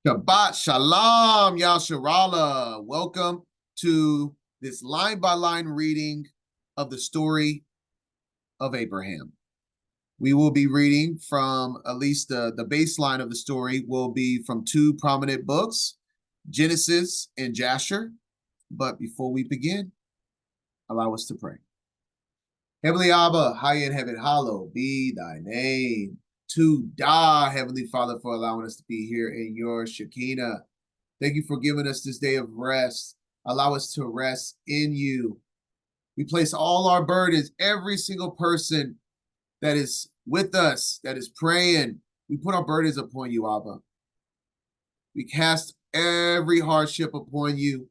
Shabbat Shalom, Yasharala. Welcome to this line-by-line reading of the story of Abraham. We will be reading from at least the baseline of the story will be from two prominent books, Genesis and Jasher. But before we begin, allow us to pray. Heavenly Abba, high in heaven, hallowed be thy name. To die, Heavenly Father, for allowing us to be here in your Shekinah. Thank you for giving us this day of rest. Allow us to rest in you. We place all our burdens, every single person that is with us, that is praying, we put our burdens upon you, Abba. We cast every hardship upon you,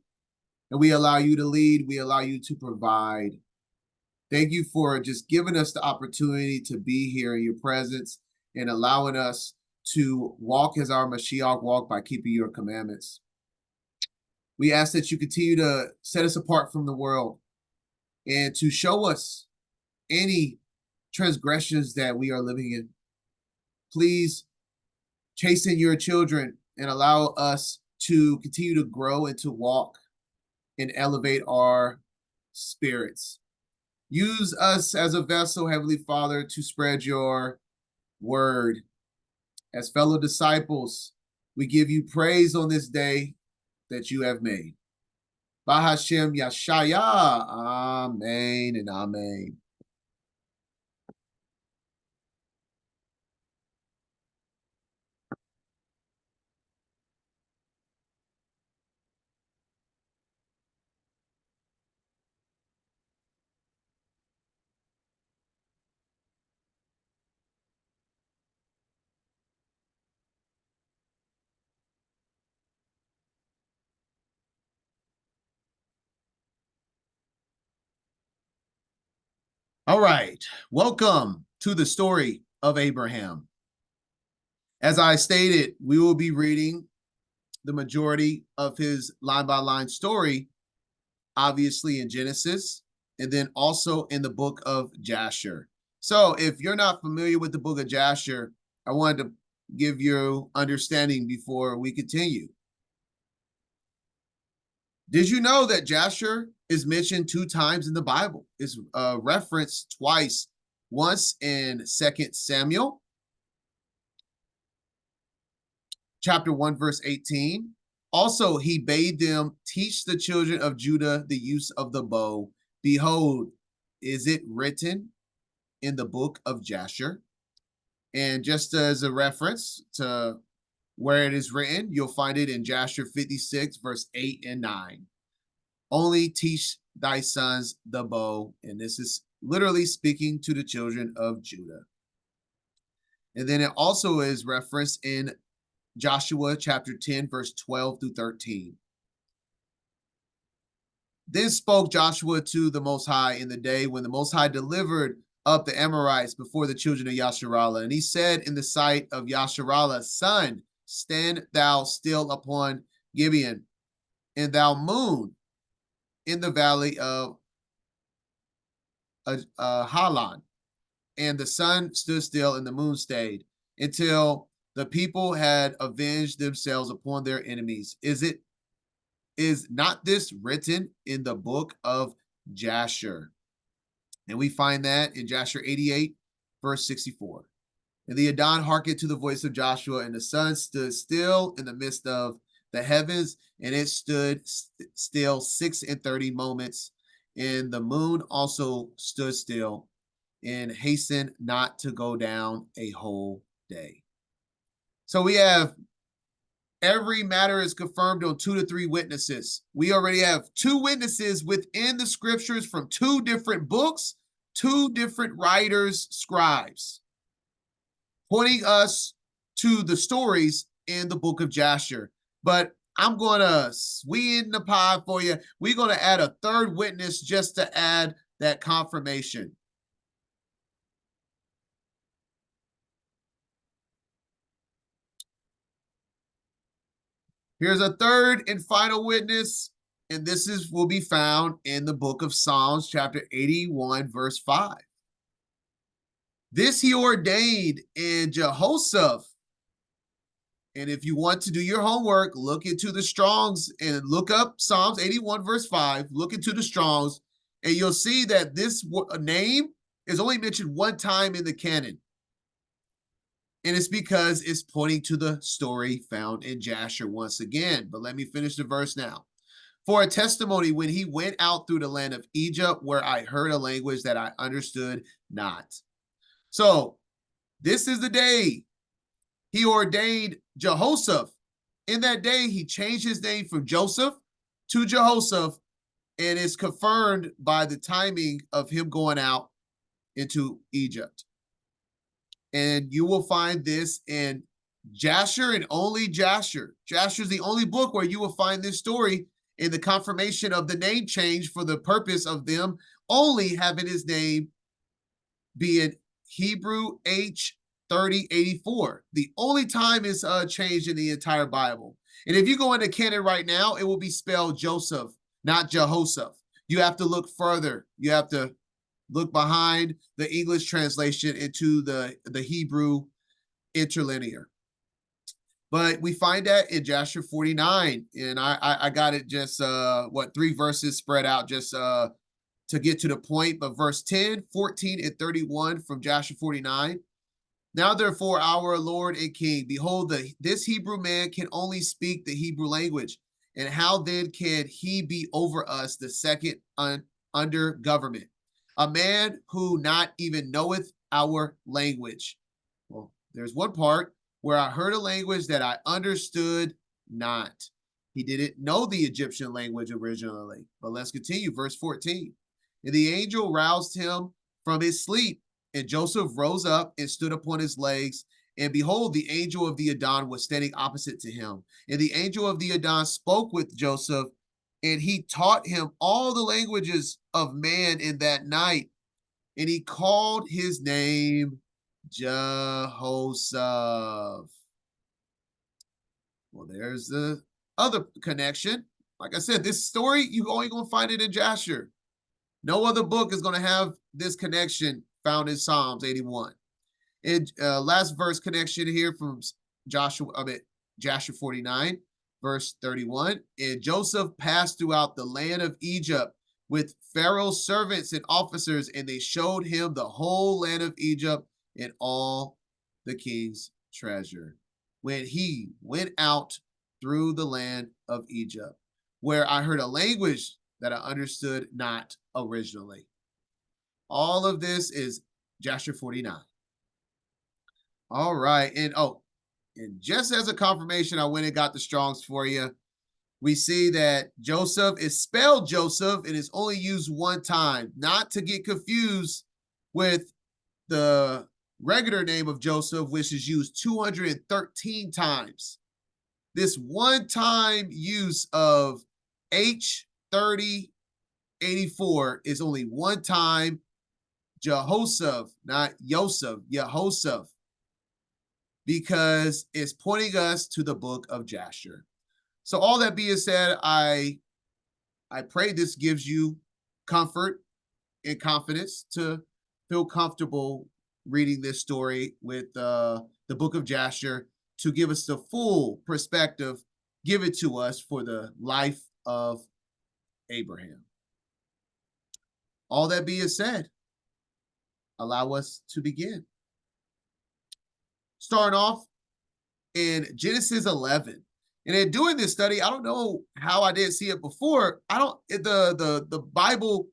and we allow you to lead. We allow you to provide. Thank you for just giving us the opportunity to be here in your presence and allowing us to walk as our Mashiach walked by keeping your commandments. We ask that you continue to set us apart from the world and to show us any transgressions that we are living in. Please chasten your children and allow us to continue to grow and to walk and elevate our spirits. Use us as a vessel, Heavenly Father, to spread your word. As fellow disciples, we give you praise on this day that you have made. Bahashem Yashaya. Amen and amen. All right, welcome to the story of Abraham. As I stated, we will be reading the majority of his line-by-line story, obviously in Genesis, and then also in the book of Jasher. So if you're not familiar with the book of Jasher, I wanted to give you understanding before we continue. Did you know that Jasher is mentioned 2 times in the Bible? It's referenced twice, once in 2 Samuel, chapter 1, verse 18. Also, he bade them teach the children of Judah the use of the bow. Behold, is it written in the book of Jasher? And just as a reference to where it is written, you'll find it in Jasher 56, verse 8 and 9. Only teach thy sons the bow. And this is literally speaking to the children of Judah. And then it also is referenced in Joshua chapter 10, verse 12 through 13. Then spoke Joshua to the Most High in the day when the Most High delivered up the Amorites before the children of Yasharallah. And he said in the sight of Yasharallah, Son, stand thou still upon Gibeon, and thou moon in the valley of Halan. And the sun stood still and the moon stayed until the people had avenged themselves upon their enemies. Is not this written in the book of Jasher? And we find that in Jasher 88, verse 64. And the Adon hearkened to the voice of Joshua, and the sun stood still in the midst of the heavens, and it stood still 36 moments. And the moon also stood still and hastened not to go down a whole day. So we have every matter is confirmed on 2 to 3 witnesses. We already have 2 witnesses within the scriptures from 2 different books, 2 different writers, scribes, pointing us to the stories in the book of Jasher. But I'm going to sweeten the pie for you. We're going to add a 3rd witness just to add that confirmation. Here's a 3rd and final witness, and this will be found in the book of Psalms, chapter 81, verse 5. This he ordained in Jehoshaphat, And if you want to do your homework, look into the Strongs and look up Psalms 81 verse 5, look into the Strongs, and you'll see that this name is only mentioned one time in the canon. And it's because it's pointing to the story found in Jasher once again. But let me finish the verse now. For a testimony, when he went out through the land of Egypt, where I heard a language that I understood not. So this is the day he ordained Jehoshaphat. In that day, he changed his name from Joseph to Jehoshaphat, and is confirmed by the timing of him going out into Egypt. And you will find this in Jasher and only Jasher. Jasher is the only book where you will find this story in the confirmation of the name change for the purpose of them only having his name being Hebrew H3084. The only time it's changed in the entire Bible. And if you go into canon right now, it will be spelled Joseph, not Jehoshaphat. You have to look further. You have to look behind the English translation into the Hebrew interlinear. But we find that in Jasher 49, and I got it just 3 verses spread out just to get to the point. But verse 10, 14, and 31 from Jasher 49. Now therefore, our Lord and King, behold, this Hebrew man can only speak the Hebrew language. And how then can he be over us the second under government? A man who not even knoweth our language. Well, there's one part where I heard a language that I understood not. He didn't know the Egyptian language originally. But let's continue. Verse 14. And the angel roused him from his sleep, and Joseph rose up and stood upon his legs. And behold, the angel of the Adon was standing opposite to him. And the angel of the Adon spoke with Joseph, and he taught him all the languages of man in that night. And he called his name Jehoshaphat. Well, there's the other connection. Like I said, this story, you're only going to find it in Jasher. No other book is going to have this connection found in Psalms 81. And last verse connection here from Jasher 49, verse 31. And Joseph passed throughout the land of Egypt with Pharaoh's servants and officers, and they showed him the whole land of Egypt and all the king's treasure. When he went out through the land of Egypt, where I heard a language that I understood not originally. All of this is Jasher 49. All right. And just as a confirmation, I went and got the Strongs for you. We see that Joseph is spelled Joseph and is only used one time, not to get confused with the regular name of Joseph, which is used 213 times. This one-time use of H3084 is only one time. Jehoshaphat, not Yosef, Jehoshaphat, because it's pointing us to the book of Jasher. So all that being said, I pray this gives you comfort and confidence to feel comfortable reading this story with the book of Jasher, to give us the full perspective, give it to us for the life of Abraham. All that being said, allow us to begin. Starting off in Genesis 11. And in doing this study, I don't know how I didn't see it before. The Bible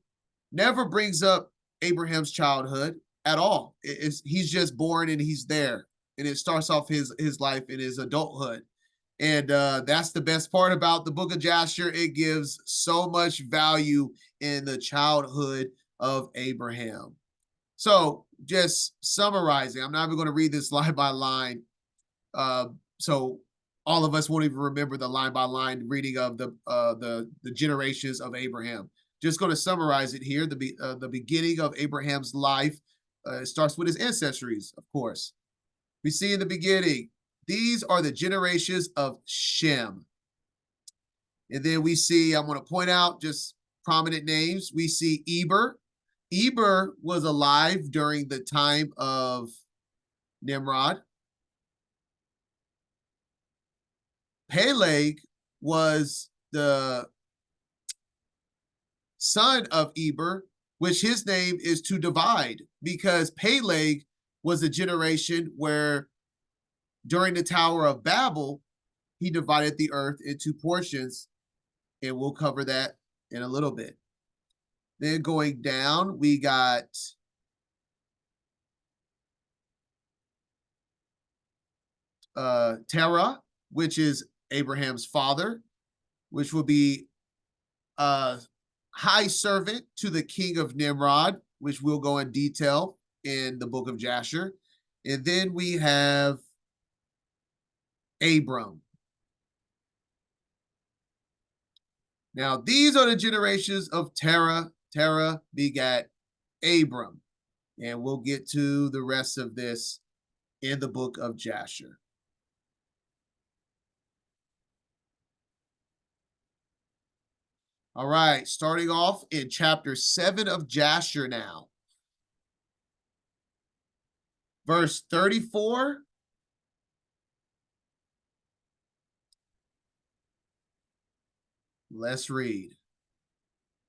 never brings up Abraham's childhood at all. He's just born and he's there. And it starts off his life in his adulthood. And that's the best part about the book of Jasher. It gives so much value in the childhood of Abraham. So just summarizing, I'm not even going to read this line by line. So all of us won't even remember the line by line reading of the generations of Abraham. Just going to summarize it here. The beginning of Abraham's life starts with his ancestries, of course. We see in the beginning, these are the generations of Shem. And then we see, I'm going to point out just prominent names. We see Eber. Eber was alive during the time of Nimrod. Peleg was the son of Eber, which his name is to divide, because Peleg was a generation where during the Tower of Babel, he divided the earth into portions, and we'll cover that in a little bit. Then going down, we got Terah, which is Abraham's father, which will be a high servant to the king of Nimrod, which we'll go in detail in the book of Jasher. And then we have Abram. Now, these are the generations of Terah. Terah begat Abram. And we'll get to the rest of this in the book of Jasher. All right, starting off in chapter 7 of Jasher now. Verse 34. Let's read.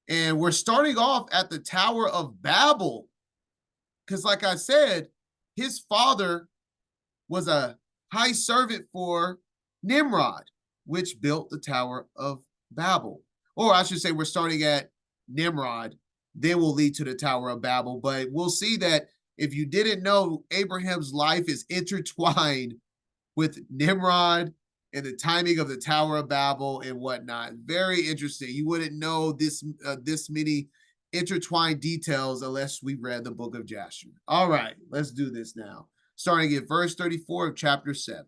And we're starting off at the Tower of Babel, because like I said, his father was a high servant for Nimrod, which built the Tower of Babel. Or I should say we're starting at Nimrod, then we'll lead to the Tower of Babel. But we'll see that if you didn't know, Abraham's life is intertwined with Nimrod and the timing of the Tower of Babel and whatnot. Very interesting. You wouldn't know this many intertwined details unless we read the book of Jasher. All right, let's do this now. Starting at verse 34 of chapter 7.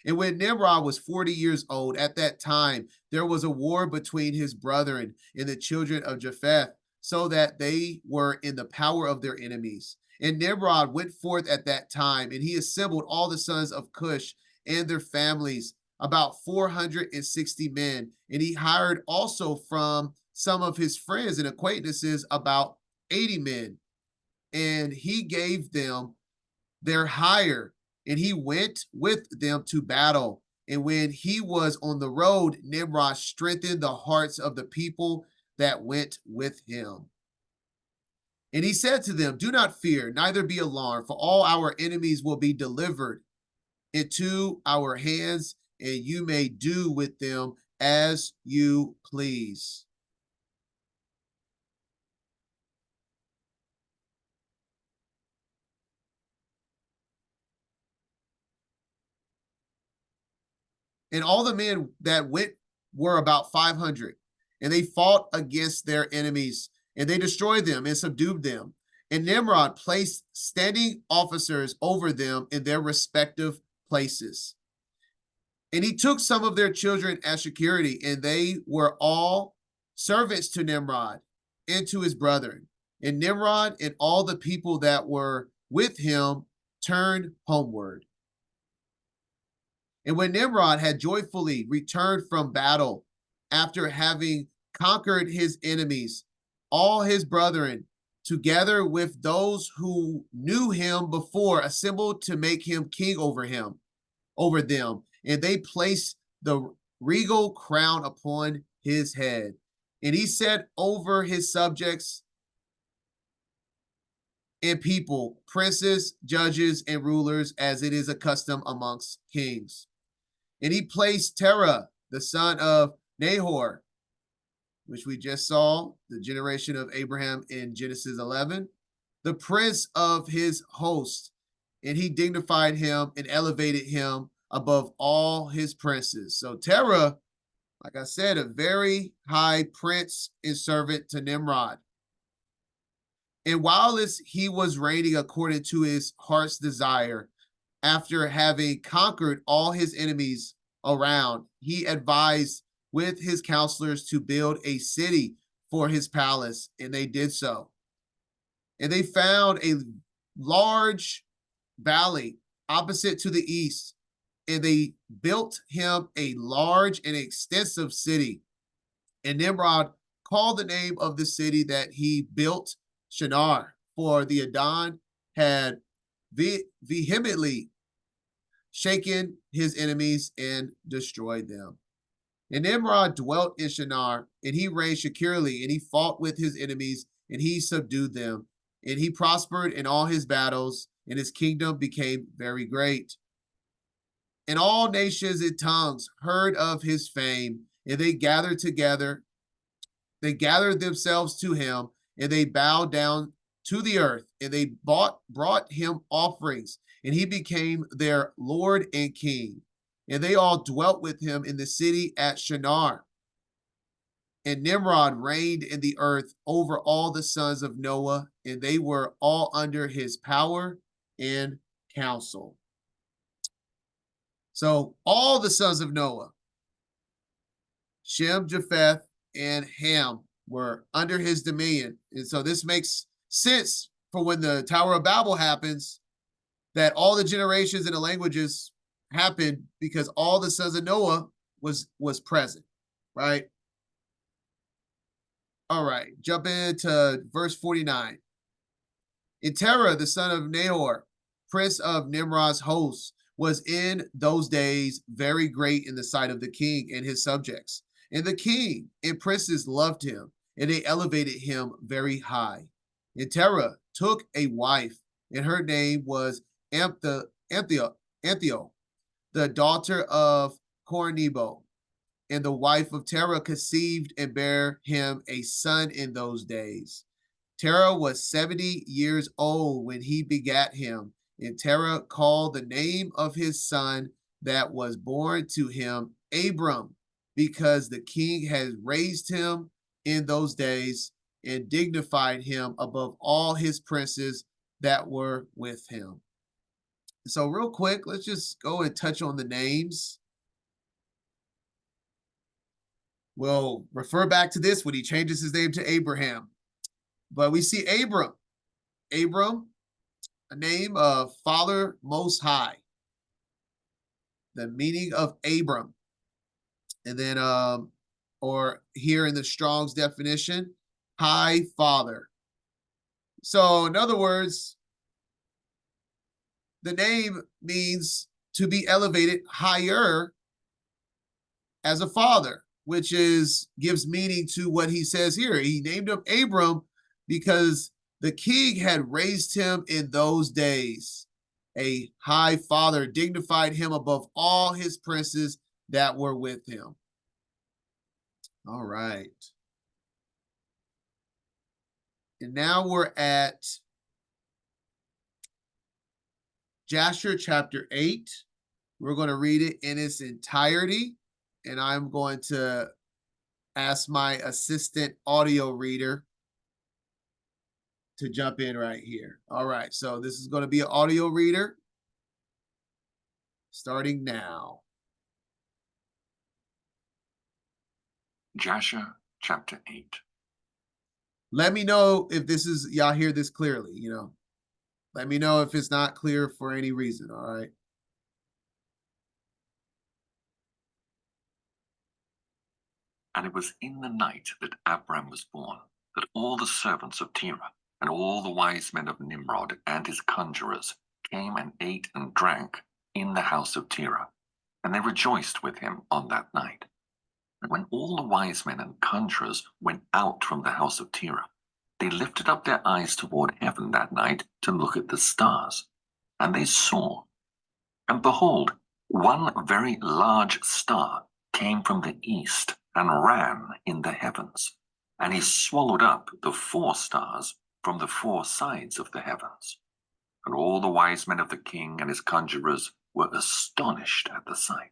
And when Nimrod was 40 years old, at that time, there was a war between his brethren and the children of Japheth, so that they were in the power of their enemies. And Nimrod went forth at that time, and he assembled all the sons of Cush and their families, about 460 men. And he hired also from some of his friends and acquaintances about 80 men. And he gave them their hire, and he went with them to battle. And when he was on the road, Nimrod strengthened the hearts of the people that went with him. And he said to them, do not fear, neither be alarmed, for all our enemies will be delivered into our hands, and you may do with them as you please. And all the men that went were about 500, and they fought against their enemies, and they destroyed them and subdued them. And Nimrod placed standing officers over them in their respective places. And he took some of their children as security, and they were all servants to Nimrod and to his brethren. And Nimrod and all the people that were with him turned homeward. And when Nimrod had joyfully returned from battle, after having conquered his enemies, all his brethren, together with those who knew him before, assembled to make him king over them. And they placed the regal crown upon his head. And he set over his subjects and people, princes, judges, and rulers, as it is a custom amongst kings. And he placed Terah, the son of Nahor, which we just saw, the generation of Abraham in Genesis 11, the prince of his host. And he dignified him and elevated him above all his princes. So Terah, like I said, a very high prince and servant to Nimrod. And while he was reigning according to his heart's desire, after having conquered all his enemies around, he advised with his counselors to build a city for his palace, and they did so. And they found a large valley opposite to the east, and they built him a large and extensive city. And Nimrod called the name of the city that he built Shinar, for the Adon had vehemently shaken his enemies and destroyed them. And Nimrod dwelt in Shinar, and he reigned securely, and he fought with his enemies, and he subdued them. And he prospered in all his battles, and his kingdom became very great. And all nations and tongues heard of his fame, and they gathered together. They gathered themselves to him, and they bowed down to the earth, and they brought him offerings, and he became their Lord and King. And they all dwelt with him in the city at Shinar. And Nimrod reigned in the earth over all the sons of Noah, and they were all under his power and counsel. So all the sons of Noah, Shem, Japheth, and Ham, were under his dominion. And so this makes sense for when the Tower of Babel happens, that all the generations and the languages happened because all the sons of Noah was present, right? All right, jump into verse 49. And Terah, the son of Nahor, prince of Nimrod's hosts, was in those days very great in the sight of the king and his subjects. And the king and princes loved him, and they elevated him very high. And Terah took a wife, and her name was Anthio, the daughter of Cornebo. And the wife of Terah conceived and bare him a son in those days. Terah was 70 years old when he begat him, and Terah called the name of his son that was born to him Abram, because the king had raised him in those days and dignified him above all his princes that were with him. So real quick, let's just go and touch on the names. We'll refer back to this when he changes his name to Abraham. But we see Abram, a name of Father Most High, the meaning of Abram. And then, or here in the Strong's definition, High Father. So in other words, the name means to be elevated higher as a father, which gives meaning to what he says here. He named him Abram because the king had raised him in those days. A high father dignified him above all his princes that were with him. All right. And now we're at Jasher chapter 8. We're going to read it in its entirety. And I'm going to ask my assistant audio reader to jump in right here. All right, so this is going to be an audio reader starting now. Jasher chapter 8. Let me know if y'all hear this clearly, Let me know if it's not clear for any reason, all right? And it was in the night that Abram was born, that all the servants of Terah and all the wise men of Nimrod and his conjurers came and ate and drank in the house of Terah, and they rejoiced with him on that night. And when all the wise men and conjurers went out from the house of Terah, they lifted up their eyes toward heaven that night to look at the stars. And they saw, and behold, one very large star came from the east and ran in the heavens. And he swallowed up the 4 stars from the 4 sides of the heavens. And all the wise men of the king and his conjurers were astonished at the sight.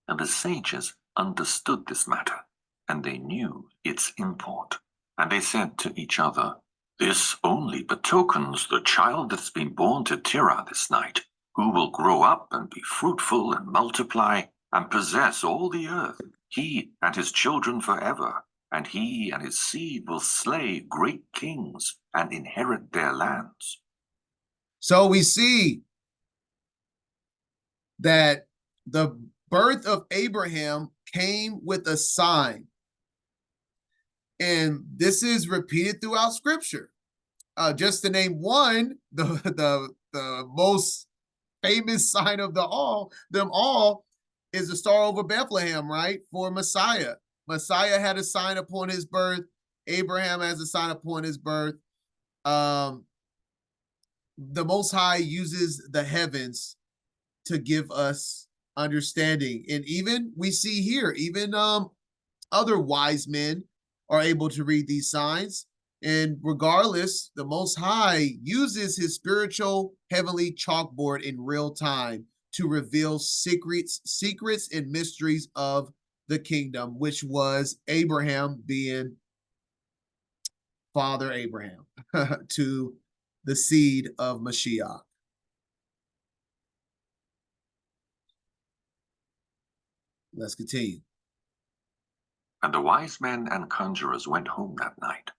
And the sages understood this matter, and they knew its import. And they said to each other, "This only betokens the child that has been born to Terah this night, who will grow up and be fruitful and multiply and possess all the earth, he and his children forever. And he and his seed will slay great kings and inherit their lands." So we see that the birth of Abraham came with a sign. And this is repeated throughout Scripture. Just to name one, the most famous sign of them all is the star over Bethlehem, right? For Messiah. Messiah had a sign upon his birth. Abraham has a sign upon his birth. The Most High uses the heavens to give us understanding. And even we see here, even other wise men are able to read these signs. And regardless, the Most High uses his spiritual heavenly chalkboard in real time to reveal secrets and mysteries of the kingdom, which was Abraham being Father Abraham to the seed of Mashiach. Let's continue. And the wise men and conjurers went home that night.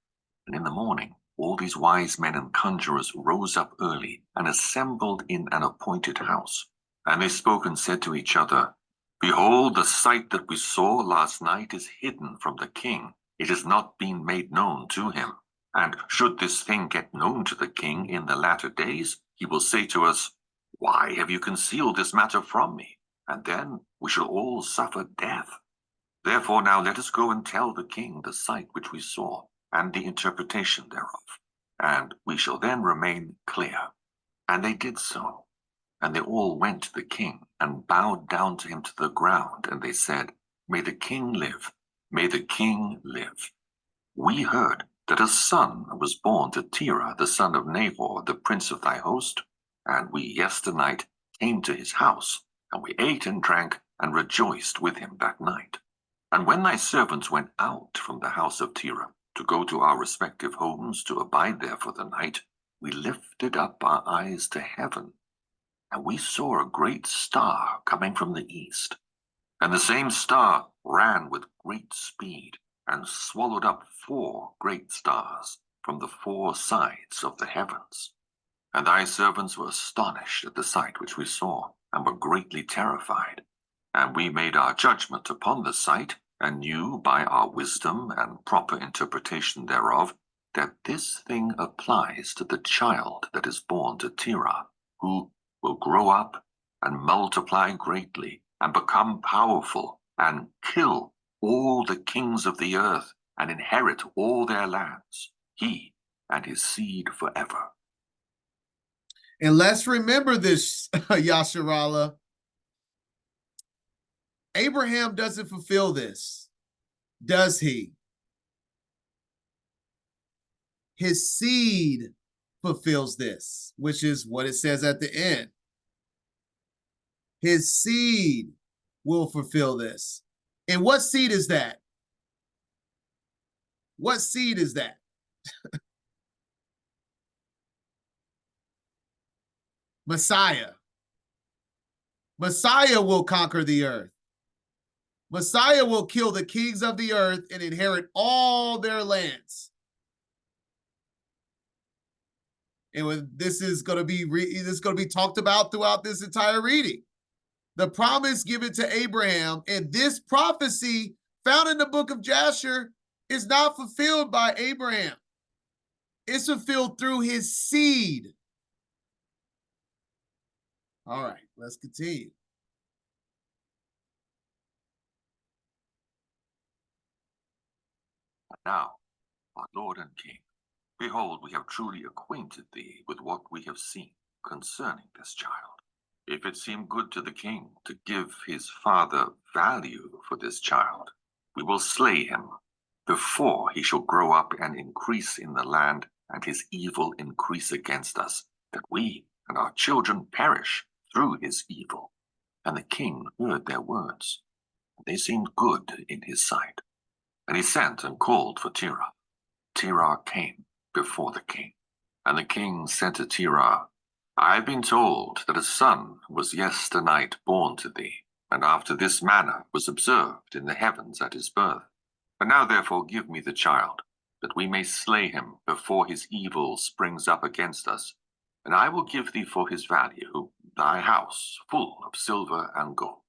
And in the morning, all these wise men and conjurers rose up early and assembled in an appointed house. And they spoke and said to each other, Behold, the sight that we saw last night is hidden from the king. It has not been made known to him. And should this thing get known to the king in the latter days, he will say to us, Why have you concealed this matter from me? And then we shall all suffer death. Therefore now let us go and tell the king the sight which we saw, and the interpretation thereof, and we shall then remain clear. And they did so. And they all went to the king, and bowed down to him to the ground, and they said, May the king live, may the king live. We heard that a son was born to Terah, the son of Nahor, the prince of thy host, and we yesternight came to his house, and we ate and drank, and rejoiced with him that night. And when thy servants went out from the house of Terah to go to our respective homes to abide there for the night, we lifted up our eyes to heaven, and we saw a great star coming from the east. And the same star ran with great speed, and swallowed up 4 great stars from the 4 sides of the heavens. And thy servants were astonished at the sight which we saw, and were greatly terrified. And we made our judgment upon the sight, and knew by our wisdom and proper interpretation thereof, that this thing applies to the child that is born to Terah, who will grow up and multiply greatly, and become powerful, and kill all the kings of the earth, and inherit all their lands, he and his seed forever. And let's remember this, Yasharallah. Abraham doesn't fulfill this, does he? His seed fulfills this, which is what it says at the end. His seed will fulfill this. And what seed is that? What seed is that? Messiah. Messiah will conquer the earth. Messiah will kill the kings of the earth and inherit all their lands. And this is going to be talked about throughout this entire reading. The promise given to Abraham, and this prophecy found in the book of Jasher is not fulfilled by Abraham. It's fulfilled through his seed. All right, let's continue. Now, our Lord and King, behold, we have truly acquainted thee with what we have seen concerning this child. If it seem good to the king to give his father value for this child, we will slay him before he shall grow up and increase in the land, and his evil increase against us, that we and our children perish through his evil. And the king heard their words, and they seemed good in his sight. And he sent and called for Terah. Terah came before the king. And the king said to Terah, I have been told that a son was yesternight born to thee, and after this manner was observed in the heavens at his birth. And now therefore give me the child, that we may slay him before his evil springs up against us. And I will give thee for his value thy house full of silver and gold.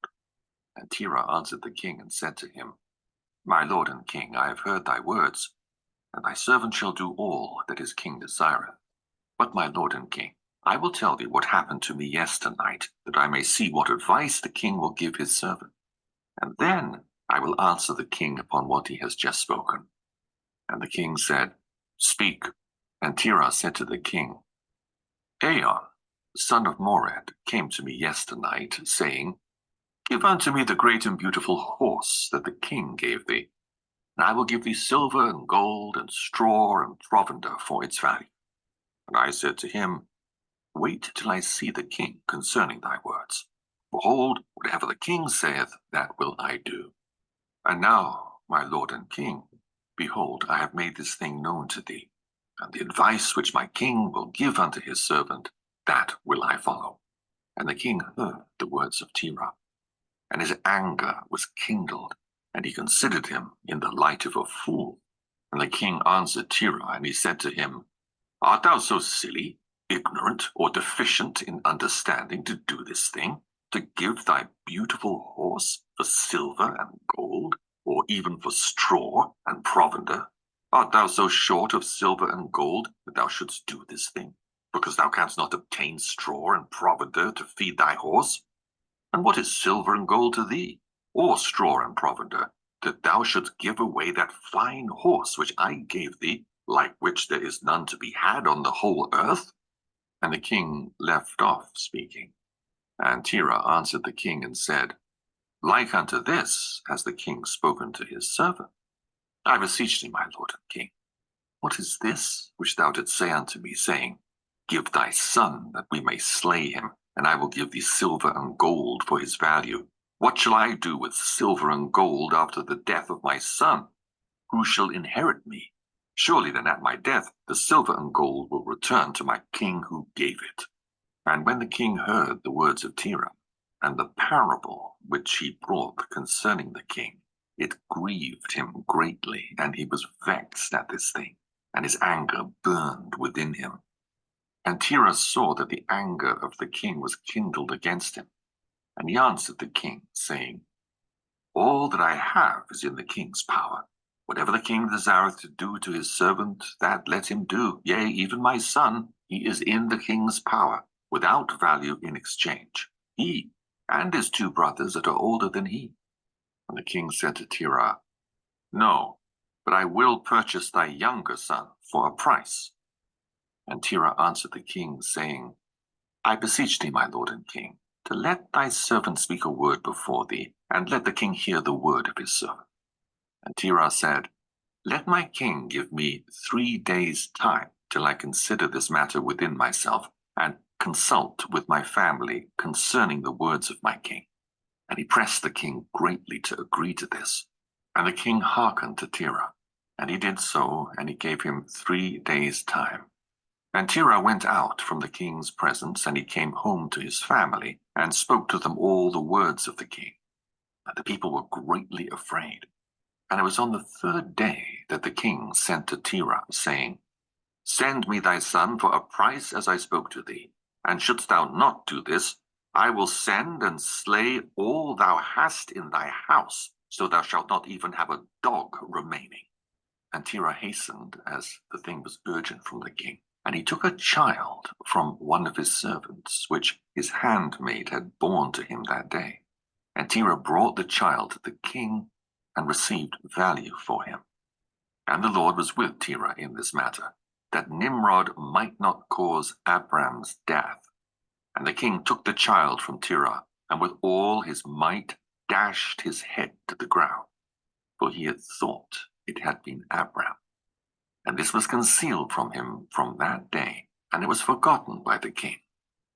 And Terah answered the king and said to him, My lord and king, I have heard thy words, and thy servant shall do all that his king desireth. But my lord and king, I will tell thee what happened to me yesternight, that I may see what advice the king will give his servant. And then I will answer the king upon what he has just spoken. And the king said, Speak. And Terah said to the king, Aon, son of Mored, came to me yesternight, saying, Give unto me the great and beautiful horse that the king gave thee, and I will give thee silver and gold and straw and provender for its value. And I said to him, Wait till I see the king concerning thy words. Behold, whatever the king saith, that will I do. And now, my lord and king, behold, I have made this thing known to thee, and the advice which my king will give unto his servant, that will I follow. And the king heard the words of Terah, and his anger was kindled, and he considered him in the light of a fool. And the king answered Terah, and he said to him, Art thou so silly, ignorant, or deficient in understanding to do this thing, to give thy beautiful horse for silver and gold, or even for straw and provender? Art thou so short of silver and gold that thou shouldst do this thing, because thou canst not obtain straw and provender to feed thy horse? And what is silver and gold to thee, or straw and provender, that thou shouldst give away that fine horse which I gave thee, like which there is none to be had on the whole earth? And the king left off speaking. And Terah answered the king and said, Like unto this has the king spoken to his servant. I beseech thee, my lord and king, what is this which thou didst say unto me, saying, Give thy son, that we may slay him, and I will give thee silver and gold for his value? What shall I do with silver and gold after the death of my son? Who shall inherit me? Surely then at my death the silver and gold will return to my king who gave it. And when the king heard the words of Terah, and the parable which he brought concerning the king, it grieved him greatly, and he was vexed at this thing, and his anger burned within him. And Terah saw that the anger of the king was kindled against him. And he answered the king, saying, All that I have is in the king's power. Whatever the king desireth to do to his servant, that let him do. Yea, even my son, he is in the king's power, without value in exchange. He and his two brothers that are older than he. And the king said to Terah, No, but I will purchase thy younger son for a price. And Terah answered the king, saying, I beseech thee, my lord and king, to let thy servant speak a word before thee, and let the king hear the word of his servant. And Terah said, Let my king give me 3 days' time till I consider this matter within myself, and consult with my family concerning the words of my king. And he pressed the king greatly to agree to this. And the king hearkened to Terah. And he did so, and he gave him 3 days' time. And Terah went out from the king's presence, and he came home to his family, and spoke to them all the words of the king. And the people were greatly afraid. And it was on the 3rd day that the king sent to Terah, saying, Send me thy son for a price as I spoke to thee. And shouldst thou not do this, I will send and slay all thou hast in thy house, so thou shalt not even have a dog remaining. And Terah hastened, as the thing was urgent from the king. And he took a child from one of his servants, which his handmaid had borne to him that day. And Terah brought the child to the king, and received value for him. And the Lord was with Terah in this matter, that Nimrod might not cause Abram's death. And the king took the child from Terah, and with all his might dashed his head to the ground, for he had thought it had been Abram. And this was concealed from him from that day, and it was forgotten by the king,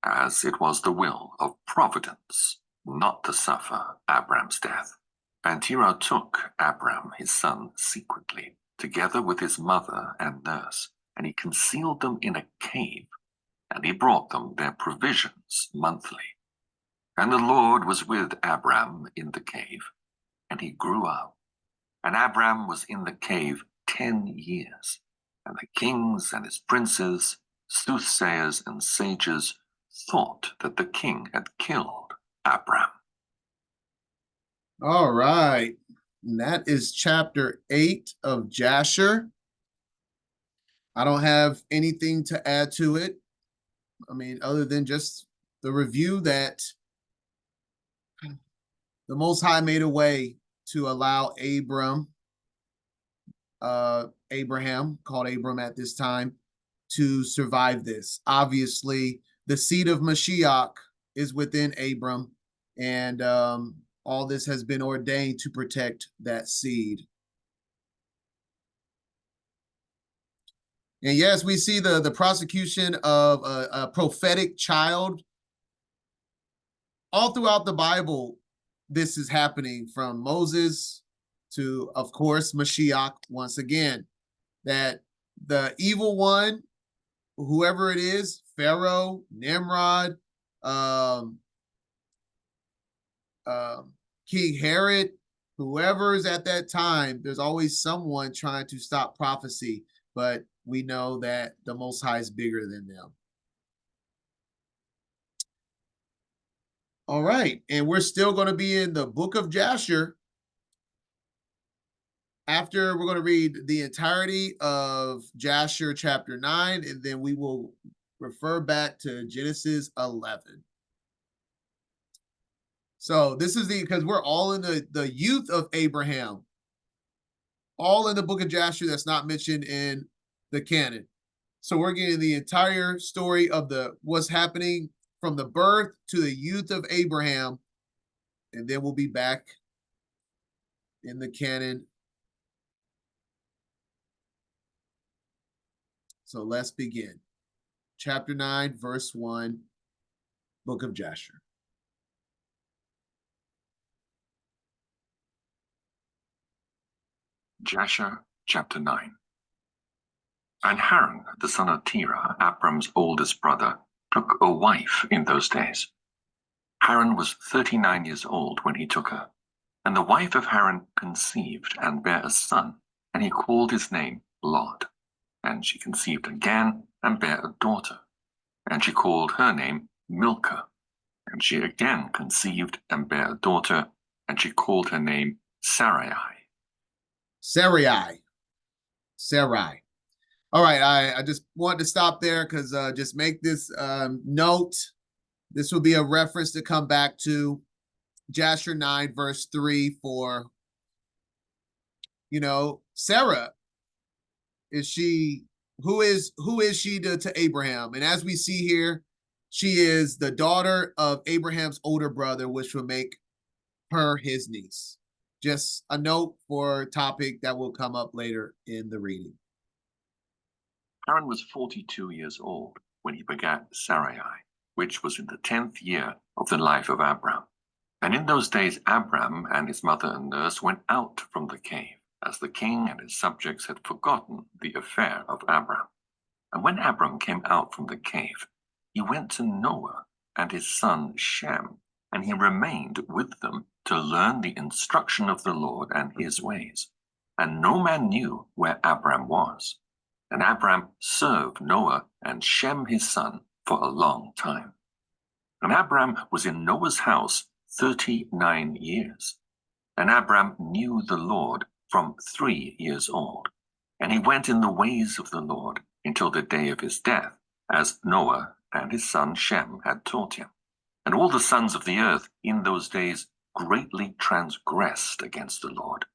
as it was the will of providence not to suffer Abram's death. And Terah took Abram his son secretly, together with his mother and nurse, and he concealed them in a cave, and he brought them their provisions monthly. And the Lord was with Abram in the cave, and he grew up. And Abram was in the cave 10 years, and the kings and his princes, soothsayers and sages, thought that the king had killed Abram. All right. And that is chapter 8 of Jasher. I don't have anything to add to it. I mean, other than just the review that the Most High made a way to allow Abraham, called Abram at this time, to survive this. Obviously, the seed of Mashiach is within Abram, and all this has been ordained to protect that seed. And yes, we see the prosecution of a prophetic child. All throughout the Bible, this is happening from Moses to, of course, Mashiach once again. That the evil one, whoever it is, Pharaoh, Nimrod, um, King Herod, whoever is at that time, there's always someone trying to stop prophecy, but we know that the Most High is bigger than them. All right, and we're still going to be in the book of Jasher. After, we're going to read the entirety of Jasher chapter 9, and then we will refer back to Genesis 11. So this is because we're all in the youth of Abraham, all in the book of Jasher that's not mentioned in the canon. So we're getting the entire story of what's happening from the birth to the youth of Abraham, and then we'll be back in the canon. So let's begin. Chapter 9, verse 1, book of Jasher. Jasher chapter 9. And Haran, the son of Terah, Abram's oldest brother, took a wife in those days. Haran was 39 years old when he took her, and the wife of Haran conceived and bare a son, and he called his name Lot. And she conceived again and bare a daughter, and she called her name Milcah. And she again conceived and bare a daughter, and she called her name Sarai. Sarai. All right, I just want to stop there because just make this note. This will be a reference to come back to Jasher 9, verse 3 for, Sarah. Who is she to Abraham? And as we see here, she is the daughter of Abraham's older brother, which will make her his niece. Just a note for a topic that will come up later in the reading. Haran was 42 years old when he begat Sarai, which was in the 10th year of the life of Abram. And in those days Abram and his mother and nurse went out from the cave, as the king and his subjects had forgotten the affair of Abram. And when Abram came out from the cave, he went to Noah and his son Shem, and he remained with them to learn the instruction of the Lord and his ways. And no man knew where Abram was. And Abram served Noah and Shem his son for a long time. And Abram was in Noah's house 39 years. And Abram knew the Lord from 3 years old. And he went in the ways of the Lord until the day of his death, as Noah and his son Shem had taught him. And all the sons of the earth in those days greatly transgressed against the Lord.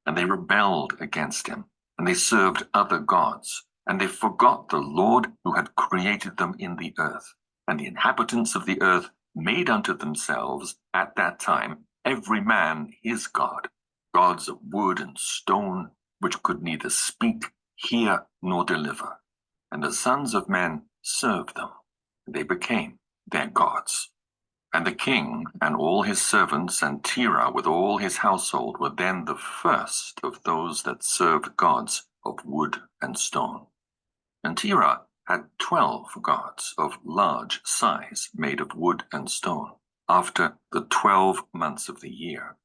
And they rebelled against him, and they served other gods. And they forgot the Lord who had created them in the earth. And the inhabitants of the earth made unto themselves at that time every man his god, gods of wood and stone, which could neither speak, hear, nor deliver. And the sons of men served them, and they became their gods. And the king and all his servants and Terah with all his household were then the first of those that served gods of wood and stone. And Terah had 12 gods of large size made of wood and stone, after the 12 months of the year.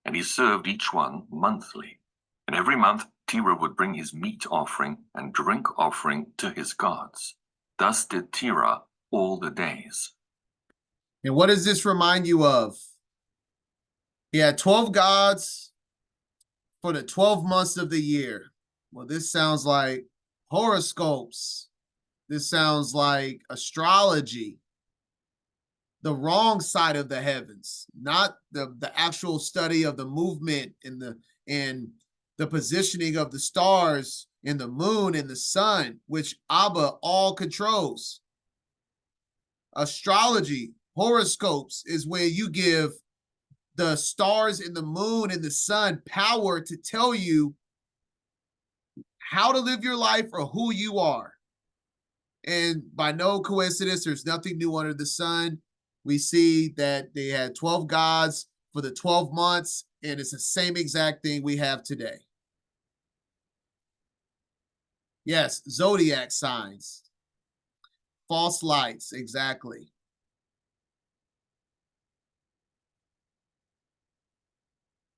And he served each one monthly. And every month Terah would bring his meat offering and drink offering to his gods. Thus did Terah all the days. And what does this remind you of? He had 12 gods for the 12 months of the year. Well, this sounds like horoscopes This sounds like astrology, the wrong side of the heavens, not the actual study of the movement and the positioning of the stars and the moon and the sun, which Abba all controls. Astrology, horoscopes is where you give the stars and the moon and the sun power to tell you how to live your life or who you are. And by no coincidence, there's nothing new under the sun. We see that they had 12 gods for the 12 months, and it's the same exact thing we have today. Yes, zodiac signs, false lights, exactly.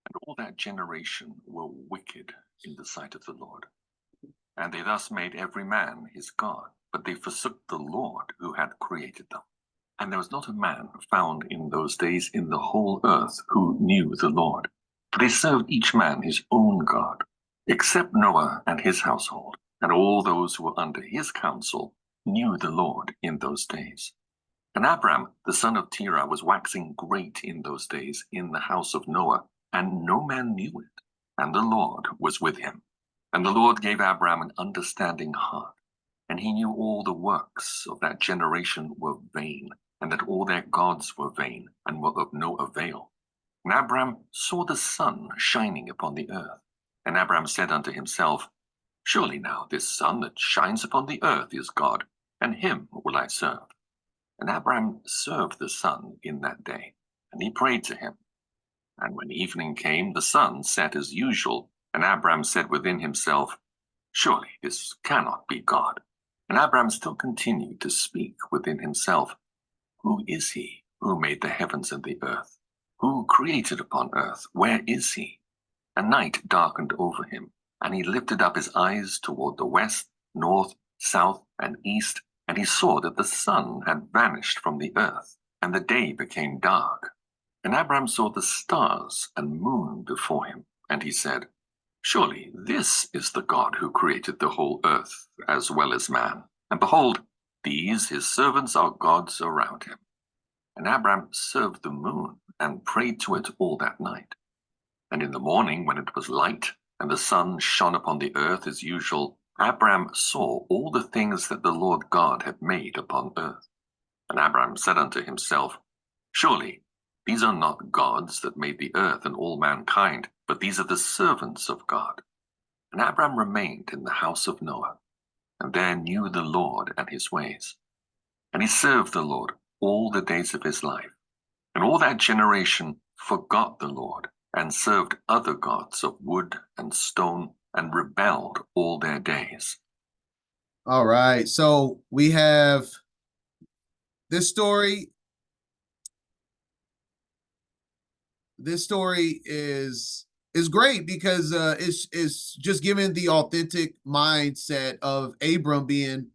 And all that generation were wicked in the sight of the Lord. And they thus made every man his god, but they forsook the Lord who had created them. And there was not a man found in those days in the whole earth who knew the Lord. For they served each man his own God, except Noah and his household, and all those who were under his counsel knew the Lord in those days. And Abram, the son of Terah, was waxing great in those days in the house of Noah, and no man knew it, and the Lord was with him. And the Lord gave Abram an understanding heart, and he knew all the works of that generation were vain, and that all their gods were vain, and were of no avail. And Abram saw the sun shining upon the earth. And Abram said unto himself, Surely now this sun that shines upon the earth is God, and him will I serve. And Abram served the sun in that day, and he prayed to him. And when evening came, the sun set as usual, and Abram said within himself, Surely this cannot be God. And Abram still continued to speak within himself, Who is he who made the heavens and the earth? Who created upon earth? Where is he? And night darkened over him, and he lifted up his eyes toward the west, north, south, and east, and he saw that the sun had vanished from the earth, and the day became dark. And Abram saw the stars and moon before him, and he said, Surely this is the God who created the whole earth, as well as man. And behold, these his servants are gods around him. And Abram served the moon, and prayed to it all that night. And in the morning, when it was light, and the sun shone upon the earth as usual, Abram saw all the things that the Lord God had made upon earth. And Abram said unto himself, Surely these are not gods that made the earth and all mankind, but these are the servants of God. And Abram remained in the house of Noah, and there knew the Lord and his ways. And he served the Lord all the days of his life. And all that generation forgot the Lord, and served other gods of wood and stone, and rebelled all their days. All right. So we have this story. This story is great because it's just given the authentic mindset of Abram being,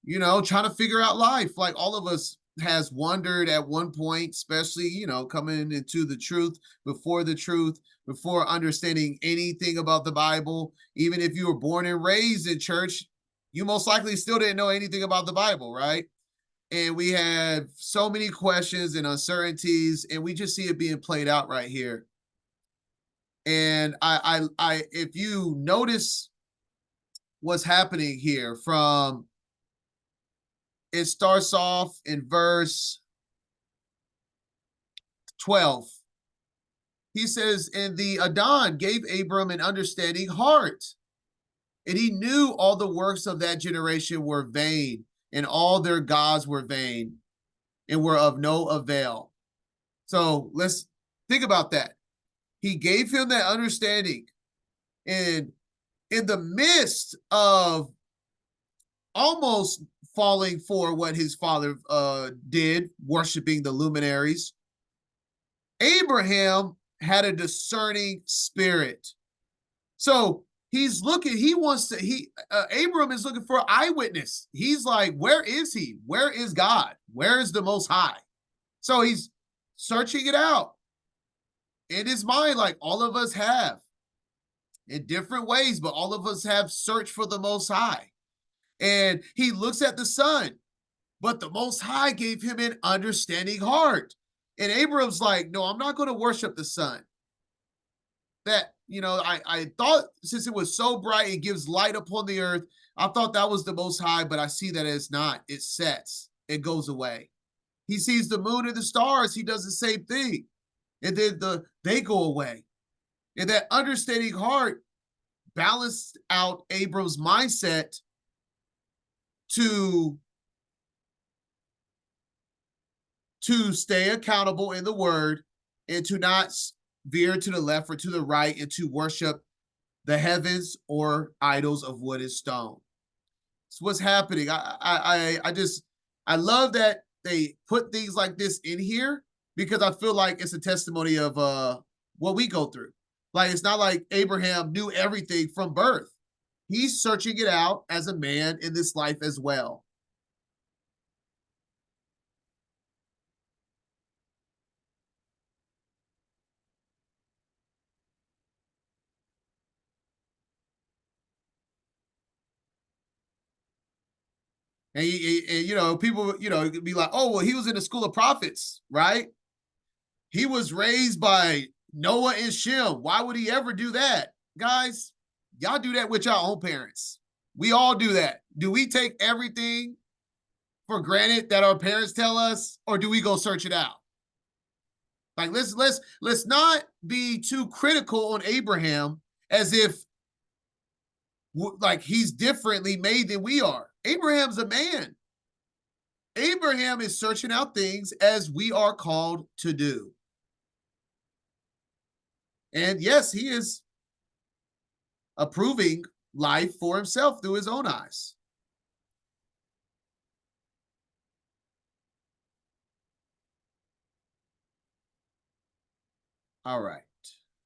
trying to figure out life. Like all of us has wondered at one point, especially, coming into the truth, before understanding anything about the Bible. Even if you were born and raised in church, you most likely still didn't know anything about the Bible, right? And we have so many questions and uncertainties, and we just see it being played out right here. And if you notice what's happening here, from it starts off in verse 12. He says, and the Adon gave Abram an understanding heart, and he knew all the works of that generation were vain, and all their gods were vain, and were of no avail. So let's think about that. He gave him that understanding, and in the midst of almost falling for what his father did, worshiping the luminaries, Abraham had a discerning spirit. So he's looking, Abram is looking for an eyewitness. He's like, where is he? Where is God? Where is the Most High? So he's searching it out in his mind, like all of us have in different ways, but all of us have searched for the Most High. And he looks at the sun, but the Most High gave him an understanding heart. And Abram's like, no, I'm not going to worship the sun. That, I thought since it was so bright, it gives light upon the earth. I thought that was the Most High, but I see that it's not. It sets, it goes away. He sees the moon and the stars. He does the same thing. And then they go away. And that understanding heart balanced out Abram's mindset to stay accountable in the word and to not veer to the left or to the right and to worship the heavens or idols of wood and stone. It's what's happening. I love that they put things like this in here because I feel like it's a testimony of what we go through. Like, it's not like Abraham knew everything from birth. He's searching it out as a man in this life as well. And people, could be like, oh, well, he was in the school of prophets, right? He was raised by Noah and Shem. Why would he ever do that? Guys, y'all do that with your own parents. We all do that. Do we take everything for granted that our parents tell us, or do we go search it out? Like, let's not be too critical on Abraham as if like he's differently made than we are. Abraham's a man. Abraham is searching out things as we are called to do. And yes, he is approving life for himself through his own eyes. All right.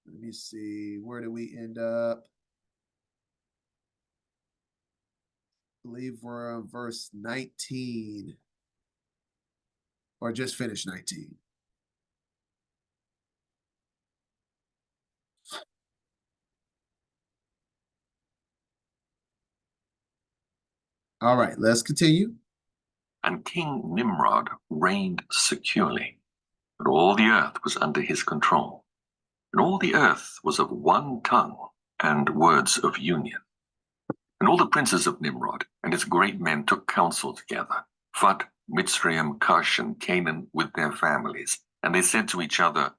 Let me see. Where do we end up? I believe we're on verse 19. Or just finished 19. All right, let's continue. And King Nimrod reigned securely, but all the earth was under his control. And all the earth was of one tongue and words of union. And all the princes of Nimrod and his great men took counsel together, Phut, Mitzrayim, Cush, and Canaan with their families. And they said to each other,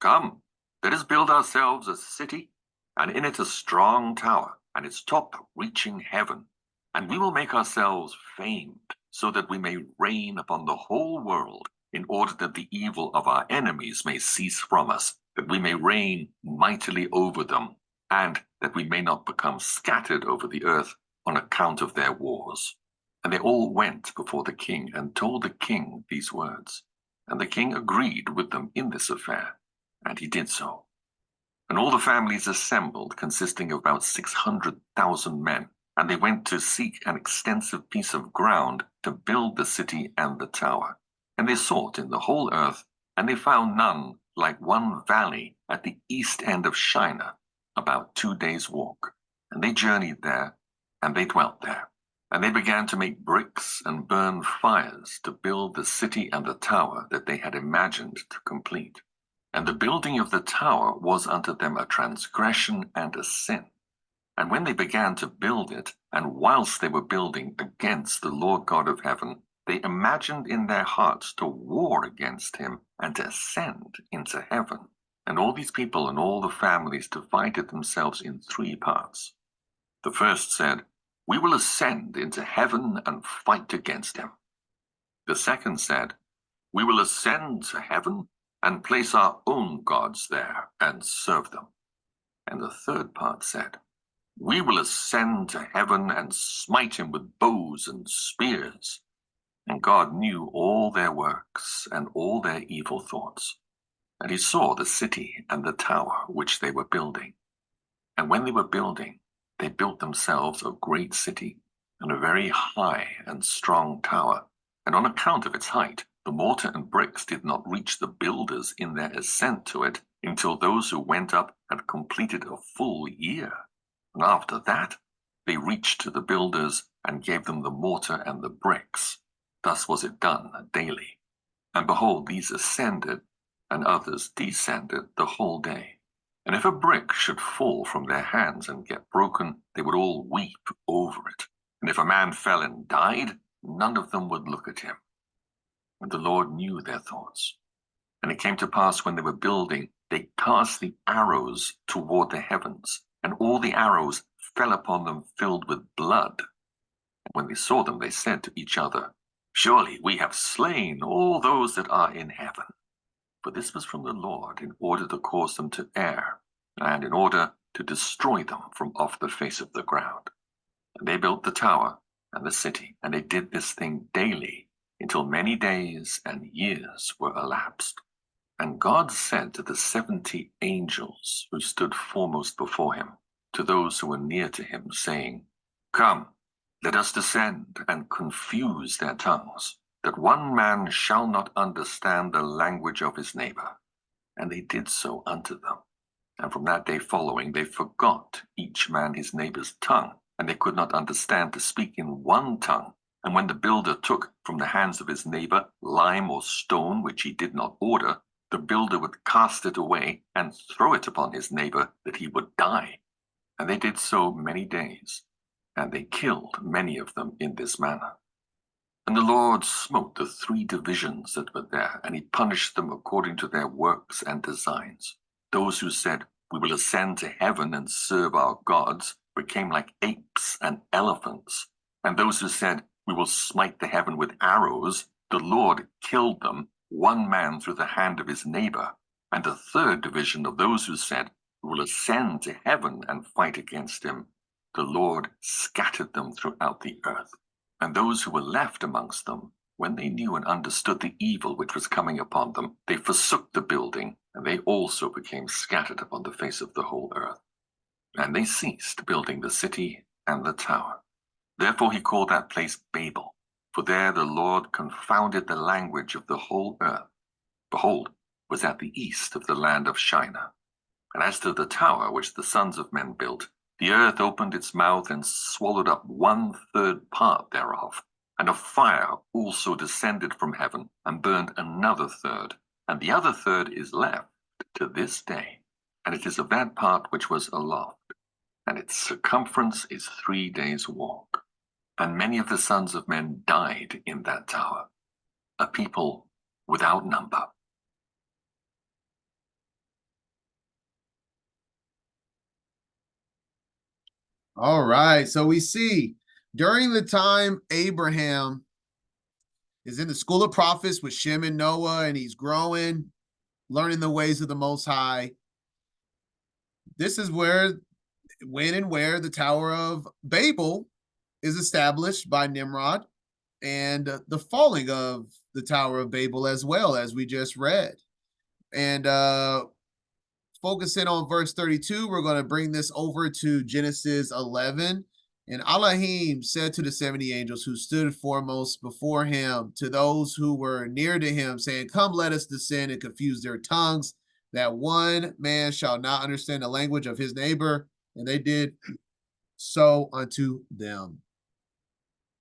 come, let us build ourselves a city, and in it a strong tower, and its top reaching heaven. And we will make ourselves famed, so that we may reign upon the whole world, in order that the evil of our enemies may cease from us, that we may reign mightily over them, and that we may not become scattered over the earth on account of their wars. And they all went before the king and told the king these words. And the king agreed with them in this affair, and he did so. And all the families assembled, consisting of about 600,000 men, and they went to seek an extensive piece of ground to build the city and the tower. And they sought in the whole earth, and they found none like one valley at the east end of Shinar, about 2 days' walk. And they journeyed there, and they dwelt there. And they began to make bricks and burn fires to build the city and the tower that they had imagined to complete. And the building of the tower was unto them a transgression and a sin. And when they began to build it, and whilst they were building against the Lord God of heaven, they imagined in their hearts to war against him and to ascend into heaven. And all these people and all the families divided themselves in 3 parts. The first said, we will ascend into heaven and fight against him. The second said, we will ascend to heaven and place our own gods there and serve them. And the third part said, we will ascend to heaven and smite him with bows and spears. And God knew all their works and all their evil thoughts. And he saw the city and the tower which they were building. And when they were building, they built themselves a great city and a very high and strong tower. And on account of its height, the mortar and bricks did not reach the builders in their ascent to it until those who went up had completed a full year. And after that, they reached to the builders and gave them the mortar and the bricks. Thus was it done daily. And behold, these ascended, and others descended the whole day. And if a brick should fall from their hands and get broken, they would all weep over it. And if a man fell and died, none of them would look at him. And the Lord knew their thoughts. And it came to pass when they were building, they cast the arrows toward the heavens, and all the arrows fell upon them filled with blood. And when they saw them, they said to each other, Surely we have slain all those that are in heaven. For this was from the Lord, in order to cause them to err, and in order to destroy them from off the face of the ground. And they built the tower and the city, and they did this thing daily, until many days and years were elapsed. And God said to the 70 angels who stood foremost before him, to those who were near to him, saying, Come, let us descend and confuse their tongues, that one man shall not understand the language of his neighbor. And they did so unto them. And from that day following, they forgot each man his neighbor's tongue, and they could not understand to speak in one tongue. And when the builder took from the hands of his neighbor lime or stone, which he did not order, the builder would cast it away and throw it upon his neighbor, that he would die. And they did so many days, and they killed many of them in this manner. And the Lord smote the 3 divisions that were there, and he punished them according to their works and designs. Those who said, We will ascend to heaven and serve our gods, became like apes and elephants. And those who said, We will smite the heaven with arrows, the Lord killed them, one man through the hand of his neighbor. And the 3rd division of those who said, We will ascend to heaven and fight against him, the Lord scattered them throughout the earth. And those who were left amongst them, when they knew and understood the evil which was coming upon them, they forsook the building, and they also became scattered upon the face of the whole earth. And they ceased building the city and the tower. Therefore he called that place Babel, for there the Lord confounded the language of the whole earth. Behold, was at the east of the land of Shinar. And as to the tower which the sons of men built, the earth opened its mouth and swallowed up 1/3 part thereof. And a fire also descended from heaven and burned another third. And the other third is left to this day. And it is of that part which was aloft. And its circumference is 3 days' walk. And many of the sons of men died in that tower, a people without number. All right. So we see during the time Abraham is in the school of prophets with Shem and Noah, and he's growing, learning the ways of the Most High. This is when and where the Tower of Babel is established by Nimrod, and the falling of the Tower of Babel as well, as we just read. And focusing on verse 32, we're going to bring this over to Genesis 11. And Elohim said to the 70 angels who stood foremost before him, to those who were near to him, saying, Come, let us descend and confuse their tongues, that one man shall not understand the language of his neighbor. And they did so unto them.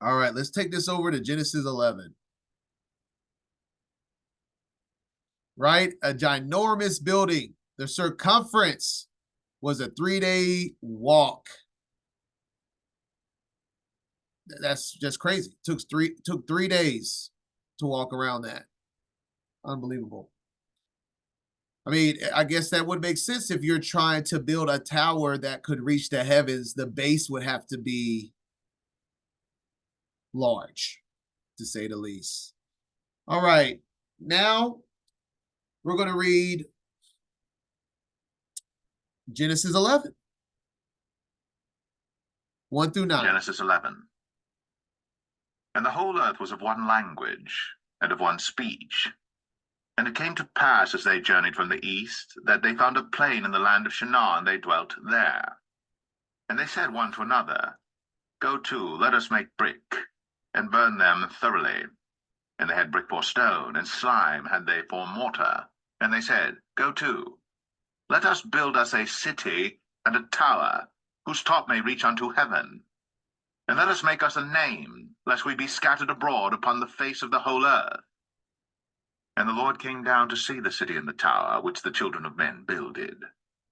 All right, let's take this over to Genesis 11. Right? A ginormous building. The circumference was a 3-day walk. That's just crazy. Took 3 days to walk around that. Unbelievable. I mean, I guess that would make sense if you're trying to build a tower that could reach the heavens. The base would have to be large, to say the least. All right. Now we're going to read Genesis 11, 1 through 9. Genesis 11. And the whole earth was of one language and of one speech. And it came to pass, as they journeyed from the east, that they found a plain in the land of Shinar, and they dwelt there. And they said one to another, Go to, let us make brick, and burn them thoroughly. And they had brick for stone, and slime had they for mortar. And they said, Go to, let us build us a city and a tower, whose top may reach unto heaven. And let us make us a name, lest we be scattered abroad upon the face of the whole earth. And the Lord came down to see the city and the tower, which the children of men builded.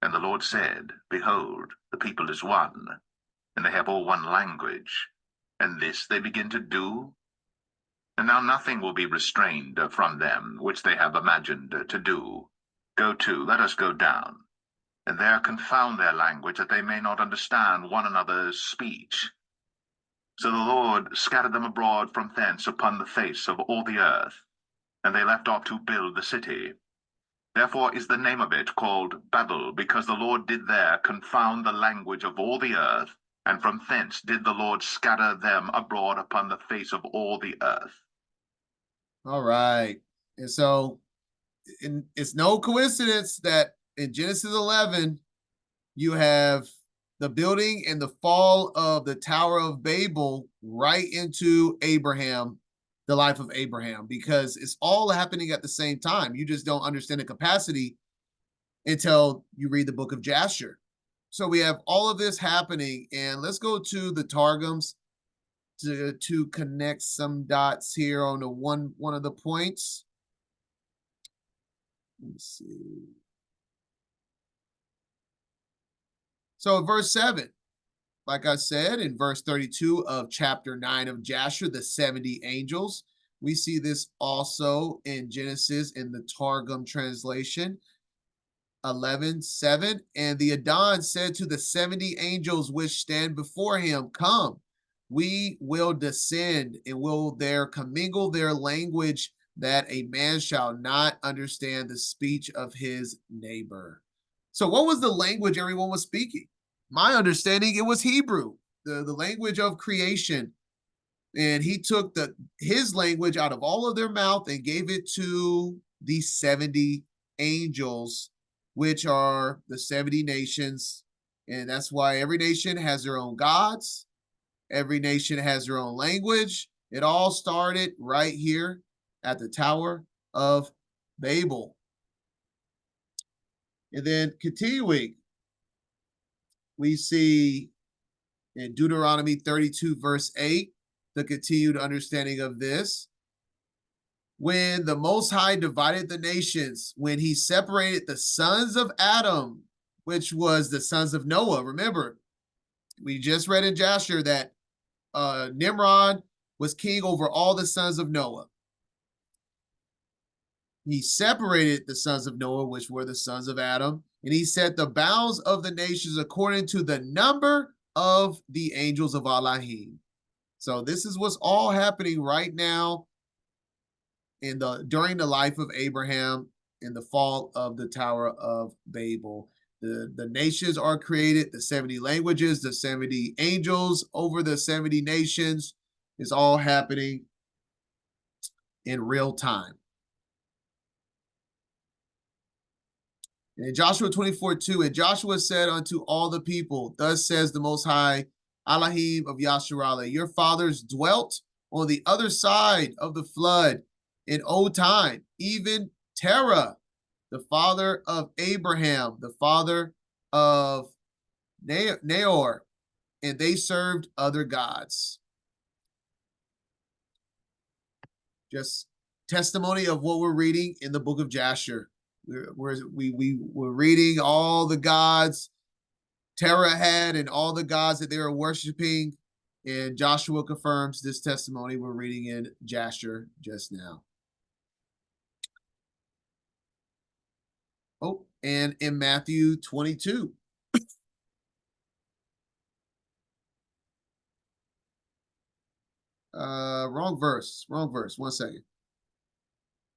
And the Lord said, Behold, the people is one, and they have all one language. And this they begin to do. And now nothing will be restrained from them, which they have imagined to do. Go to, let us go down, and there confound their language, that they may not understand one another's speech. So the Lord scattered them abroad from thence upon the face of all the earth, and they left off to build the city. Therefore is the name of it called Babel, because the Lord did there confound the language of all the earth, and from thence did the Lord scatter them abroad upon the face of all the earth. All right. And so it's no coincidence that in Genesis 11, you have the building and the fall of the Tower of Babel right into Abraham, the life of Abraham, because it's all happening at the same time. You just don't understand the capacity until you read the book of Jasher. So we have all of this happening, and let's go to the Targums to connect some dots here on the one of the points. Let's see. So verse 7, like I said, in verse 32 of chapter 9 of Jasher, the 70 angels. We see this also in Genesis in the Targum translation. 11:7, and the Adon said to the 70 angels which stand before him, Come, we will descend, and will there commingle their language, that a man shall not understand the speech of his neighbor. So what was the language everyone was speaking? My understanding, it was Hebrew, the language of creation. And he took his language out of all of their mouth and gave it to the 70 angels, which are the 70 nations. And that's why every nation has their own gods. Every nation has their own language. It all started right here at the Tower of Babel. And then continuing, we see in Deuteronomy 32, verse 8, the continued understanding of this. When the Most High divided the nations, when he separated the sons of Adam, which was the sons of Noah. Remember, we just read in Jasher that Nimrod was king over all the sons of Noah. He separated the sons of Noah, which were the sons of Adam, and he set the bounds of the nations according to the number of the angels of Elohim. So this is what's all happening right now during the life of Abraham in the fall of the Tower of Babel. The nations are created, the 70 languages, the 70 angels over the 70 nations is all happening in real time. And in Joshua 24:2, and Joshua said unto all the people, Thus says the Most High, Elohim of Yasharallah, your fathers dwelt on the other side of the flood in old time, even Terah, the father of Abraham, the father of Nahor, and they served other gods. Just testimony of what we're reading in the book of Jasher. We're reading all the gods Terah had and all the gods that they were worshiping, and Joshua confirms this testimony we're reading in Jasher just now. Oh, and in Matthew 22. Wrong verse. 1 second.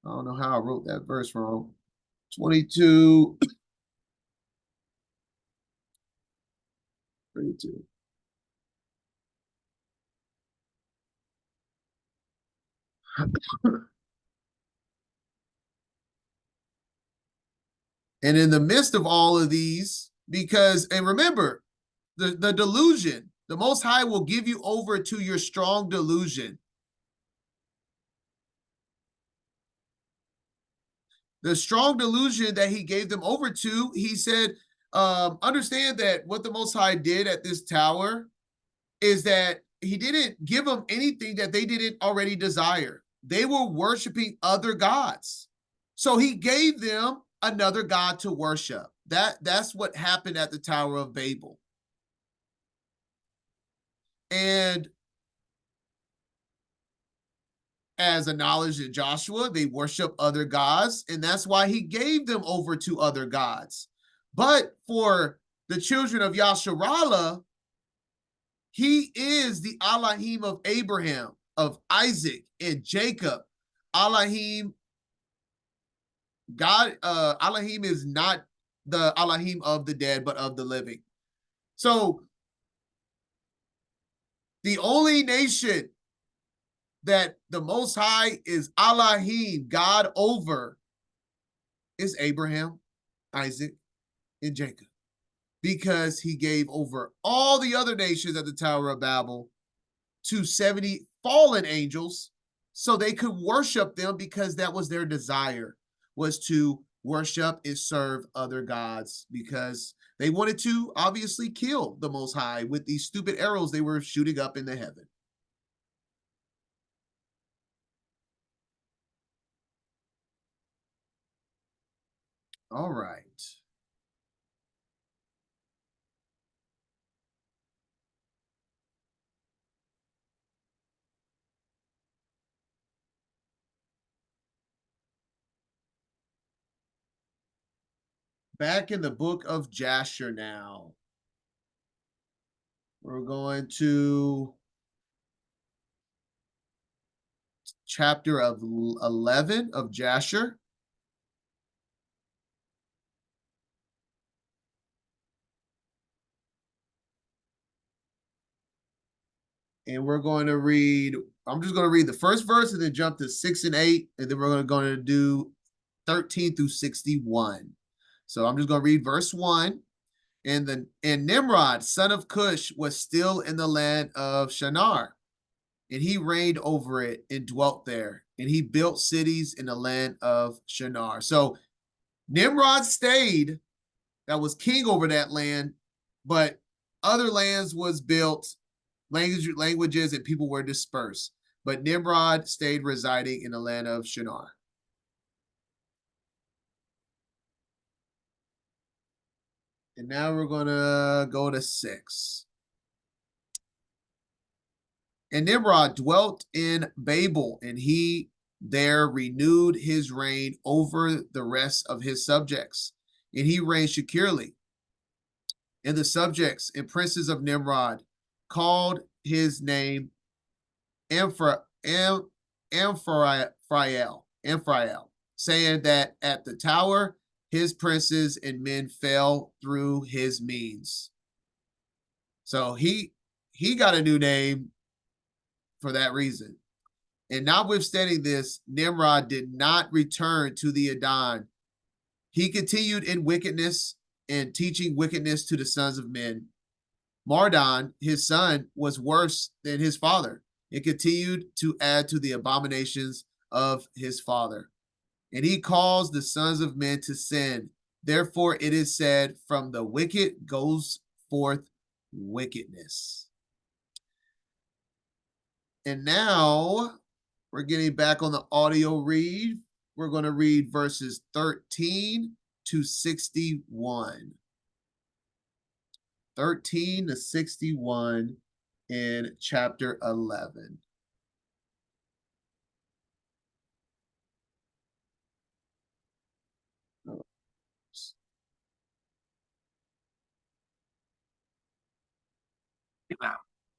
I don't know how I wrote that verse wrong. 22. 32. And in the midst of all of these, and remember, the delusion, the Most High will give you over to your strong delusion. The strong delusion that he gave them over to, he said, understand that what the Most High did at this tower is that give them anything that they didn't already desire. They were worshiping other gods. So he gave them another god to worship. That's what happened at the Tower of Babel. And as acknowledged in Joshua, they worship other gods, and that's why he gave them over to other gods. But for the children of Yasharallah, he is the Elohim of Abraham, of Isaac, and Jacob. Elohim, God, Elohim is not the Elohim of the dead, but of the living. So the only nation that the Most High is Elohim, God over, is Abraham, Isaac, and Jacob. Because he gave over all the other nations at the Tower of Babel to 70 fallen angels so they could worship them, because that was their desire, was to worship and serve other gods, because they wanted to obviously kill the Most High with these stupid arrows they were shooting up into heaven. All right. Back in the book of Jasher now. We're going to chapter of 11 of Jasher. And we're going to read, I'm just going to read the first verse and then jump to 6 and 8. And then we're going to do 13 through 61. So I'm just going to read verse 1. And Nimrod, son of Cush, was still in the land of Shinar. And he reigned over it and dwelt there. And he built cities in the land of Shinar. So Nimrod stayed, that was king over that land, but other lands was built, languages, and people were dispersed. But Nimrod stayed residing in the land of Shinar. And now we're going to go to 6. And Nimrod dwelt in Babel, and he there renewed his reign over the rest of his subjects. And he reigned securely. And the subjects and princes of Nimrod called his name Amphrael, saying that at the tower his princes and men fell through his means. So he got a new name for that reason. And notwithstanding this, Nimrod did not return to the Adon. He continued in wickedness and teaching wickedness to the sons of men. Mardon, his son, was worse than his father and continued to add to the abominations of his father. And he caused the sons of men to sin. Therefore it is said, from the wicked goes forth wickedness. And now we're getting back on the audio read. We're going to read verses 13 to 61. 13 to 61 in chapter 11.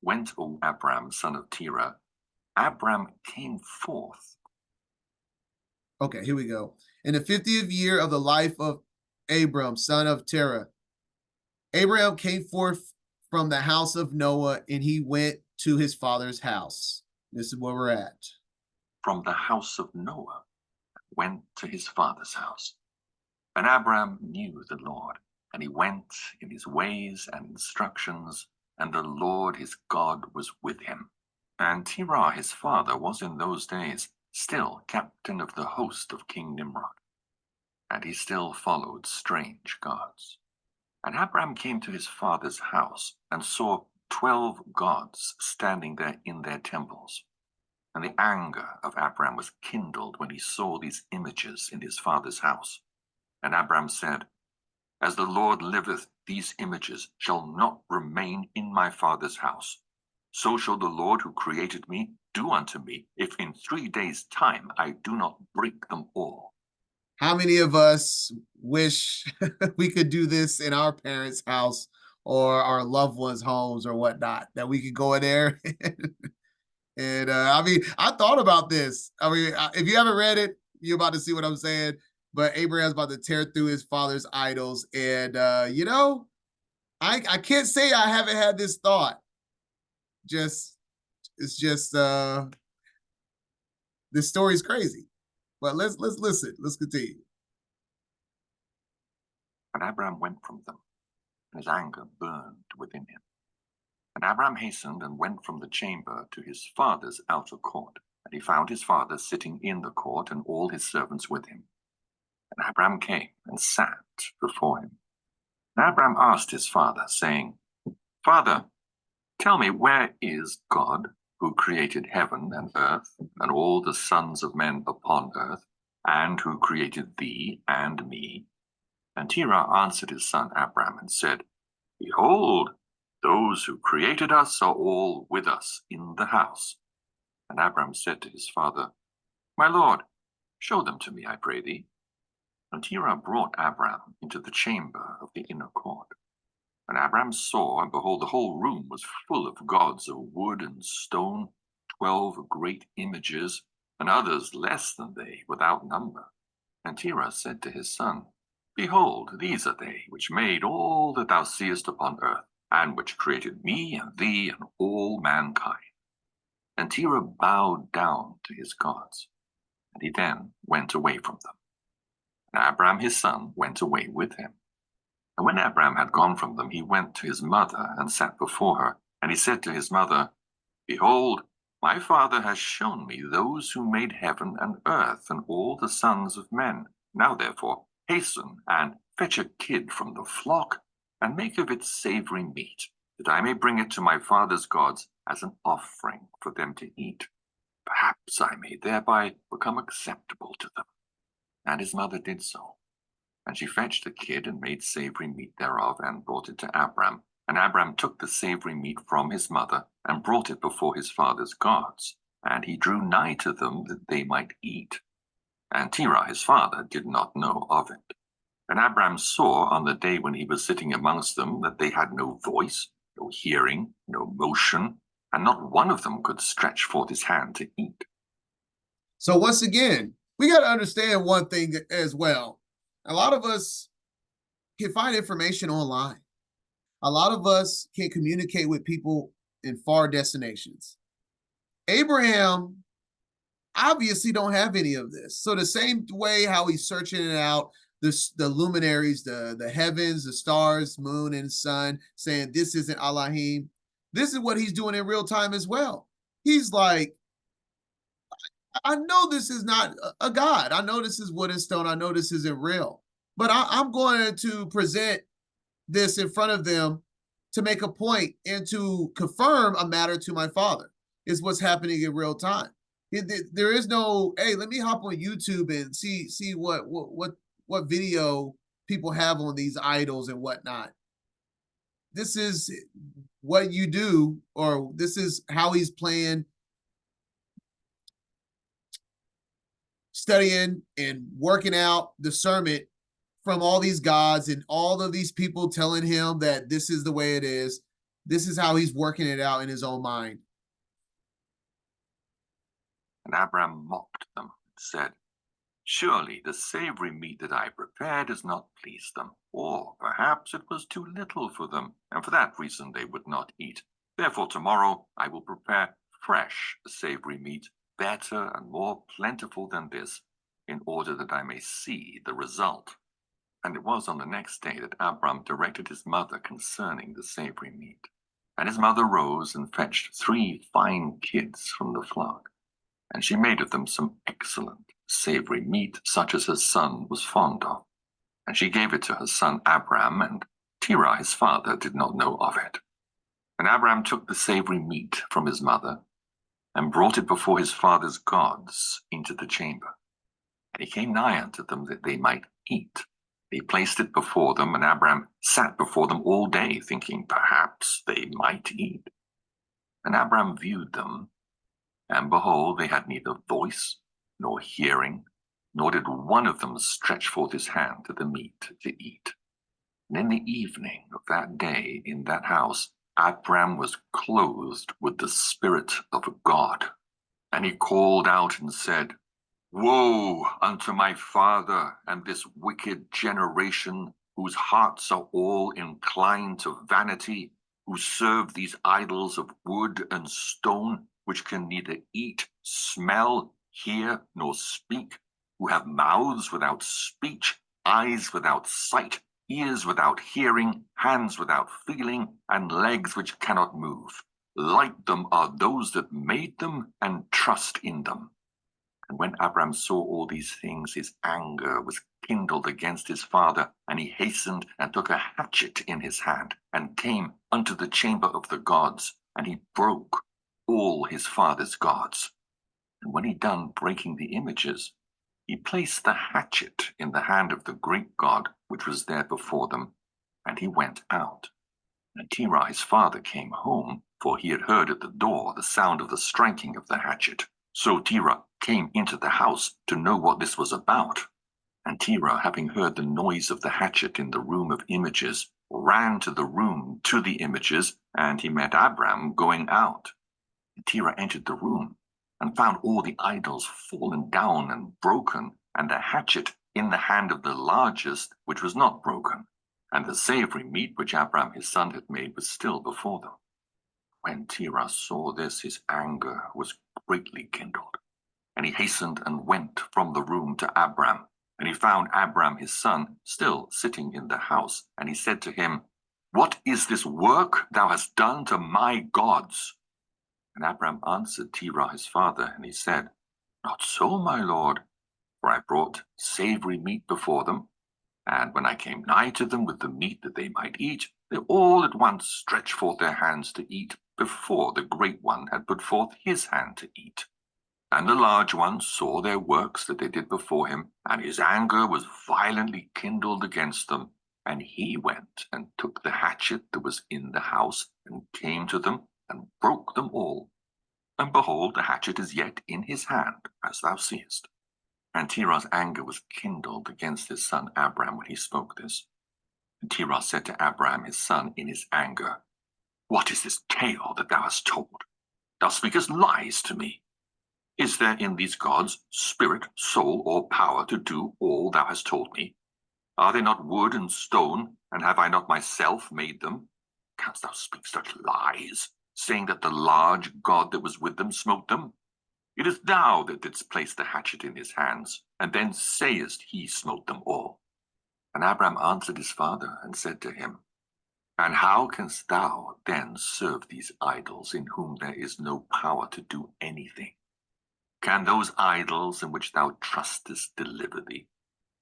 Went Abram, son of Terah. Abram came forth. Okay, here we go. In the 50th year of the life of Abram, son of Terah, Abraham came forth from the house of Noah, and he went to his father's house. This is where we're at. From the house of Noah, went to his father's house. And Abram knew the Lord, and he went in his ways and instructions, and the Lord his God was with him. And Terah his father was in those days still captain of the host of King Nimrod, and he still followed strange gods. And Abram came to his father's house, and saw 12 gods standing there in their temples. And the anger of Abram was kindled when he saw these images in his father's house. And Abram said, As the Lord liveth, these images shall not remain in my father's house. So shall the Lord who created me do unto me, if in 3 days' time I do not break them all. How many of us wish we could do this in our parents' house or our loved ones' homes or whatnot, that we could go in there? And I mean, I thought about this. I mean, if you haven't read it, you're about to see what I'm saying. But Abraham's about to tear through his father's idols. And, I can't say I haven't had this thought. It's just, this story's crazy. But let's listen. Let's continue. And Abram went from them, and his anger burned within him. And Abram hastened and went from the chamber to his father's outer court. And he found his father sitting in the court, and all his servants with him. And Abram came and sat before him. And Abram asked his father, saying, Father, tell me, where is God, who created heaven and earth, and all the sons of men upon earth, and who created thee and me? And Terah answered his son Abram and said, Behold, those who created us are all with us in the house. And Abram said to his father, My lord, show them to me, I pray thee. And Terah brought Abram into the chamber of the inner court. And Abram saw, and behold, the whole room was full of gods of wood and stone, 12 great images, and others less than they, without number. And Terah said to his son, Behold, these are they which made all that thou seest upon earth, and which created me and thee and all mankind. And Terah bowed down to his gods, and he then went away from them. And Abram his son went away with him. And when Abram had gone from them, he went to his mother and sat before her. And he said to his mother, Behold, my father has shown me those who made heaven and earth and all the sons of men. Now therefore hasten and fetch a kid from the flock, and make of it savory meat, that I may bring it to my father's gods as an offering for them to eat. Perhaps I may thereby become acceptable to them. And his mother did so. And she fetched the kid and made savory meat thereof, and brought it to Abram. And Abram took the savory meat from his mother, and brought it before his father's gods. And he drew nigh to them, that they might eat. And Terah his father did not know of it. And Abram saw on the day when he was sitting amongst them that they had no voice, no hearing, no motion, and not one of them could stretch forth his hand to eat. So once again, we got to understand one thing as well. A lot of us can find information online. A lot of us can communicate with people in far destinations. Abraham obviously don't have any of this. So the same way how he's searching it out, the luminaries, the heavens, the stars, moon, and sun, saying this isn't Elohim, this is what he's doing in real time as well. He's like, I know this is not a God. I know this is wood and stone. I know this isn't real. But I'm going to present this in front of them to make a point and to confirm a matter to my father. Is what's happening in real time. There is no, hey, let me hop on YouTube and see what video people have on these idols and whatnot. This is what you do, or this is how he's playing, studying and working out discernment from all these gods and all of these people telling him that this is the way it is. This is how he's working it out in his own mind. And Abram mocked them and said, Surely the savory meat that I prepared does not please them, or perhaps it was too little for them, and for that reason they would not eat. Therefore tomorrow I will prepare fresh savory meat, better and more plentiful than this, in order that I may see the result. And it was on the next day that Abram directed his mother concerning the savory meat. And his mother rose and fetched 3 fine kids from the flock. And she made of them some excellent savory meat, such as her son was fond of. And she gave it to her son Abram, and Terah his father did not know of it. And Abraham took the savory meat from his mother and brought it before his father's gods into the chamber. And he came nigh unto them that they might eat. He placed it before them, and Abraham sat before them all day, thinking perhaps they might eat. And Abraham viewed them, and behold, they had neither voice nor hearing, nor did one of them stretch forth his hand to the meat to eat. And in the evening of that day in that house, Abraham was clothed with the Spirit of God. And he called out and said, Woe unto my father and this wicked generation, whose hearts are all inclined to vanity, who serve these idols of wood and stone, which can neither eat, smell, hear, nor speak, who have mouths without speech, eyes without sight, ears without hearing, hands without feeling, and legs which cannot move. Like them are those that made them and trust in them. And when Abraham saw all these things, his anger was kindled against his father, and he hastened and took a hatchet in his hand, and came unto the chamber of the gods, and he broke all his father's gods. And when he done breaking the images, he placed the hatchet in the hand of the great God which was there before them, and he went out. And Terah his father came home, for he had heard at the door the sound of the striking of the hatchet. So Terah came into the house to know what this was about. And Terah, having heard the noise of the hatchet in the room of images, ran to the room to the images, and he met Abram going out. And Terah entered the room, and found all the idols fallen down and broken, and the hatchet in the hand of the largest, which was not broken. And the savory meat which Abram his son had made was still before them. When Terah saw this, his anger was greatly kindled. And he hastened and went from the room to Abram. And he found Abram his son still sitting in the house. And he said to him, What is this work thou hast done to my gods? And Abram answered Terah his father, and he said, Not so, my lord, for I brought savory meat before them, and when I came nigh to them with the meat that they might eat, they all at once stretched forth their hands to eat, before the great one had put forth his hand to eat. And the large one saw their works that they did before him, and his anger was violently kindled against them. And he went and took the hatchet that was in the house, and came to them, and broke them all. And behold, the hatchet is yet in his hand, as thou seest. And Terah's anger was kindled against his son Abram when he spoke this. And Terah said to Abram his son in his anger, What is this tale that thou hast told? Thou speakest lies to me. Is there in these gods spirit, soul, or power to do all thou hast told me? Are they not wood and stone, and have I not myself made them? Canst thou speak such lies, saying that the large God that was with them smote them? It is thou that didst place the hatchet in his hands, and then sayest he smote them all. And Abram answered his father, and said to him, And how canst thou then serve these idols, in whom there is no power to do anything? Can those idols in which thou trustest deliver thee?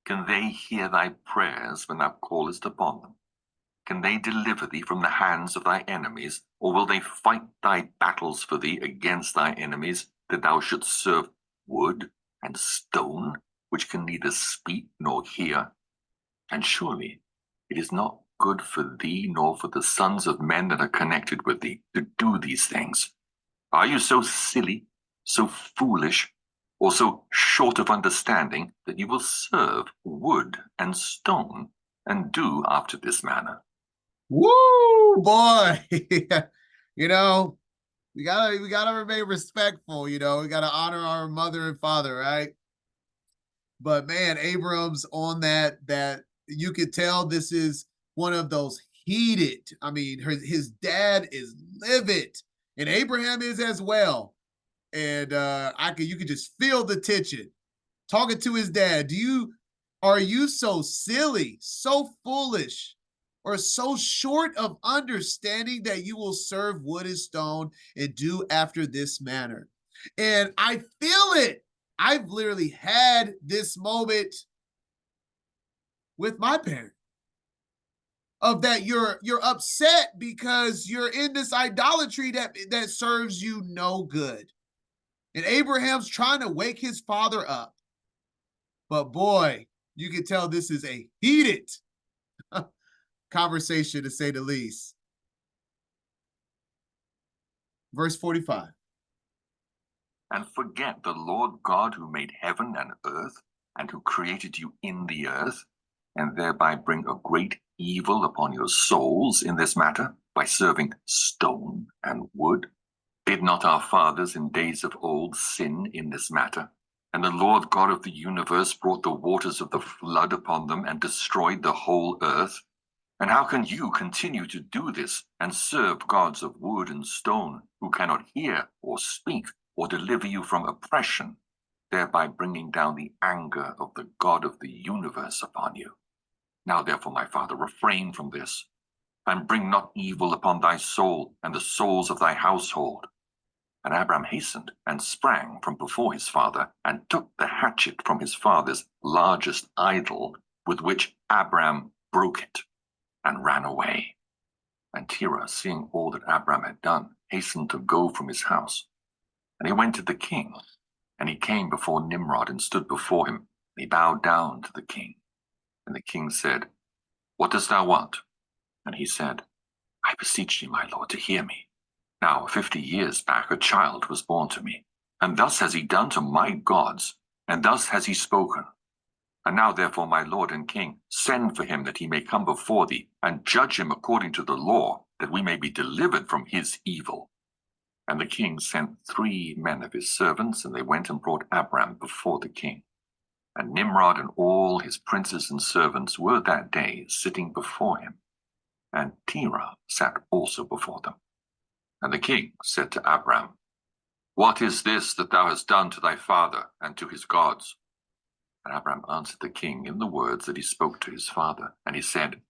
Can they hear thy prayers when thou callest upon them? Can they deliver thee from the hands of thy enemies, or will they fight thy battles for thee against thy enemies, that thou shouldst serve wood and stone, which can neither speak nor hear? And surely it is not good for thee, nor for the sons of men that are connected with thee, to do these things. Are you so silly, so foolish, or so short of understanding, that you will serve wood and stone, and do after this manner? Woo, boy. You know, we gotta remain respectful, we gotta honor our mother and father, right? But man, Abram's on that you could tell this is one of those heated. I mean, his dad is livid, and Abraham is as well. And you could just feel the tension. Talking to his dad, are you so silly, so foolish, or so short of understanding that you will serve wood and stone and do after this manner? And I feel it. I've literally had this moment with my parents. of that you're upset because you're in this idolatry that serves you no good. And Abraham's trying to wake his father up. But boy, you can tell this is a heated conversation, to say the least. Verse 45. And forget the Lord God who made heaven and earth, and who created you in the earth, and thereby bring a great evil upon your souls in this matter, by serving stone and wood. Did not our fathers in days of old sin in this matter? And the Lord God of the universe brought the waters of the flood upon them and destroyed the whole earth. And how can you continue to do this and serve gods of wood and stone, who cannot hear or speak or deliver you from oppression, thereby bringing down the anger of the God of the universe upon you? Now therefore, my father, refrain from this, and bring not evil upon thy soul and the souls of thy household. And Abram hastened and sprang from before his father, and took the hatchet from his father's largest idol, with which Abram broke it, and ran away. And Terah, seeing all that Abram had done, hastened to go from his house. And he went to the king, and he came before Nimrod and stood before him. And he bowed down to the king. And the king said, What dost thou want? And he said, I beseech thee, my lord, to hear me. Now 50 years back a child was born to me, and thus has he done to my gods, and thus has he spoken. And now therefore, my lord and king, send for him that he may come before thee, and judge him according to the law, that we may be delivered from his evil. And the king sent 3 men of his servants, and they went and brought Abram before the king. And Nimrod and all his princes and servants were that day sitting before him. And Terah sat also before them. And the king said to Abram, What is this that thou hast done to thy father and to his gods? And Abram answered the king in the words that he spoke to his father. And he said,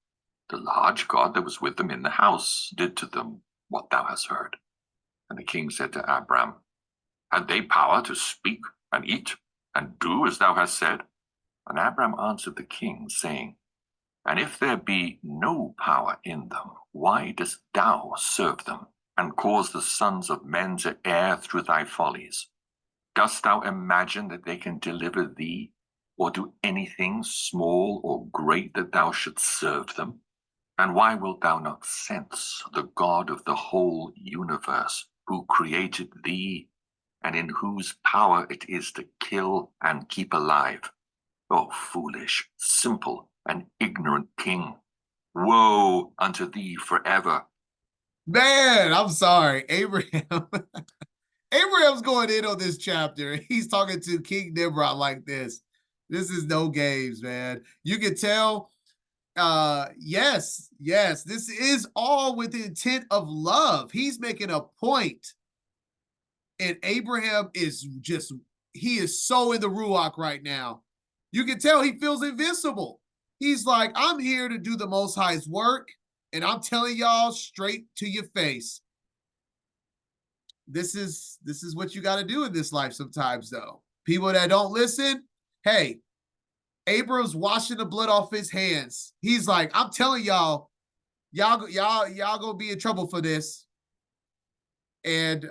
The large God that was with them in the house did to them what thou hast heard. And the king said to Abram, Had they power to speak and eat and do as thou hast said? And Abram answered the king, saying, And if there be no power in them, why dost thou serve them, and cause the sons of men to err through thy follies? Dost thou imagine that they can deliver thee, or do anything small or great that thou shouldst serve them? And why wilt thou not sense the God of the whole universe, who created thee, and in whose power it is to kill and keep alive? O foolish, simple, and ignorant king, woe unto thee forever. Man, I'm sorry. Abraham's going in on this chapter. He's talking to King Nimrod like this. This is no games, man. You can tell, yes, this is all with the intent of love. He's making a point. And Abraham is he is so in the Ruach right now. You can tell he feels invincible. He's like, I'm here to do the Most High's work, and I'm telling y'all straight to your face. This is what you got to do in this life sometimes, though. People that don't listen, hey, Abram's washing the blood off his hands. He's like, I'm telling y'all gonna be in trouble for this. And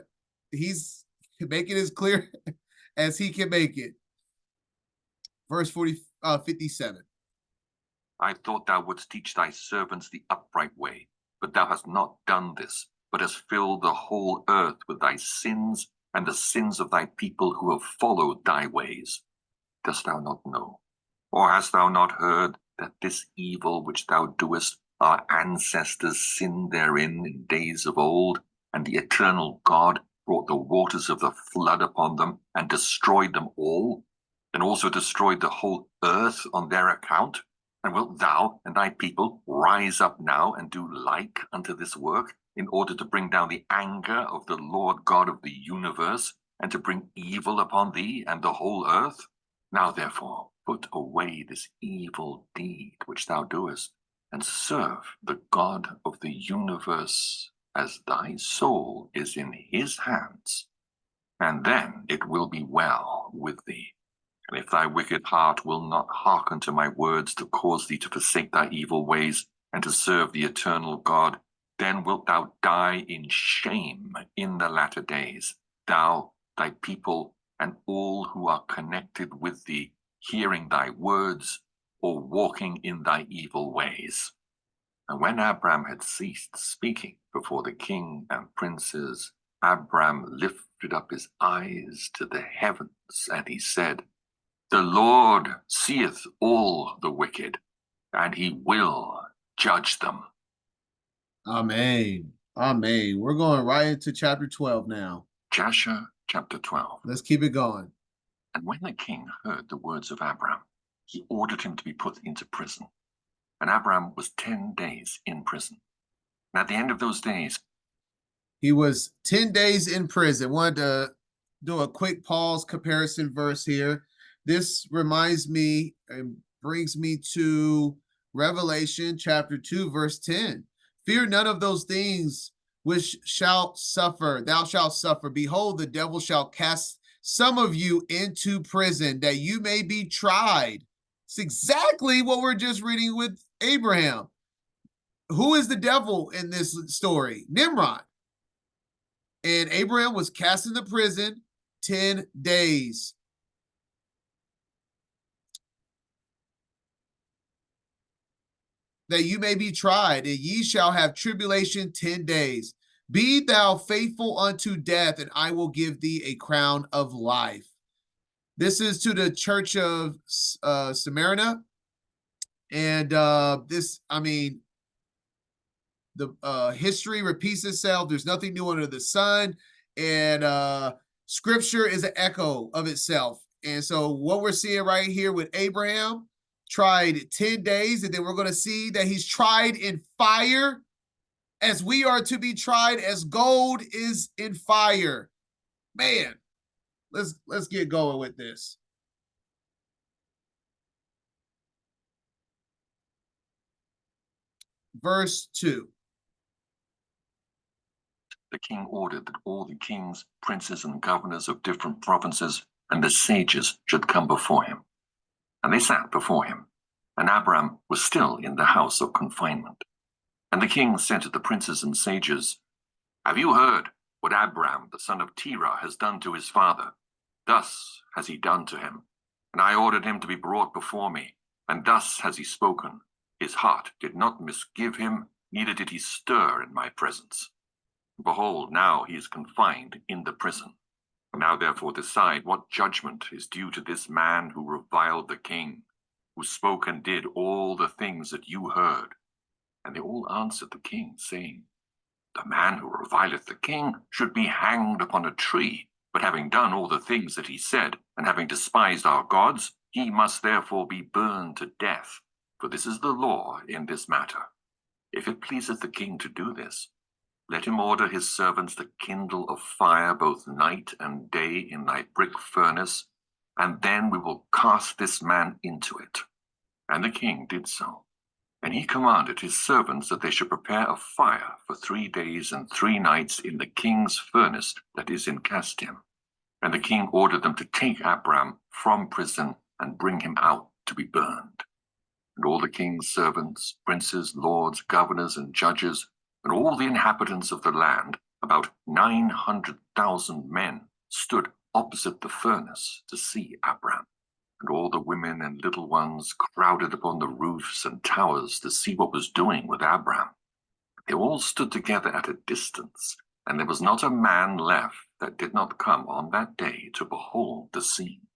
he's making it as clear as he can make it. Verse 57. I thought thou wouldst teach thy servants the upright way, but thou hast not done this, but hast filled the whole earth with thy sins and the sins of thy people who have followed thy ways. Dost thou not know? Or hast thou not heard that this evil which thou doest, our ancestors sinned therein in days of old, and the eternal God brought the waters of the flood upon them and destroyed them all, and also destroyed the whole earth on their account? And wilt thou and thy people rise up now and do like unto this work, in order to bring down the anger of the Lord God of the universe, and to bring evil upon thee and the whole earth? Now therefore put away this evil deed which thou doest, and serve the God of the universe, as thy soul is in his hands, and then it will be well with thee. And if thy wicked heart will not hearken to my words to cause thee to forsake thy evil ways, and to serve the eternal God, then wilt thou die in shame in the latter days, thou, thy people, and all who are connected with thee, hearing thy words, or walking in thy evil ways. And when Abram had ceased speaking before the king and princes, Abram lifted up his eyes to the heavens, and he said, The Lord seeth all the wicked, and he will judge them. Amen. Amen. We're going right into chapter 12 now. Jasher chapter 12. Let's keep it going. And when the king heard the words of Abram, he ordered him to be put into prison. And Abram was 10 days in prison. And at the end of those days, he was 10 days in prison. Wanted to do a quick pause comparison verse here. This reminds me and brings me to Revelation chapter 2, verse 10. Fear none of those things which shalt suffer. Thou shalt suffer. Behold, the devil shall cast some of you into prison, that you may be tried. It's exactly what we're just reading with Abraham. Who is the devil in this story? Nimrod. And Abraham was cast into prison 10 days. That you may be tried, and ye shall have tribulation 10 days. Be thou faithful unto death, and I will give thee a crown of life. This is to the church of Smyrna. And the history repeats itself. There's nothing new under the sun. And scripture is an echo of itself. And so what we're seeing right here with Abraham, tried 10 days, and then we're going to see that he's tried in fire, as we are to be tried, as gold is in fire. Man, let's get going with this. Verse 2. The king ordered that all the kings, princes, and governors of different provinces and the sages should come before him. And they sat before him, and Abram was still in the house of confinement. And the king said to the princes and sages, Have you heard what Abram, the son of Terah, has done to his father? Thus has he done to him. And I ordered him to be brought before me, and thus has he spoken. His heart did not misgive him, neither did he stir in my presence. Behold, now he is confined in the prison. Now therefore decide what judgment is due to this man who reviled the king, who spoke and did all the things that you heard. And they all answered the king, saying, The man who revileth the king should be hanged upon a tree. But having done all the things that he said, and having despised our gods, he must therefore be burned to death. For this is the law in this matter. If it pleaseth the king to do this, let him order his servants to kindle a fire both night and day in thy brick furnace, and then we will cast this man into it. And the king did so. And he commanded his servants that they should prepare a fire for 3 days and 3 nights in the king's furnace that is in Casdim. And the king ordered them to take Abram from prison and bring him out to be burned. And all the king's servants, princes, lords, governors, and judges, and all the inhabitants of the land, about 900,000 men, stood opposite the furnace to see Abram. And all the women and little ones crowded upon the roofs and towers to see what was doing with Abram. They all stood together at a distance, and there was not a man left that did not come on that day to behold the scene.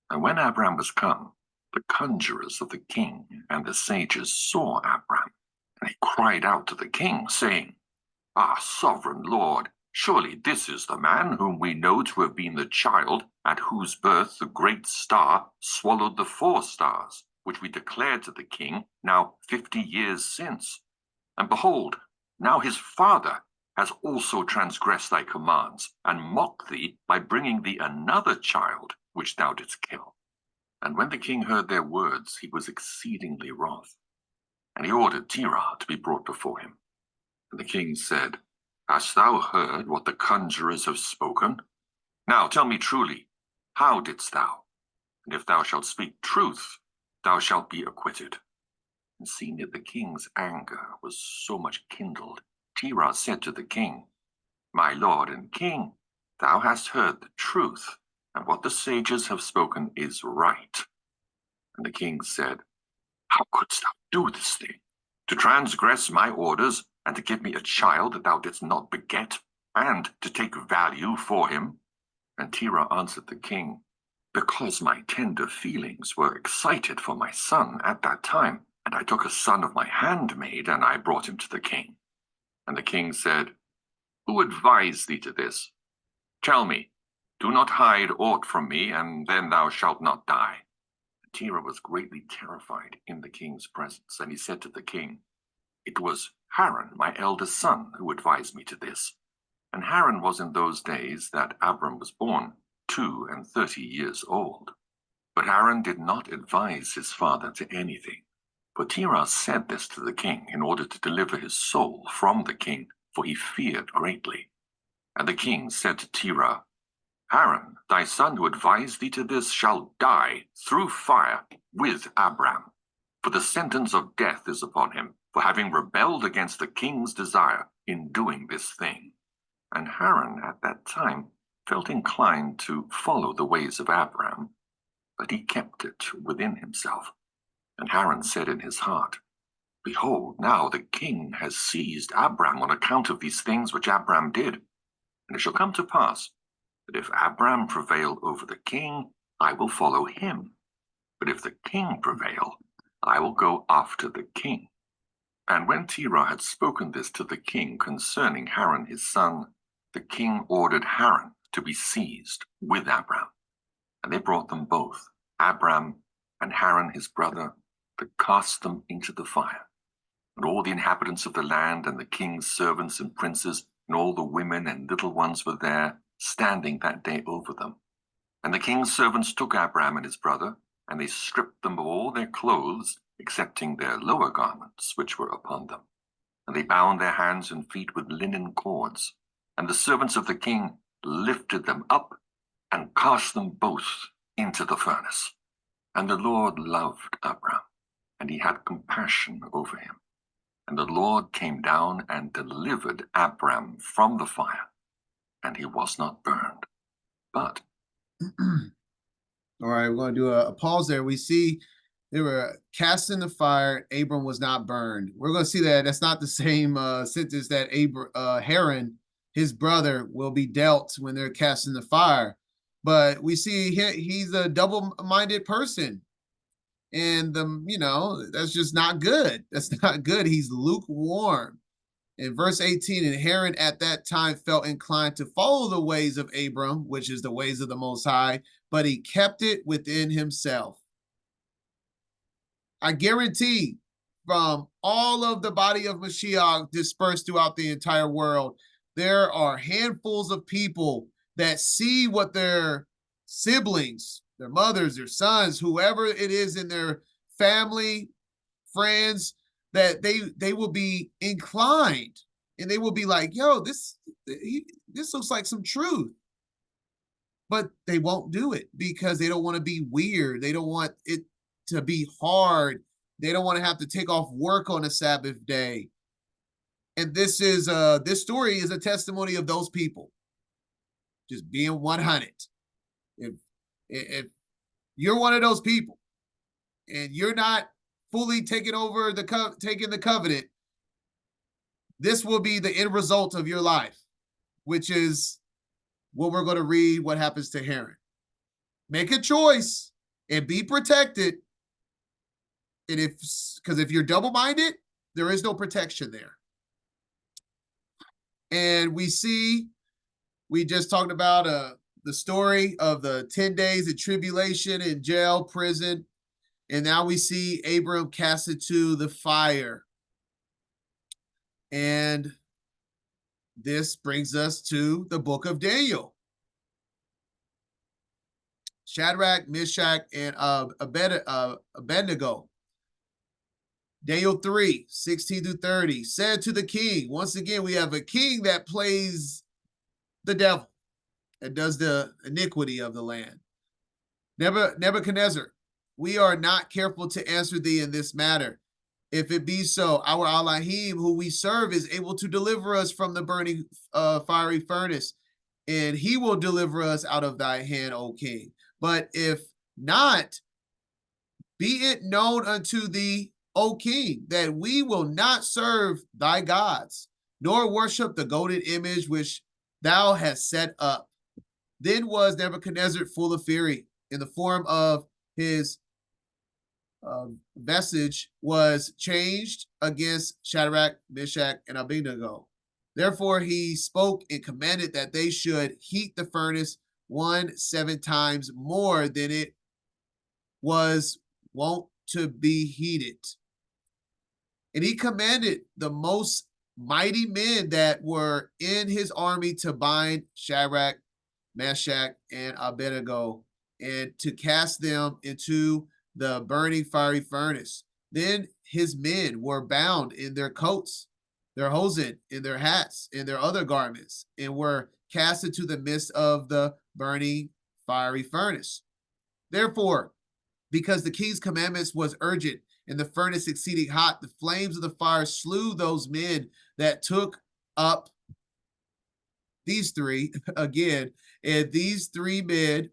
And when Abram was come, the conjurers of the king and the sages saw Abram, and they cried out to the king, saying, Ah, sovereign Lord, surely this is the man whom we know to have been the child at whose birth the great star swallowed the 4 stars, which we declared to the king now 50 years since. And behold, now his father has also transgressed thy commands, and mocked thee by bringing thee another child, which thou didst kill. And when the king heard their words, he was exceedingly wroth. And he ordered Terah to be brought before him. And the king said, Hast thou heard what the conjurers have spoken? Now tell me truly, how didst thou? And if thou shalt speak truth, thou shalt be acquitted. And seeing that the king's anger was so much kindled, Terah said to the king, My lord and king, thou hast heard the truth, and what the sages have spoken is right. And the king said, How couldst thou do this thing, to transgress my orders, and to give me a child that thou didst not beget, and to take value for him? And Terah answered the king, Because my tender feelings were excited for my son at that time, and I took a son of my handmaid, and I brought him to the king. And the king said, Who advised thee to this? Tell me, do not hide aught from me, and then thou shalt not die. And Terah was greatly terrified in the king's presence, and he said to the king, It was Haran, my eldest son, who advised me to this. And Haran was in those days that Abram was born, 32 years old. But Haran did not advise his father to anything. For Terah said this to the king in order to deliver his soul from the king, for he feared greatly. And the king said to Terah, Haran, thy son who advised thee to this, shall die through fire with Abram. For the sentence of death is upon him, for having rebelled against the king's desire in doing this thing. And Haran at that time felt inclined to follow the ways of Abram, but he kept it within himself. And Haran said in his heart, Behold, now the king has seized Abram on account of these things which Abram did. And it shall come to pass that if Abram prevail over the king, I will follow him. But if the king prevail, I will go after the king. And when Terah had spoken this to the king concerning Haran his son, the king ordered Haran to be seized with Abram. And they brought them both, Abram and Haran his brother, to cast them into the fire. And all the inhabitants of the land, and the king's servants and princes, and all the women and little ones were there, standing that day over them. And the king's servants took Abram and his brother, and they stripped them of all their clothes, excepting their lower garments, which were upon them. And they bound their hands and feet with linen cords. And the servants of the king lifted them up and cast them both into the furnace. And the Lord loved Abram, and he had compassion over him. And the Lord came down and delivered Abram from the fire, and he was not burned. But all right, we're going to do a pause there. We see they were cast in the fire. Abram was not burned. We're going to see that that's not the same sentence that Haran, his brother, will be dealt when they're cast in the fire. But we see he's a double-minded person. And that's just not good. That's not good. He's lukewarm. In verse 18, and Haran at that time felt inclined to follow the ways of Abram, which is the ways of the Most High, but he kept it within himself. I guarantee from all of the body of Mashiach dispersed throughout the entire world, there are handfuls of people that see what their siblings, their mothers, their sons, whoever it is in their family, friends, that they will be inclined and they will be like, yo, this looks like some truth. But they won't do it because they don't want to be weird. They don't want it to be hard. They don't want to have to take off work on a Sabbath day. And this story is a testimony of those people. Just being 100. If you're one of those people and you're not fully taking over taking the covenant, this will be the end result of your life, which is what we're going to read, what happens to Haran. Make a choice and be protected. And because if you're double-minded, there is no protection there. And we just talked about the story of the 10 days of tribulation in jail, prison. And now we see Abram cast into the fire. And this brings us to the book of Daniel. Shadrach, Meshach, and Abednego. Daniel 3, 16 through 30, said to the king, once again, we have a king that plays the devil and does the iniquity of the land. Nebuchadnezzar, we are not careful to answer thee in this matter. If it be so, our Elohim, who we serve, is able to deliver us from the burning fiery furnace, and he will deliver us out of thy hand, O king. But if not, be it known unto thee, O king, that we will not serve thy gods, nor worship the golden image which thou hast set up. Then was Nebuchadnezzar full of fury. In the form of his message was changed against Shadrach, Meshach, and Abednego. Therefore he spoke and commanded that they should heat the furnace 7 times more than it was wont to be heated. And he commanded the most mighty men that were in his army to bind Shadrach, Meshach, and Abednego, and to cast them into the burning fiery furnace. Then his men were bound in their coats, their hosen, in their hats, and their other garments, and were cast into the midst of the burning fiery furnace. Therefore, because the king's commandments was urgent and the furnace exceeding hot, the flames of the fire slew those men that took up these three again, and these 3 men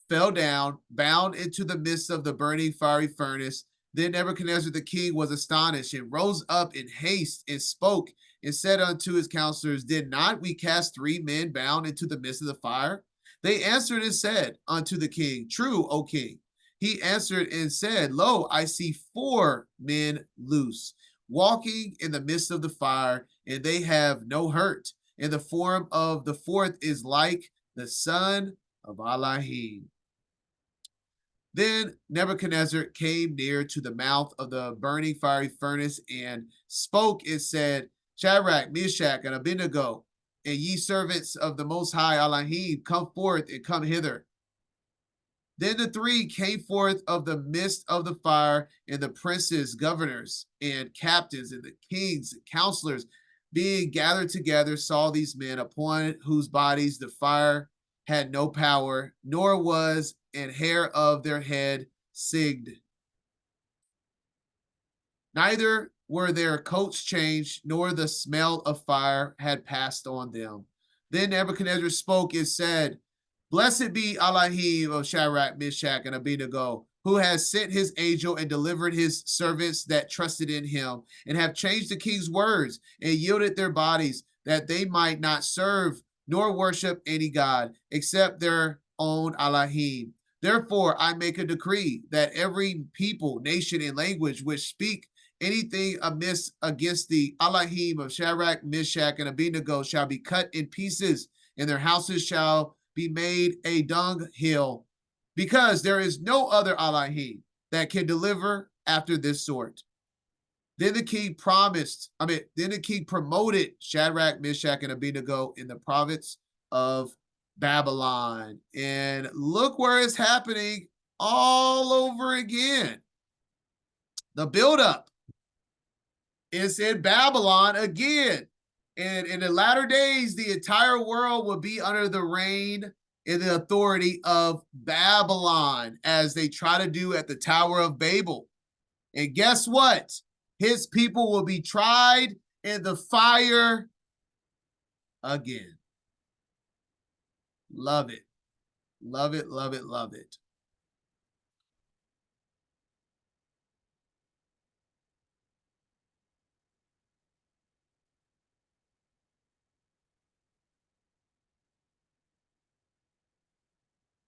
fell down, bound into the midst of the burning fiery furnace. Then Nebuchadnezzar the king was astonished and rose up in haste and spoke and said unto his counselors, Did not we cast 3 men bound into the midst of the fire? They answered and said unto the king, True, O king. He answered and said, Lo, I see 4 men loose, walking in the midst of the fire, and they have no hurt. And the form of the 4th is like the son of Elohim. Then Nebuchadnezzar came near to the mouth of the burning fiery furnace and spoke and said, Shadrach, Meshach, and Abednego, and ye servants of the Most High Elohim, come forth and come hither. Then the 3 came forth of the midst of the fire, and the princes, governors, and captains, and the kings, and counselors, being gathered together, saw these men upon whose bodies the fire had no power, nor was an hair of their head singed. Neither were their coats changed, nor the smell of fire had passed on them. Then Nebuchadnezzar spoke and said, Blessed be Elohim of Shadrach, Meshach, and Abednego, who has sent his angel and delivered his servants that trusted in him, and have changed the king's words and yielded their bodies, that they might not serve nor worship any god except their own Elohim. Therefore, I make a decree that every people, nation, and language which speak anything amiss against the Elohim of Shadrach, Meshach, and Abednego shall be cut in pieces, and their houses shall be made a dunghill, because there is no other Elohim that can deliver after this sort. Then the king promoted Shadrach, Meshach, and Abednego in the province of Babylon. And look where it's happening all over again. The buildup is in Babylon again. And in the latter days, the entire world will be under the reign and the authority of Babylon, as they try to do at the Tower of Babel. And guess what? His people will be tried in the fire again. Love it. Love it, love it, love it.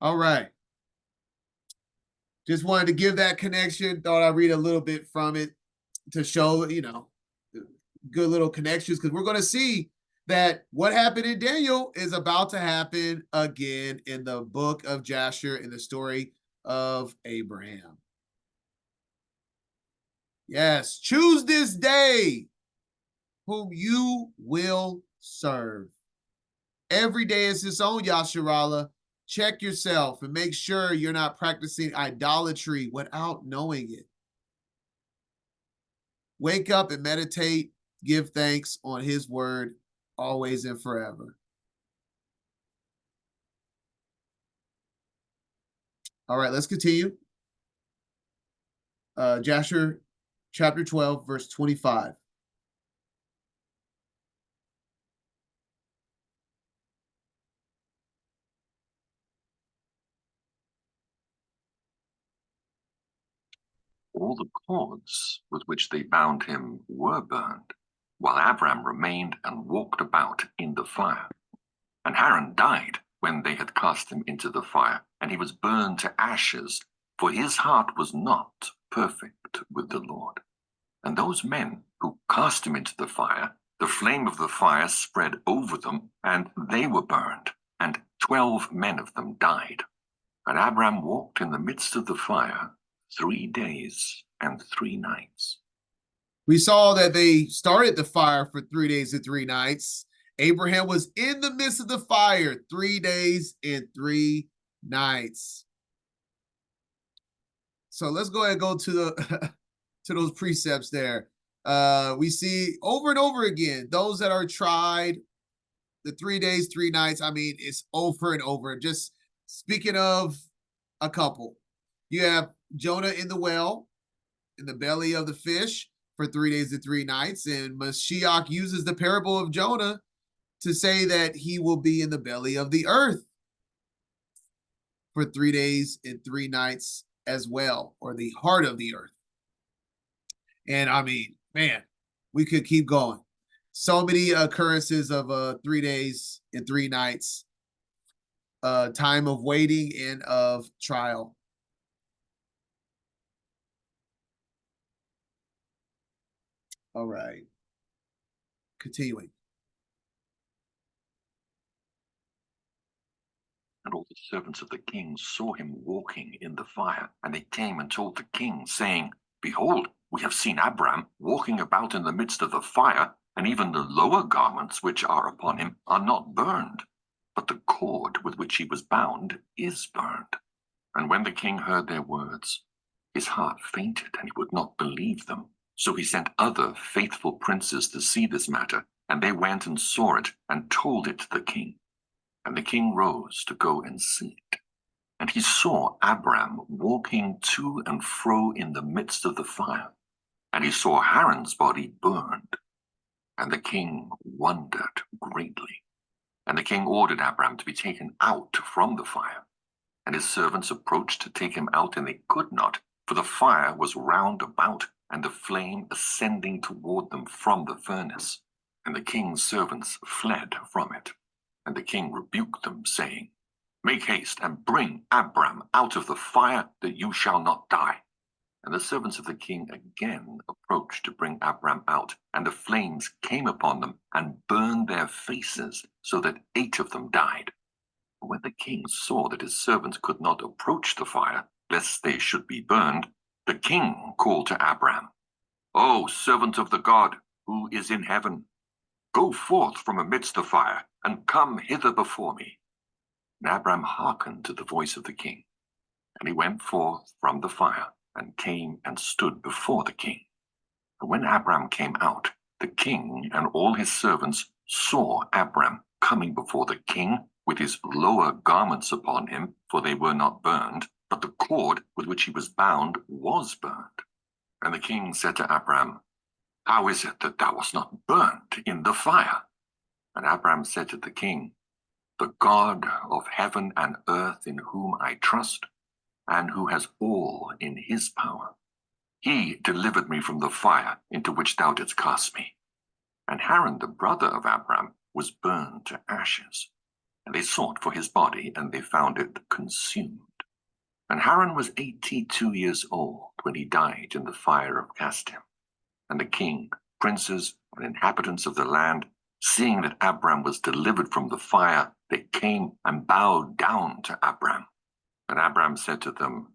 All right. Just wanted to give that connection. Thought I'd read a little bit from it to show, good little connections, because we're going to see that what happened in Daniel is about to happen again in the book of Jasher, in the story of Abraham. Yes, choose this day whom you will serve. Every day is its own, Yasharallah. Check yourself and make sure you're not practicing idolatry without knowing it. Wake up and meditate. Give thanks on his word, always and forever. All right, let's continue. Jasher chapter 12, verse 25. All the cords with which they bound him were burned, while Abram remained and walked about in the fire. And Haran died when they had cast him into the fire, and he was burned to ashes, for his heart was not perfect with the Lord. And those men who cast him into the fire, the flame of the fire spread over them, and they were burned, and 12 men of them died. And Abram walked in the midst of the fire 3 days and 3 nights. We saw that they started the fire for 3 days and 3 nights. Abraham was in the midst of the fire 3 days and 3 nights. So let's go ahead and go to the to those precepts there. We see over and over again, those that are tried, the 3 days, 3 nights. I mean, it's over and over. Just speaking of a couple, you have Jonah in the well, in the belly of the fish for 3 days and 3 nights. And Mashiach uses the parable of Jonah to say that he will be in the belly of the earth for 3 days and 3 nights as well, or the heart of the earth. And I mean, man, we could keep going. So many occurrences of 3 days and 3 nights, time of waiting and of trial. All right. Continuing. And all the servants of the king saw him walking in the fire, and they came and told the king, saying, Behold, we have seen Abram walking about in the midst of the fire, and even the lower garments which are upon him are not burned, but the cord with which he was bound is burned. And when the king heard their words, his heart fainted, and he would not believe them. So he sent other faithful princes to see this matter, and they went and saw it, and told it to the king. And the king rose to go and see it. And he saw Abram walking to and fro in the midst of the fire. And he saw Haran's body burned. And the king wondered greatly. And the king ordered Abram to be taken out from the fire. And his servants approached to take him out, and they could not, for the fire was round about, and the flame ascending toward them from the furnace. And the king's servants fled from it. And the king rebuked them, saying, Make haste and bring Abram out of the fire, that you shall not die. And the servants of the king again approached to bring Abram out, and the flames came upon them and burned their faces, so that 8 of them died. And when the king saw that his servants could not approach the fire, lest they should be burned, the king called to Abram, O servant of the God who is in heaven, go forth from amidst the fire, and come hither before me. And Abram hearkened to the voice of the king. And he went forth from the fire, and came and stood before the king. And when Abram came out, the king and all his servants saw Abram coming before the king, with his lower garments upon him, for they were not burned, but the cord with which he was bound was burned. And the king said to Abram, How is it that thou wast not burnt in the fire? And Abram said to the king, The God of heaven and earth, in whom I trust, and who has all in his power, he delivered me from the fire into which thou didst cast me. And Haran, the brother of Abram, was burned to ashes. And they sought for his body, and they found it consumed. And Haran was 82 years old when he died in the fire of Casdim. And the king, princes, and inhabitants of the land, seeing that Abram was delivered from the fire, they came and bowed down to Abram. And Abram said to them,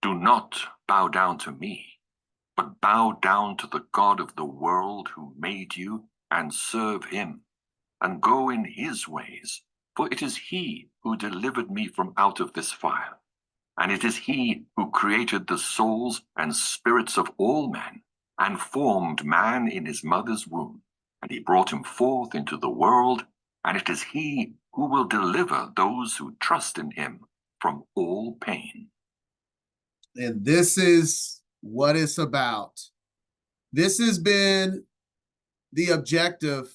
Do not bow down to me, but bow down to the God of the world who made you, and serve him, and go in his ways. For it is he who delivered me from out of this fire. And it is he who created the souls and spirits of all men, and formed man in his mother's womb. And he brought him forth into the world, and it is he who will deliver those who trust in him from all pain. And this is what it's about. This has been the objective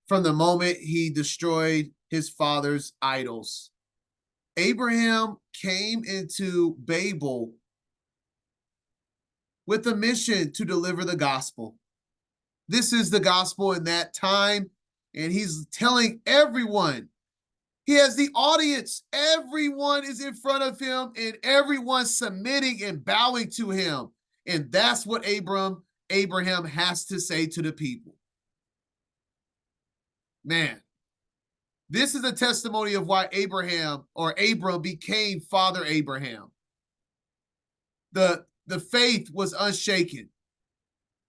from the moment he destroyed his father's idols. Abraham came into Babel with a mission to deliver the gospel. This is the gospel in that time, and he's telling everyone. He has the audience. Everyone is in front of him, and everyone's submitting and bowing to him. And that's what Abraham has to say to the people. Man, this is a testimony of why Abram became Father Abraham. The faith was unshaken.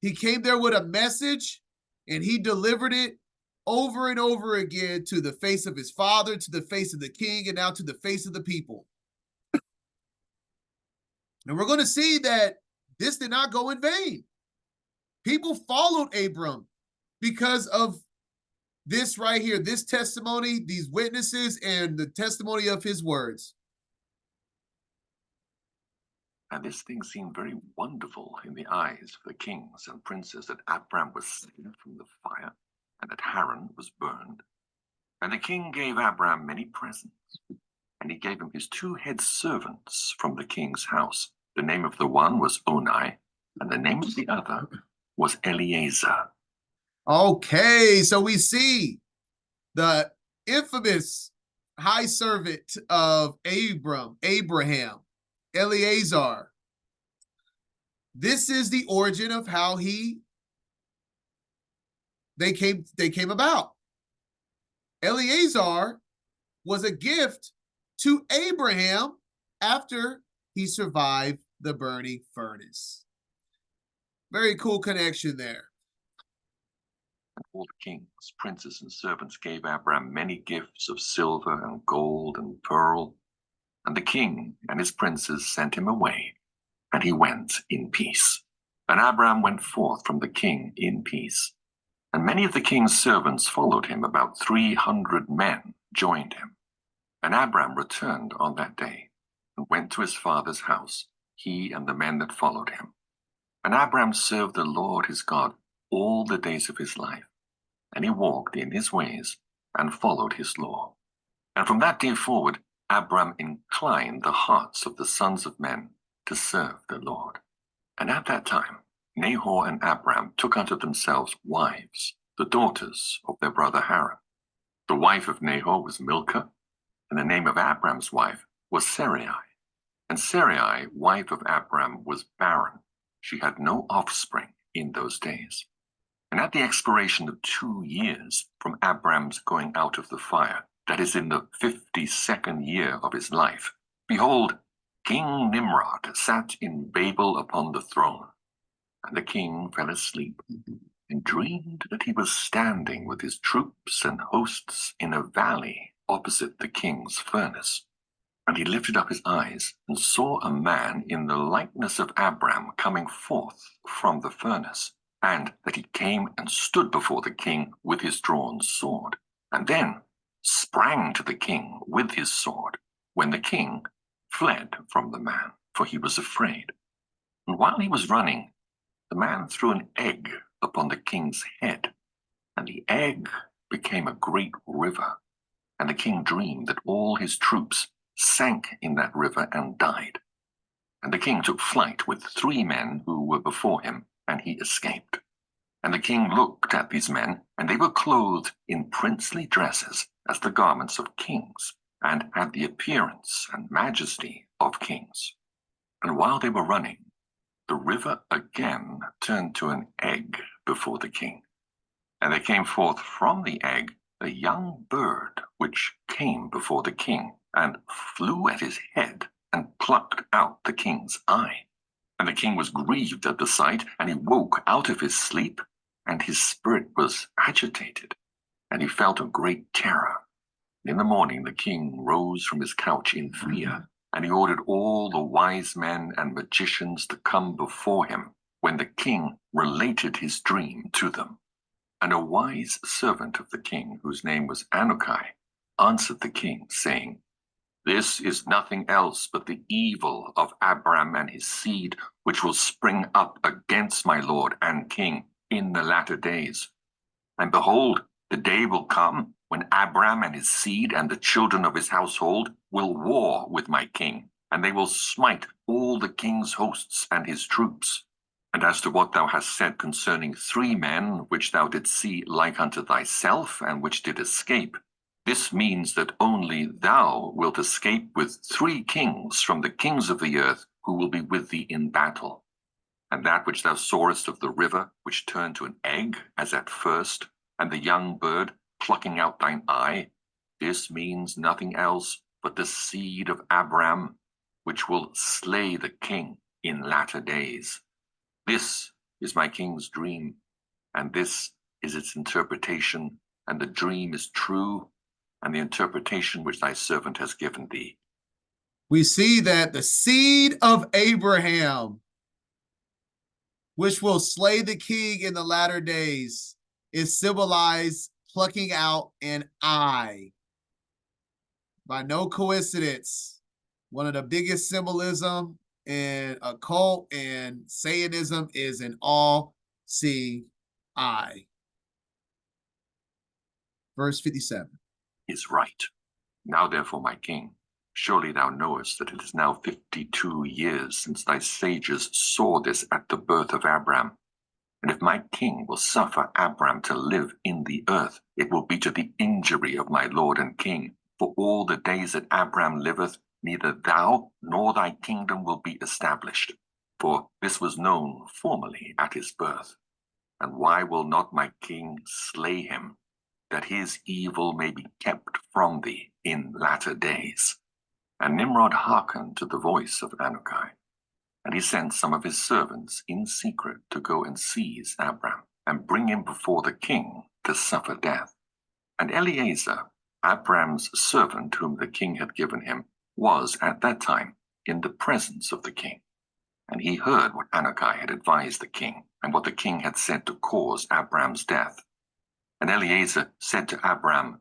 He came there with a message, and he delivered it over and over again to the face of his father, to the face of the king, and now to the face of the people. And we're going to see that this did not go in vain. People followed Abram because of this right here, this testimony, these witnesses, and the testimony of his words. And this thing seemed very wonderful in the eyes of the kings and princes that Abram was saved from the fire, and that Haran was burned. And the king gave Abram many presents, and he gave him his 2 head servants from the king's house. The name of the one was Onai, and the name of the other was Eliezer. Okay, so we see the infamous high servant of Abraham, Eleazar. This is the origin of how they came about. Eleazar was a gift to Abraham after he survived the burning furnace. Very cool connection there. And all the kings, princes, and servants gave Abram many gifts of silver and gold and pearl. And the king and his princes sent him away, and he went in peace. And Abram went forth from the king in peace. And many of the king's servants followed him, about 300 men joined him. And Abram returned on that day, and went to his father's house, he and the men that followed him. And Abram served the Lord his God all the days of his life, and he walked in his ways, and followed his law. And from that day forward, Abram inclined the hearts of the sons of men to serve the Lord. And at that time, Nahor and Abram took unto themselves wives, the daughters of their brother Haran. The wife of Nahor was Milcah, and the name of Abram's wife was Sarai. And Sarai, wife of Abram, was barren. She had no offspring in those days. And at the expiration of 2 years from Abram's going out of the fire, that is in the 52nd year of his life, behold, King Nimrod sat in Babel upon the throne. And the king fell asleep, and dreamed that he was standing with his troops and hosts in a valley opposite the king's furnace. And he lifted up his eyes, and saw a man in the likeness of Abram coming forth from the furnace, and that he came and stood before the king with his drawn sword, and then sprang to the king with his sword, when the king fled from the man, for he was afraid. And while he was running, the man threw an egg upon the king's head, and the egg became a great river. And the king dreamed that all his troops sank in that river and died. And the king took flight with 3 men who were before him, and he escaped. And the king looked at these men, and they were clothed in princely dresses, as the garments of kings, and had the appearance and majesty of kings. And while they were running, the river again turned to an egg before the king. And there came forth from the egg a young bird, which came before the king, and flew at his head, and plucked out the king's eye. And the king was grieved at the sight, and he woke out of his sleep, and his spirit was agitated, and he felt a great terror. And in the morning the king rose from his couch in fear, and he ordered all the wise men and magicians to come before him, when the king related his dream to them. And a wise servant of the king, whose name was Anukai, answered the king, saying, This is nothing else but the evil of Abram and his seed, which will spring up against my lord and king in the latter days. And behold, the day will come when Abram and his seed and the children of his household will war with my king, and they will smite all the king's hosts and his troops. And as to what thou hast said concerning 3 men, which thou didst see like unto thyself, and which did escape, this means that only thou wilt escape with 3 kings from the kings of the earth, who will be with thee in battle. And that which thou sawest of the river, which turned to an egg, as at first, and the young bird plucking out thine eye, this means nothing else but the seed of Abram, which will slay the king in latter days. This is my king's dream, and this is its interpretation, and the dream is true, and the interpretation which thy servant has given thee. We see that the seed of Abraham, which will slay the king in the latter days, is symbolized plucking out an eye. By no coincidence, one of the biggest symbolism in occult and Satanism is an all-seeing eye. Verse 57. Is right. Now therefore, my king, surely thou knowest that it is now 52 years since thy sages saw this at the birth of Abram. And if my king will suffer Abram to live in the earth, it will be to the injury of my lord and king. For all the days that Abram liveth, neither thou nor thy kingdom will be established. For this was known formerly at his birth. And why will not my king slay him, that his evil may be kept from thee in latter days? And Nimrod hearkened to the voice of Anukai. And he sent some of his servants in secret to go and seize Abram, and bring him before the king to suffer death. And Eliezer, Abram's servant whom the king had given him, was at that time in the presence of the king. And he heard what Anukai had advised the king, and what the king had said to cause Abram's death. And Eliezer said to Abram,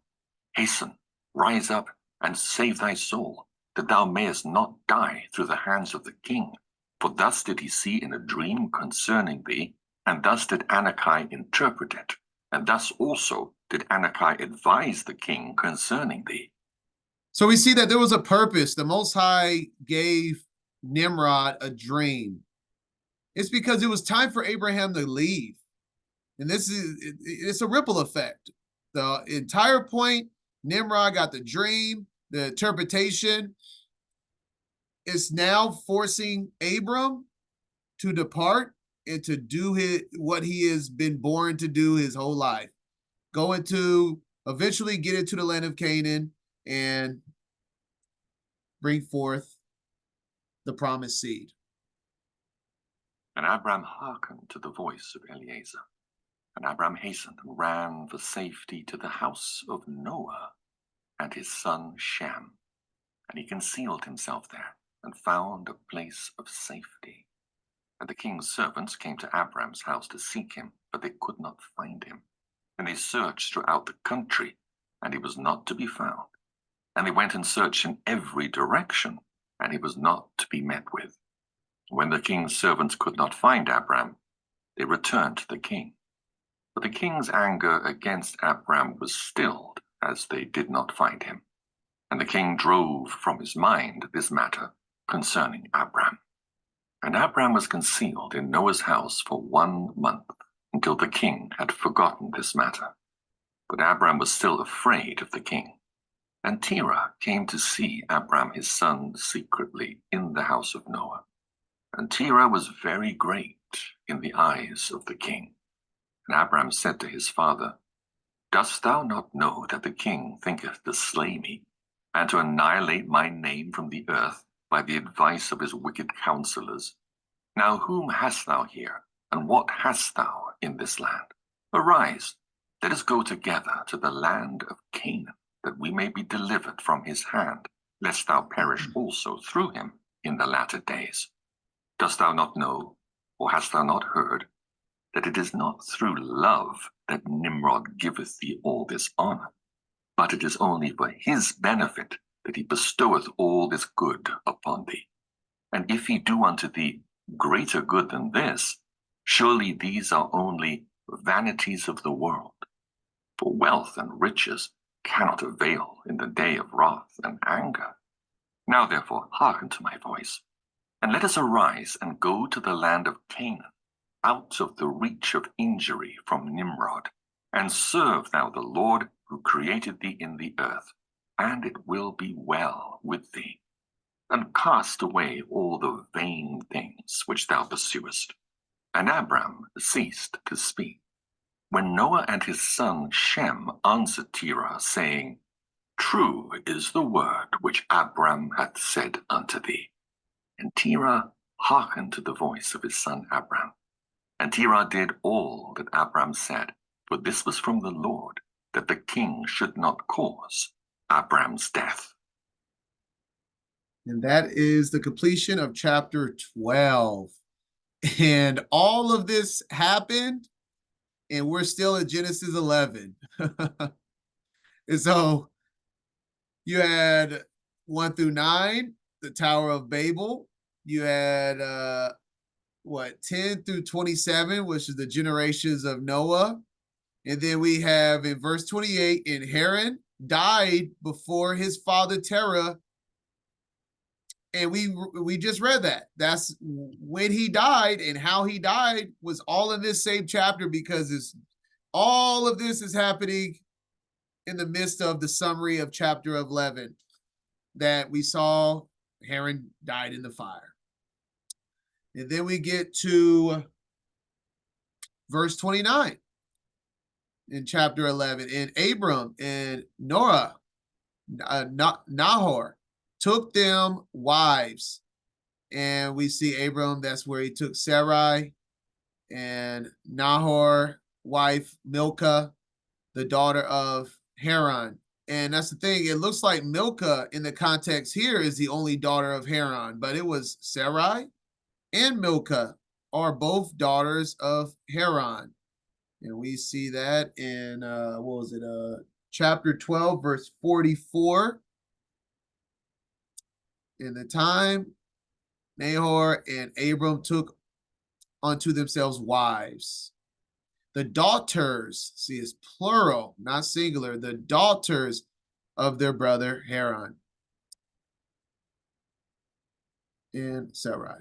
Hasten, rise up, and save thy soul, that thou mayest not die through the hands of the king. For thus did he see in a dream concerning thee, and thus did Anukai interpret it, and thus also did Anukai advise the king concerning thee. So we see that there was a purpose. The Most High gave Nimrod a dream. It's because it was time for Abraham to leave. And it's a ripple effect. The entire point, Nimrod got the dream, the interpretation. It's now forcing Abram to depart and to do what he has been born to do his whole life. Going to eventually get into the land of Canaan and bring forth the promised seed. And Abram hearkened to the voice of Eliezer. And Abram hastened and ran for safety to the house of Noah and his son Shem. And he concealed himself there, and found a place of safety. And the king's servants came to Abram's house to seek him, but they could not find him. And they searched throughout the country, and he was not to be found. And they went and searched in every direction, and he was not to be met with. When the king's servants could not find Abram, they returned to the king. But the king's anger against Abram was stilled, as they did not find him. And the king drove from his mind this matter concerning Abram. And Abram was concealed in Noah's house for 1 month, until the king had forgotten this matter. But Abram was still afraid of the king. And Terah came to see Abram his son secretly in the house of Noah. And Terah was very great in the eyes of the king. And Abram said to his father, Dost thou not know that the king thinketh to slay me, and to annihilate my name from the earth by the advice of his wicked counselors? Now whom hast thou here, and what hast thou in this land? Arise, let us go together to the land of Canaan, that we may be delivered from his hand, lest thou perish also through him in the latter days. Dost thou not know, or hast thou not heard, that it is not through love that Nimrod giveth thee all this honor, but it is only for his benefit that he bestoweth all this good upon thee. And if he do unto thee greater good than this, surely these are only vanities of the world. For wealth and riches cannot avail in the day of wrath and anger. Now therefore hearken to my voice, and let us arise and go to the land of Canaan, out of the reach of injury from Nimrod, and serve thou the Lord who created thee in the earth, and it will be well with thee. And cast away all the vain things which thou pursuest. And Abram ceased to speak. When Noah and his son Shem answered Terah, saying, True is the word which Abram hath said unto thee. And Terah hearkened to the voice of his son Abram. And Terah did all that Abram said, for this was from the Lord, that the king should not cause Abram's death. And that is the completion of chapter 12. And all of this happened, and we're still at Genesis 11. And so you had 1 through 9, the Tower of Babel. You had 10 through 27, which is the generations of Noah. And then we have in verse 28, and Haran died before his father Terah. And we just read that. That's when he died, and how he died was all in this same chapter, because all of this is happening in the midst of the summary of chapter 11 that we saw. Haran died in the fire. And then we get to verse 29 in chapter 11. And Abram and Nahor took them wives. And we see Abram, that's where he took Sarai, and Nahor, wife Milcah, the daughter of Haran. And that's the thing, it looks like Milcah in the context here is the only daughter of Haran, but it was Sarai and Milcah are both daughters of Haran. And we see that in, chapter 12, verse 44. In the time, Nahor and Abram took unto themselves wives. The daughters, see, it's plural, not singular, the daughters of their brother Haran and Sarai.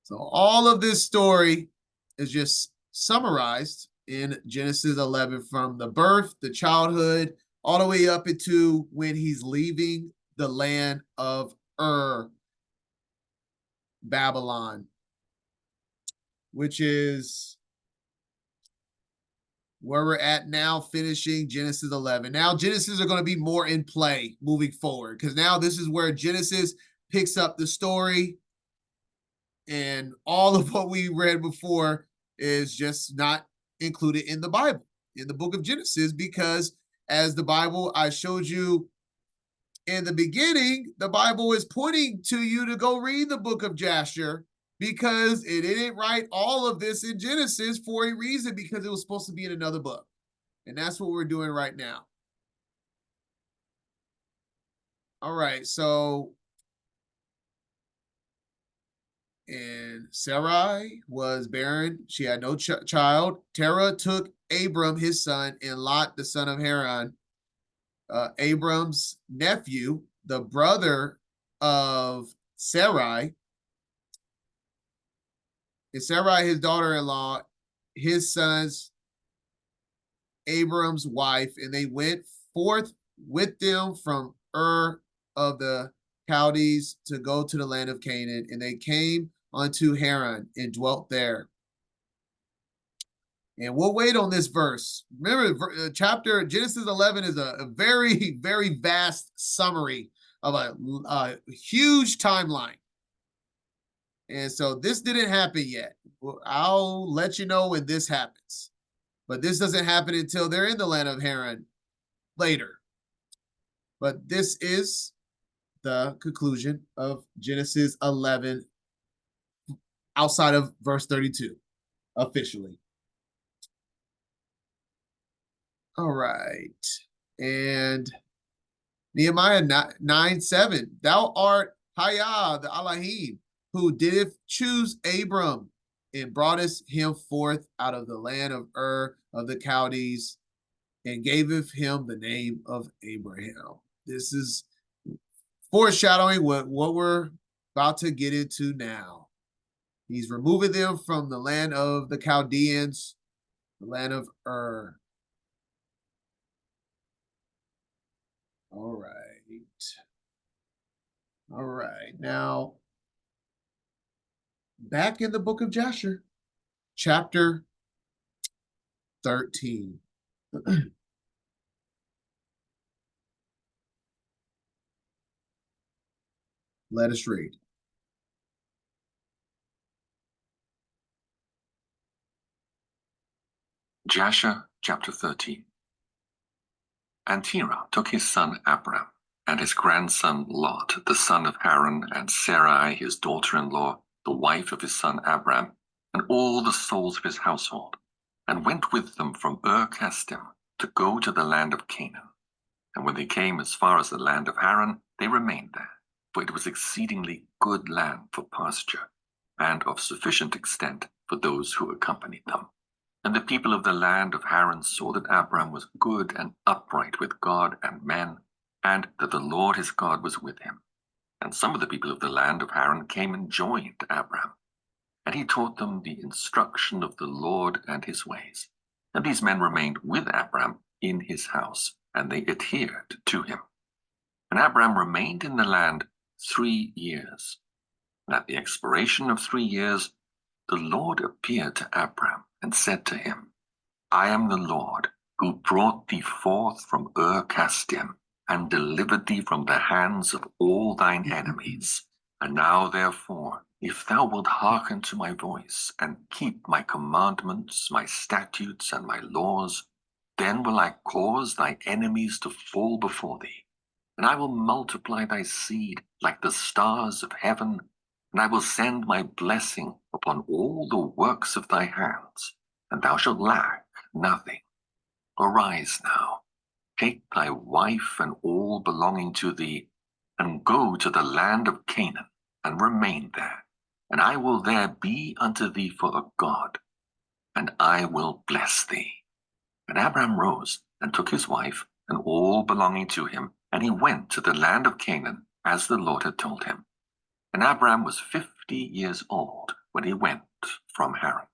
So all of this story is just summarized in Genesis 11, from the birth, the childhood, all the way up into when he's leaving the land of Babylon, which is where we're at now, finishing Genesis 11. Now Genesis are going to be more in play moving forward, because now this is where Genesis picks up the story, and all of what we read before is just not included in the Bible, in the book of Genesis, because as the Bible I showed you in the beginning, the Bible is pointing to you to go read the book of Jasher, because it didn't write all of this in Genesis for a reason, because it was supposed to be in another book. And that's what we're doing right now. All right, so, and Sarai was barren. She had no child. Terah took Abram, his son, and Lot, the son of Haran, Abram's nephew, the brother of Sarai, and Sarai, his daughter-in-law, his sons, Abram's wife, and they went forth with them from Ur of the Chaldees to go to the land of Canaan, and they came unto Haran and dwelt there. And we'll wait on this verse. Remember, chapter Genesis 11 is a very, very vast summary of a huge timeline. And so this didn't happen yet. I'll let you know when this happens. But this doesn't happen until they're in the land of Haran later. But this is the conclusion of Genesis 11 outside of verse 32, officially. All right. And Nehemiah 9:7. Thou art Hayah, the Elohim, who didst choose Abram and broughtest him forth out of the land of Ur of the Chaldees and gaveth him the name of Abraham. This is foreshadowing what we're about to get into now. He's removing them from the land of the Chaldeans, the land of Ur. All right. All right. Now, back in the book of Jasher, chapter 13. Let us read. Jasher chapter 13. And Terah took his son Abram, and his grandson Lot, the son of Haran, and Sarai his daughter-in-law, the wife of his son Abram, and all the souls of his household, and went with them from Ur-Kasdim to go to the land of Canaan. And when they came as far as the land of Haran, they remained there, for it was exceedingly good land for pasture, and of sufficient extent for those who accompanied them. And the people of the land of Haran saw that Abram was good and upright with God and men, and that the Lord his God was with him. And some of the people of the land of Haran came and joined Abram. And he taught them the instruction of the Lord and his ways. And these men remained with Abram in his house, and they adhered to him. And Abram remained in the land 3 years. And at the expiration of 3 years, the Lord appeared to Abram and said to him, I am the Lord who brought thee forth from Ur-Kasdim and delivered thee from the hands of all thine enemies. And now, therefore, if thou wilt hearken to my voice and keep my commandments, my statutes, and my laws, then will I cause thy enemies to fall before thee. And I will multiply thy seed like the stars of heaven, and I will send my blessing upon all the works of thy hands, and thou shalt lack nothing. Arise now, take thy wife and all belonging to thee, and go to the land of Canaan, and remain there. And I will there be unto thee for a God, and I will bless thee. And Abram rose, and took his wife, and all belonging to him, and he went to the land of Canaan, as the Lord had told him. And Abram was 50 years old when he went from Haran.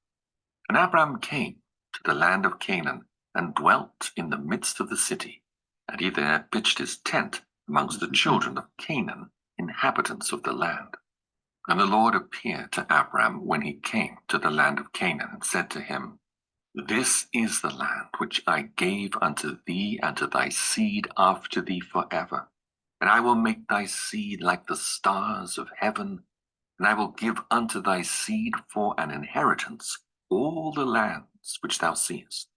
And Abram came to the land of Canaan, and dwelt in the midst of the city. And he there pitched his tent amongst the children of Canaan, inhabitants of the land. And the Lord appeared to Abram when he came to the land of Canaan, and said to him, This is the land which I gave unto thee and to thy seed after thee forever. And I will make thy seed like the stars of heaven, and I will give unto thy seed for an inheritance all the lands which thou seest.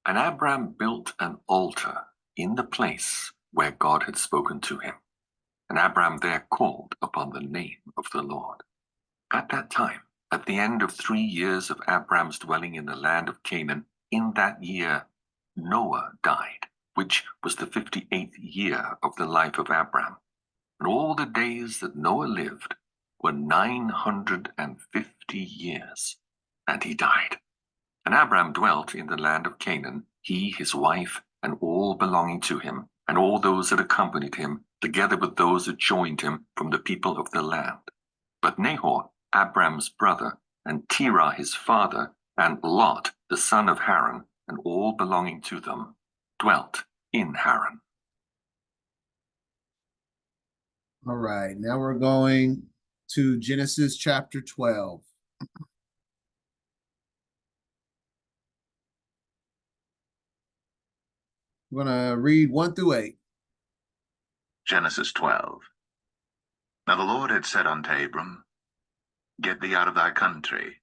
And Abram built an altar in the place where God had spoken to him. And Abram there called upon the name of the Lord. At that time, at the end of 3 years of Abram's dwelling in the land of Canaan, in that year Noah died, which was the 58th year of the life of Abram. And all the days that Noah lived were 950 years, and he died. And Abram dwelt in the land of Canaan, he, his wife, and all belonging to him, and all those that accompanied him, together with those that joined him from the people of the land. But Nahor, Abram's brother, and Terah his father, and Lot, the son of Haran, and all belonging to them, dwelt in Haran. All right, now we're going to Genesis chapter 12. I'm going to read 1 through 8. Genesis 12. Now the Lord had said unto Abram, Get thee out of thy country,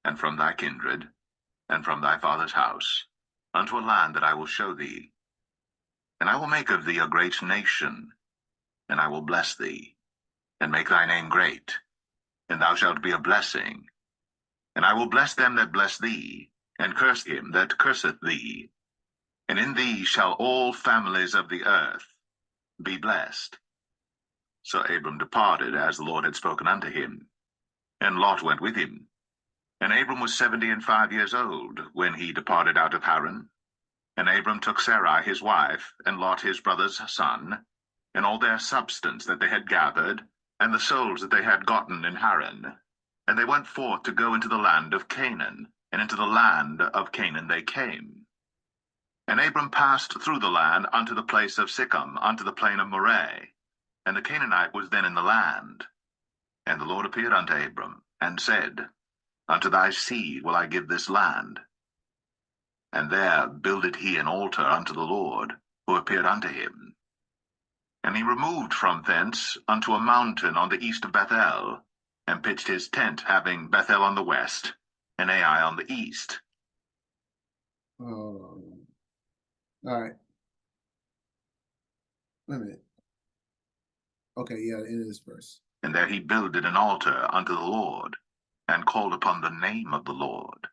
and from thy kindred, and from thy father's house, unto a land that I will show thee. And I will make of thee a great nation, and I will bless thee, and make thy name great, and thou shalt be a blessing. And I will bless them that bless thee, and curse him that curseth thee. And in thee shall all families of the earth be blessed. So Abram departed as the Lord had spoken unto him, and Lot went with him. And Abram was 75 years old when he departed out of Haran. And Abram took Sarai his wife, and Lot his brother's son, and all their substance that they had gathered, and the souls that they had gotten in Haran. And they went forth to go into the land of Canaan, and into the land of Canaan they came. And Abram passed through the land unto the place of Sichem, unto the plain of Moreh. And the Canaanite was then in the land. And the Lord appeared unto Abram, and said, Unto thy seed will I give this land. And there builded he an altar unto the Lord, who appeared unto him. And he removed from thence unto a mountain on the east of Bethel, and pitched his tent, having Bethel on the west, and Ai on the east. All right. Wait a minute. Okay, yeah, the end of this verse. And there he builded an altar unto the Lord, and called upon the name of the Lord.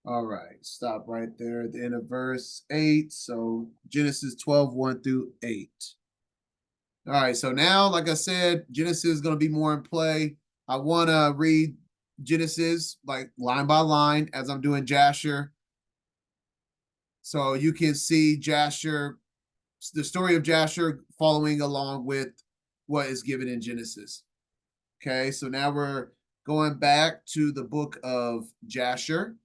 All right, stop right there at the end of verse 8. So Genesis 12, 1 through 8. All right, so now, like I said, Genesis is going to be more in play. I want to read Genesis like line by line as I'm doing Jasher. So you can see Jasher, the story of Jasher following along with what is given in Genesis. Okay, so now we're going back to the book of Jasher.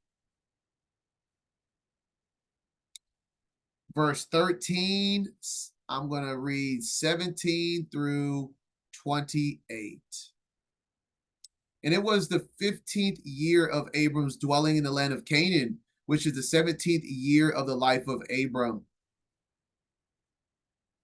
Verse 13, I'm going to read 17 through 28. And it was the 15th year of Abram's dwelling in the land of Canaan, which is the 17th year of the life of Abram.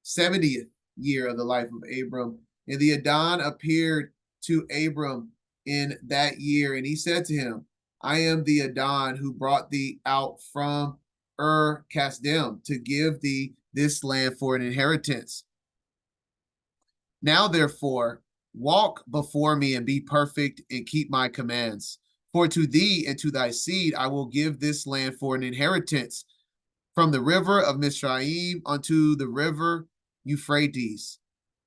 70th year of the life of Abram. And the Adon appeared to Abram in that year, and he said to him, I am the Adon who brought thee out from Kasdim to give thee this land for an inheritance. Now, therefore, walk before me and be perfect and keep my commands. For to thee and to thy seed I will give this land for an inheritance, from the river of Mizraim unto the river Euphrates.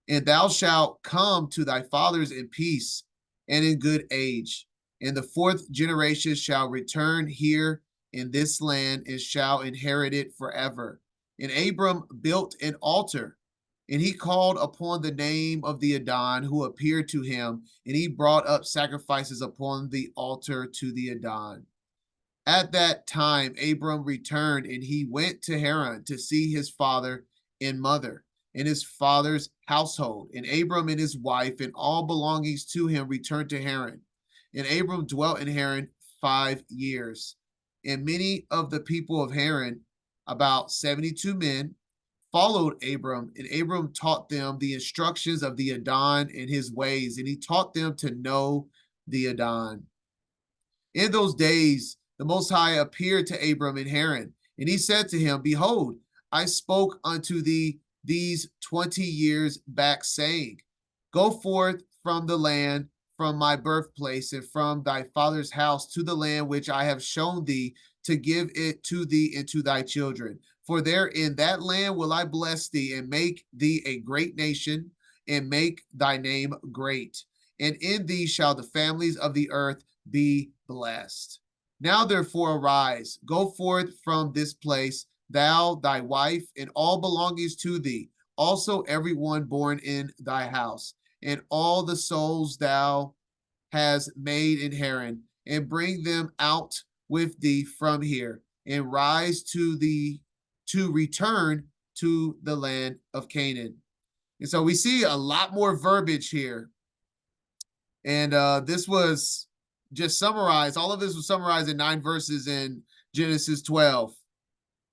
And thou shalt come to thy fathers in peace and in good age. And the fourth generation shall return here in this land and shall inherit it forever. And Abram built an altar, and he called upon the name of the Adon who appeared to him, and he brought up sacrifices upon the altar to the Adon. At that time, Abram returned, and he went to Haran to see his father and mother and his father's household. And Abram and his wife and all belongings to him returned to Haran. And Abram dwelt in Haran 5 years. And many of the people of Haran, about 72 men, followed Abram, and Abram taught them the instructions of the Adon and his ways, and he taught them to know the Adon. In those days, the Most High appeared to Abram in Haran, and he said to him, Behold, I spoke unto thee these 20 years back, saying, Go forth from the land, from my birthplace, and from thy father's house to the land which I have shown thee, to give it to thee and to thy children. For there in that land will I bless thee, and make thee a great nation, and make thy name great. And in thee shall the families of the earth be blessed. Now therefore arise, go forth from this place, thou, thy wife, and all belongings to thee, also everyone born in thy house, and all the souls thou hast made in Haran, and bring them out with thee from here, and rise to return to the land of Canaan. And so we see a lot more verbiage here. And this was just summarized. All of this was summarized in 9 verses in Genesis 12.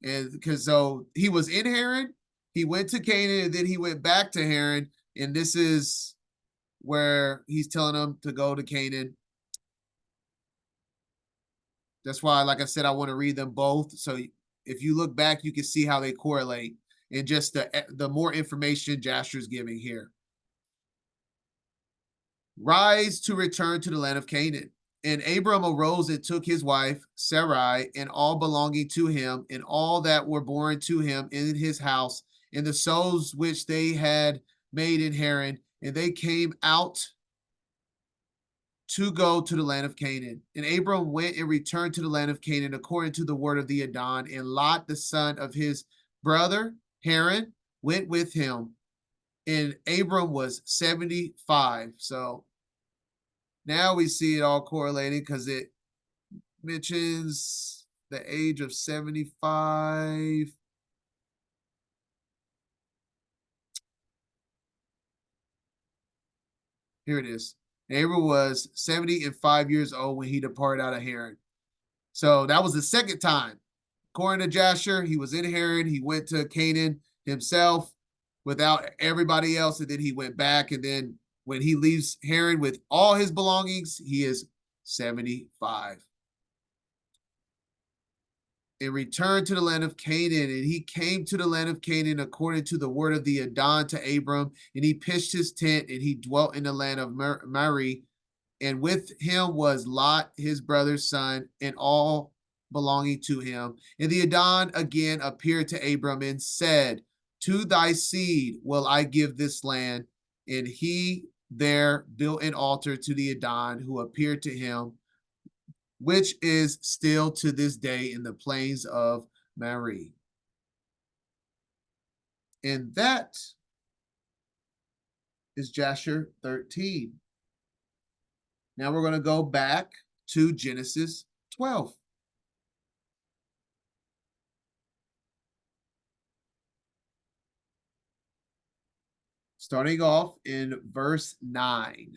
And because so he was in Haran, he went to Canaan, and then he went back to Haran. And this is where he's telling them to go to Canaan. That's why, like I said, I want to read them both. So if you look back, you can see how they correlate, and just the more information Jasher's giving here. Rise to return to the land of Canaan. And Abram arose and took his wife Sarai and all belonging to him, and all that were born to him in his house, and the souls which they had made in Haran, and they came out to go to the land of Canaan. And Abram went and returned to the land of Canaan according to the word of the Adon. And Lot, the son of his brother Haran, went with him. And Abram was 75. So now we see it all correlating because it mentions the age of 75. Here it is. Abram was 75 years old when he departed out of Haran. So that was the second time. According to Jasher, he was in Haran. He went to Canaan himself without everybody else, and then he went back. And then when he leaves Haran with all his belongings, he is 75. And returned to the land of Canaan. And he came to the land of Canaan according to the word of the Adon to Abram. And he pitched his tent, and he dwelt in the land of Mari. And with him was Lot, his brother's son, and all belonging to him. And the Adon again appeared to Abram and said, to thy seed will I give this land. And he there built an altar to the Adon who appeared to him, which is still to this day in the plains of Mari. And that is Jasher 13. Now we're going to go back to Genesis 12. Starting off in verse 9.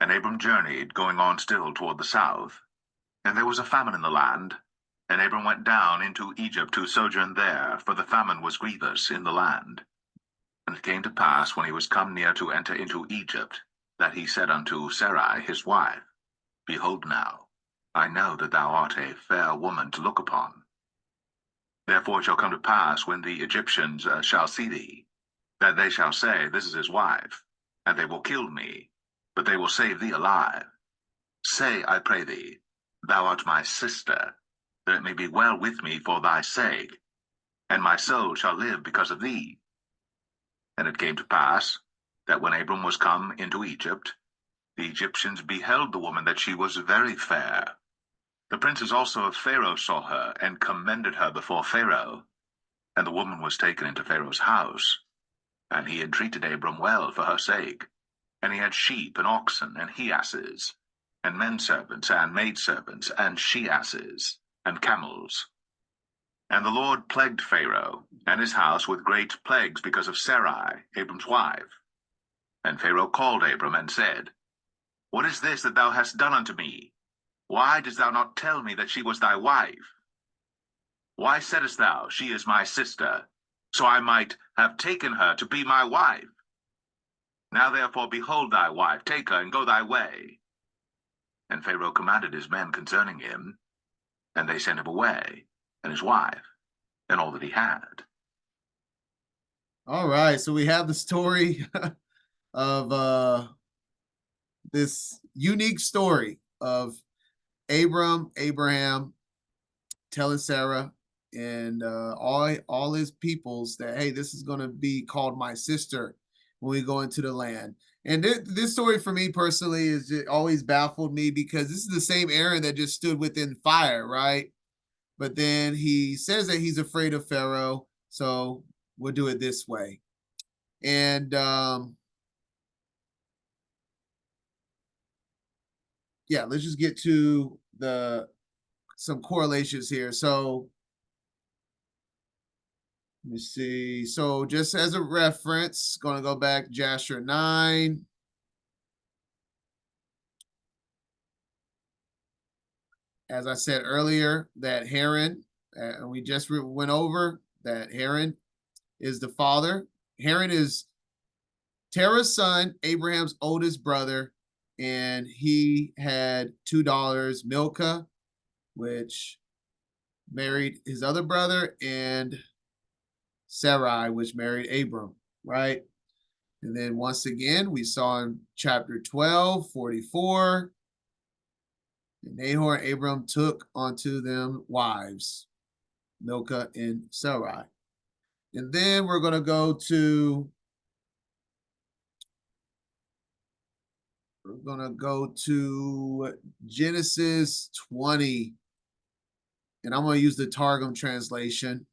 And Abram journeyed, going on still toward the south. And there was a famine in the land. And Abram went down into Egypt to sojourn there, for the famine was grievous in the land. And it came to pass, when he was come near to enter into Egypt, that he said unto Sarai his wife, Behold now, I know that thou art a fair woman to look upon. Therefore it shall come to pass, when the Egyptians shall see thee, that they shall say, This is his wife, and they will kill me, but they will save thee alive. Say, I pray thee, Thou art my sister, that it may be well with me for thy sake, and my soul shall live because of thee. And it came to pass, that when Abram was come into Egypt, the Egyptians beheld the woman that she was very fair. The princes also of Pharaoh saw her, and commended her before Pharaoh. And the woman was taken into Pharaoh's house, and he entreated Abram well for her sake. And he had sheep and oxen and he-asses, and men-servants and maidservants, and she-asses, and camels. And the Lord plagued Pharaoh and his house with great plagues because of Sarai, Abram's wife. And Pharaoh called Abram and said, What is this that thou hast done unto me? Why didst thou not tell me that she was thy wife? Why saidst thou, She is my sister, so I might have taken her to be my wife? Now therefore behold thy wife, take her, and go thy way. And Pharaoh commanded his men concerning him, and they sent him away, and his wife, and all that he had. All right, so we have the story of this unique story of Abraham telling Sarah and all his peoples that, hey, this is going to be called my sister when we go into the land. And this story for me personally is always baffled me, because this is the same Aaron that just stood within fire, right? But then he says that he's afraid of Pharaoh, so we'll do it this way. And yeah, let's just get to some correlations here. So let me see. So just as a reference, going to go back Jasher 9. As I said earlier, that Haran, and we just went over that Haran is the father. Haran is Terah's son, Abraham's oldest brother, and he had two daughters, Milcah, which married his other brother, and Sarai, which married Abram, right? And then once again, we saw in chapter 12, 44, And Nahor and Abram took unto them wives, Milcah and Sarai. And then we're going to go to Genesis 20. And I'm going to use the Targum translation.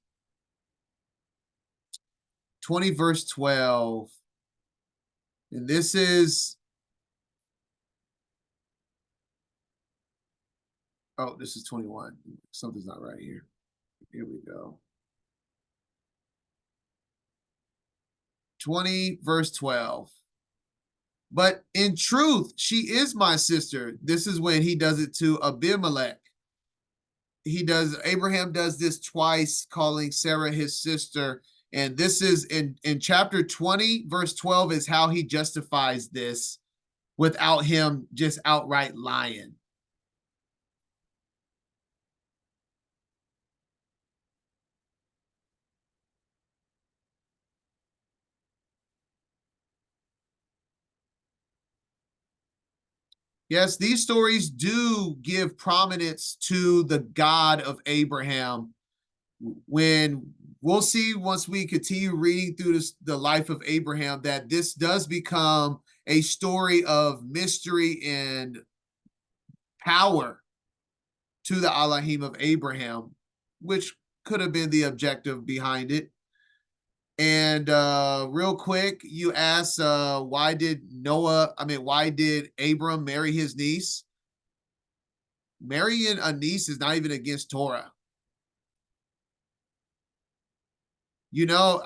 20 verse 12. And this is this is 21. Something's not right here. Here we go. 20 verse 12. But in truth, she is my sister. This is when he does it to Abimelech. Abraham does this twice, calling Sarah his sister. And this is in chapter 20, verse 12 is how he justifies this without him just outright lying. Yes, these stories do give prominence to the God of Abraham. When we'll see once we continue reading through the life of Abraham, that this does become a story of mystery and power to the Elohim of Abraham, which could have been the objective behind it. And real quick, you asked why did Abram marry his niece? Marrying a niece is not even against Torah. You know,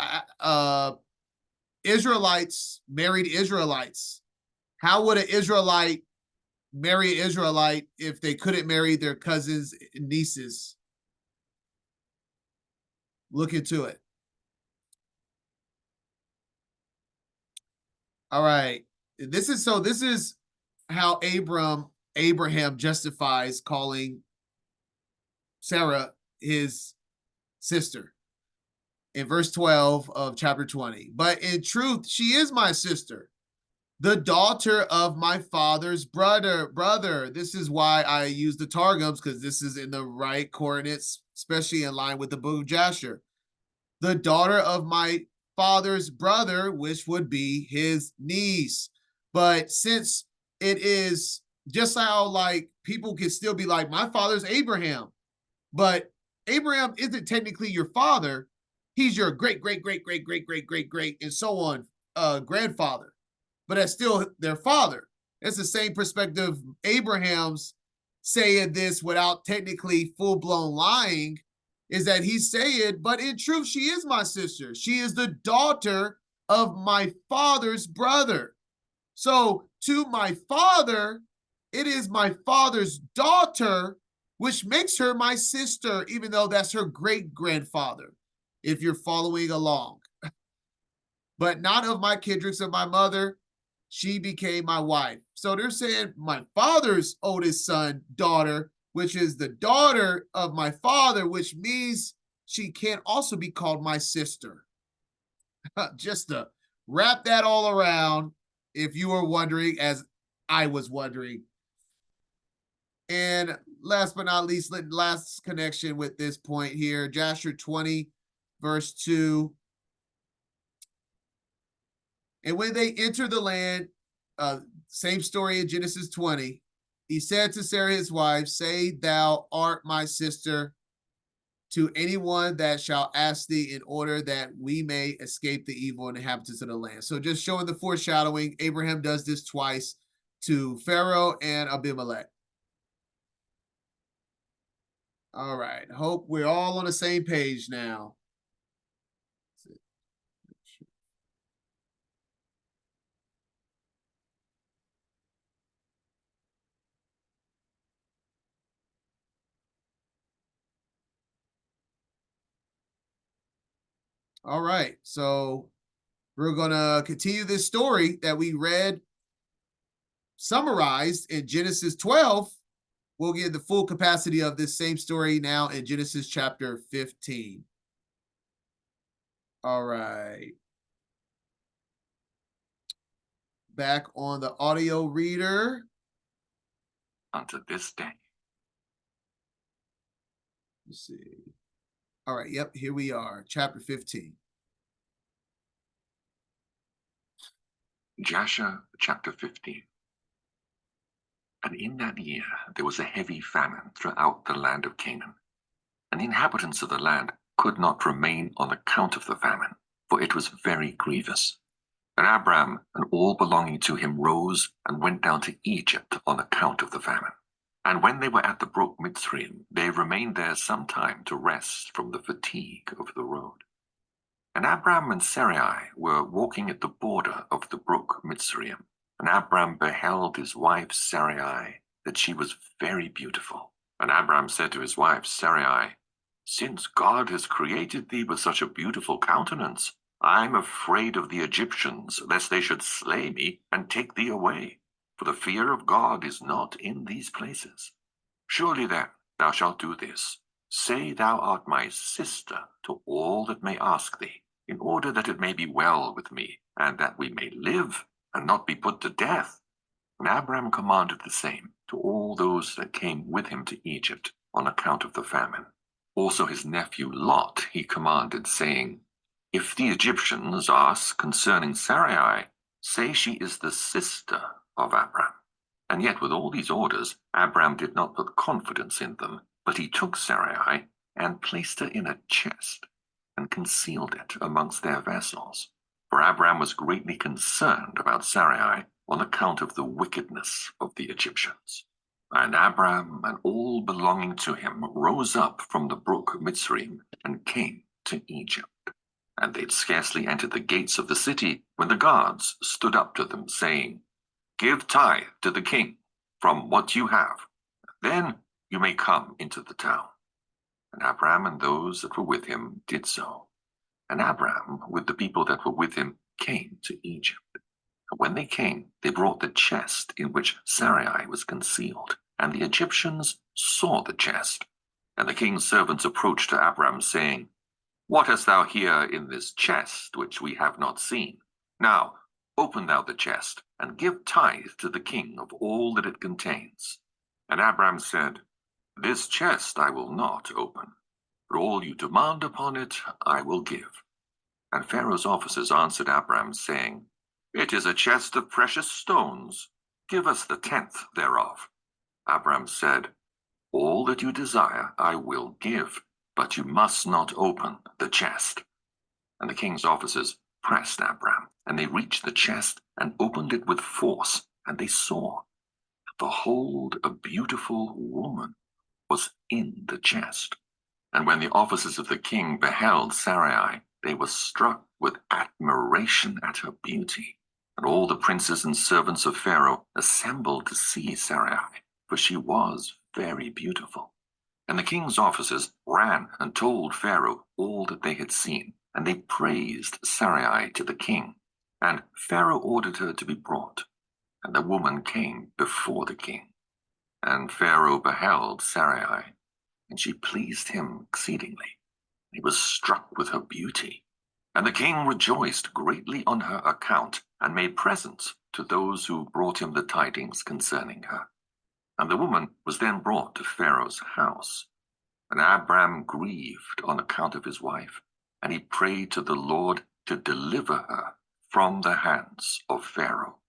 Israelites married Israelites. How would an Israelite marry an Israelite if they couldn't marry their cousins and nieces? Look into it. All right. This is how Abraham justifies calling Sarah his sister in verse 12 of chapter 20. But in truth, she is my sister, the daughter of my father's brother. This is why I use the Targums, because this is in the right coordinates, especially in line with the book of Jasher. The daughter of my father's brother, which would be his niece. But since it is just how like people can still be like, my father's Abraham, but Abraham isn't technically your father. He's your great, great, great, great, great, great, great, great, and so on, grandfather. But that's still their father. It's the same perspective Abraham's saying this without technically full-blown lying, is that he's saying, but in truth, she is my sister. She is the daughter of my father's brother. So to my father, it is my father's daughter, which makes her my sister, even though that's her great-grandfather, if you're following along. But not of my kindreds of my mother, she became my wife. So they're saying my father's oldest son, daughter, which is the daughter of my father, which means she can also be called my sister. Just to wrap that all around, if you were wondering, as I was wondering. And last but not least, last connection with this point here, Jasher 20, verse 2. And when they entered the land, same story in Genesis 20, he said to Sarah his wife, say thou art my sister to anyone that shall ask thee, in order that we may escape the evil inhabitants of the land. So just showing the foreshadowing, Abraham does this twice to Pharaoh and Abimelech. All right, hope we're all on the same page now. All right, so we're going to continue this story that we read summarized in Genesis 12. We'll get the full capacity of this same story now in Genesis chapter 15. All right. Back on the audio reader. Unto this day, Let's see. All right, yep, here we are, chapter 15. Jasher chapter 15. And in that year there was a heavy famine throughout the land of Canaan, and the inhabitants of the land could not remain on account of the famine, for it was very grievous. And Abram and all belonging to him rose and went down to Egypt on account of the famine. And when they were at the brook Mitzrayim, they remained there some time to rest from the fatigue of the road. And Abram and Sarai were walking at the border of the brook Mitzrayim. And Abram beheld his wife Sarai, that she was very beautiful. And Abram said to his wife Sarai, "Since God has created thee with such a beautiful countenance, I am afraid of the Egyptians, lest they should slay me and take thee away. For the fear of God is not in these places. Surely then thou shalt do this. Say thou art my sister to all that may ask thee, in order that it may be well with me, and that we may live, and not be put to death." And Abram commanded the same to all those that came with him to Egypt on account of the famine. Also his nephew Lot he commanded, saying, "If the Egyptians ask concerning Sarai, say she is the sister of Abram." And yet with all these orders, Abram did not put confidence in them, but he took Sarai and placed her in a chest and concealed it amongst their vessels. For Abram was greatly concerned about Sarai on account of the wickedness of the Egyptians. And Abram and all belonging to him rose up from the brook Mitzrayim and came to Egypt. And they'd scarcely entered the gates of the city when the guards stood up to them, saying, "Give tithe to the king from what you have. Then you may come into the town." And Abram and those that were with him did so. And Abram, with the people that were with him, came to Egypt. And when they came, they brought the chest in which Sarai was concealed. And the Egyptians saw the chest. And the king's servants approached to Abram, saying, "What hast thou here in this chest which we have not seen? Now open thou the chest, and give tithe to the king of all that it contains." And Abram said, "This chest I will not open, but all you demand upon it I will give." And Pharaoh's officers answered Abram, saying, "It is a chest of precious stones. Give us the 10th thereof." Abram said, "All that you desire I will give, but you must not open the chest." And the king's officers pressed Abram, and they reached the chest and opened it with force, and they saw, behold, a beautiful woman was in the chest. And when the officers of the king beheld Sarai, they were struck with admiration at her beauty. And all the princes and servants of Pharaoh assembled to see Sarai, for she was very beautiful. And the king's officers ran and told Pharaoh all that they had seen, and they praised Sarai to the king. And Pharaoh ordered her to be brought, and the woman came before the king. And Pharaoh beheld Sarai, and she pleased him exceedingly. He was struck with her beauty. And the king rejoiced greatly on her account, and made presents to those who brought him the tidings concerning her. And the woman was then brought to Pharaoh's house. And Abram grieved on account of his wife, and he prayed to the Lord to deliver her from the hands of Pharaoh.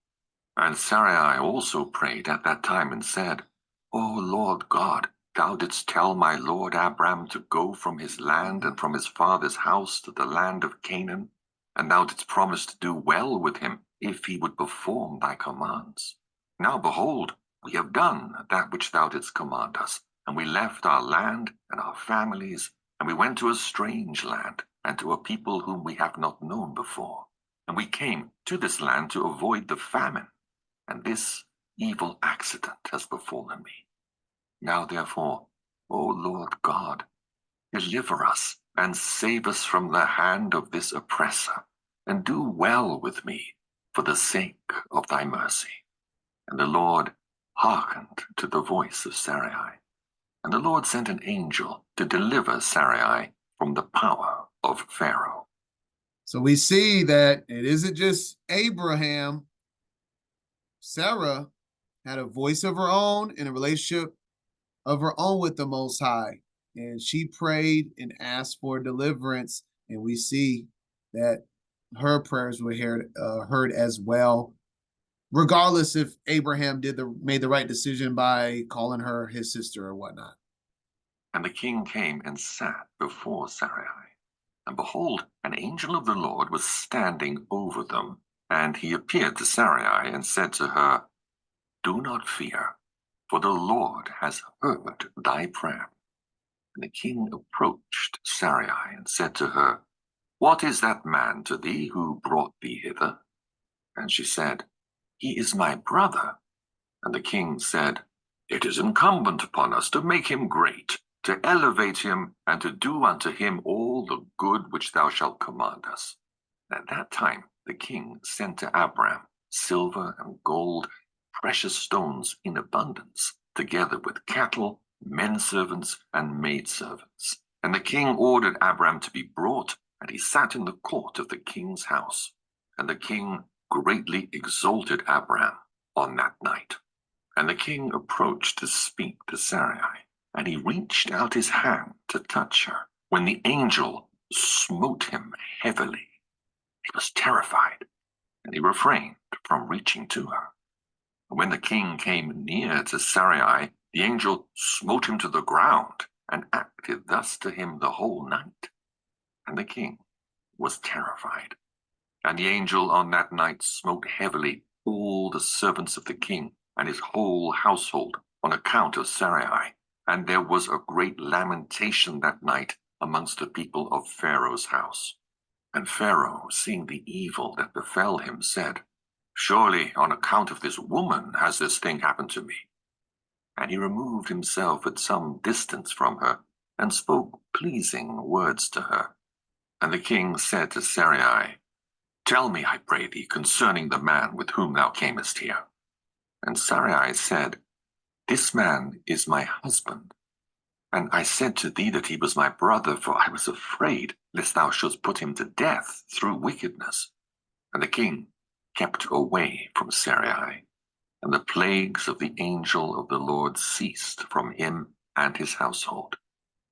And Sarai also prayed at that time and said, "O Lord God, thou didst tell my lord Abram to go from his land and from his father's house to the land of Canaan, and thou didst promise to do well with him if he would perform thy commands. Now behold, we have done that which thou didst command us, and we left our land and our families, and we went to a strange land, and to a people whom we have not known before. And we came to this land to avoid the famine, and this evil accident has befallen me. Now therefore, O Lord God, deliver us and save us from the hand of this oppressor, and do well with me for the sake of thy mercy." And the Lord hearkened to the voice of Sarai. And the Lord sent an angel to deliver Sarai from the power of Pharaoh. So we see that it isn't just Abraham. Sarah had a voice of her own in a relationship of her own with the Most High. and she prayed and asked for deliverance, and we see that her prayers were heard as well, regardless if Abraham made the right decision by calling her his sister or whatnot. And the king came and sat before Sarai. And behold, an angel of the Lord was standing over them. And he appeared to Sarai and said to her, "Do not fear, for the Lord has heard thy prayer." And the king approached Sarai and said to her, "What is that man to thee who brought thee hither?" And she said, "He is my brother." And the king said, "It is incumbent upon us to make him great, to elevate him, and to do unto him all the good which thou shalt command us." At that time the king sent to Abram silver and gold, precious stones in abundance, together with cattle, men servants, and maid servants. And the king ordered Abram to be brought, and he sat in the court of the king's house. And the king greatly exalted Abram on that night. And the king approached to speak to Sarai, and he reached out his hand to touch her, when the angel smote him heavily. He was terrified, and he refrained from reaching to her. And when the king came near to Sarai, the angel smote him to the ground, and acted thus to him the whole night. And the king was terrified. And the angel on that night smote heavily all the servants of the king and his whole household on account of Sarai. And there was a great lamentation that night amongst the people of Pharaoh's house. And Pharaoh, seeing the evil that befell him, said, "Surely on account of this woman has this thing happened to me." And he removed himself at some distance from her, and spoke pleasing words to her. And the king said to Sarai, "Tell me, I pray thee, concerning the man with whom thou camest here." And Sarai said, "This man is my husband. And I said to thee that he was my brother, for I was afraid lest thou shouldst put him to death through wickedness." And the king kept away from Sarai, and the plagues of the angel of the Lord ceased from him and his household.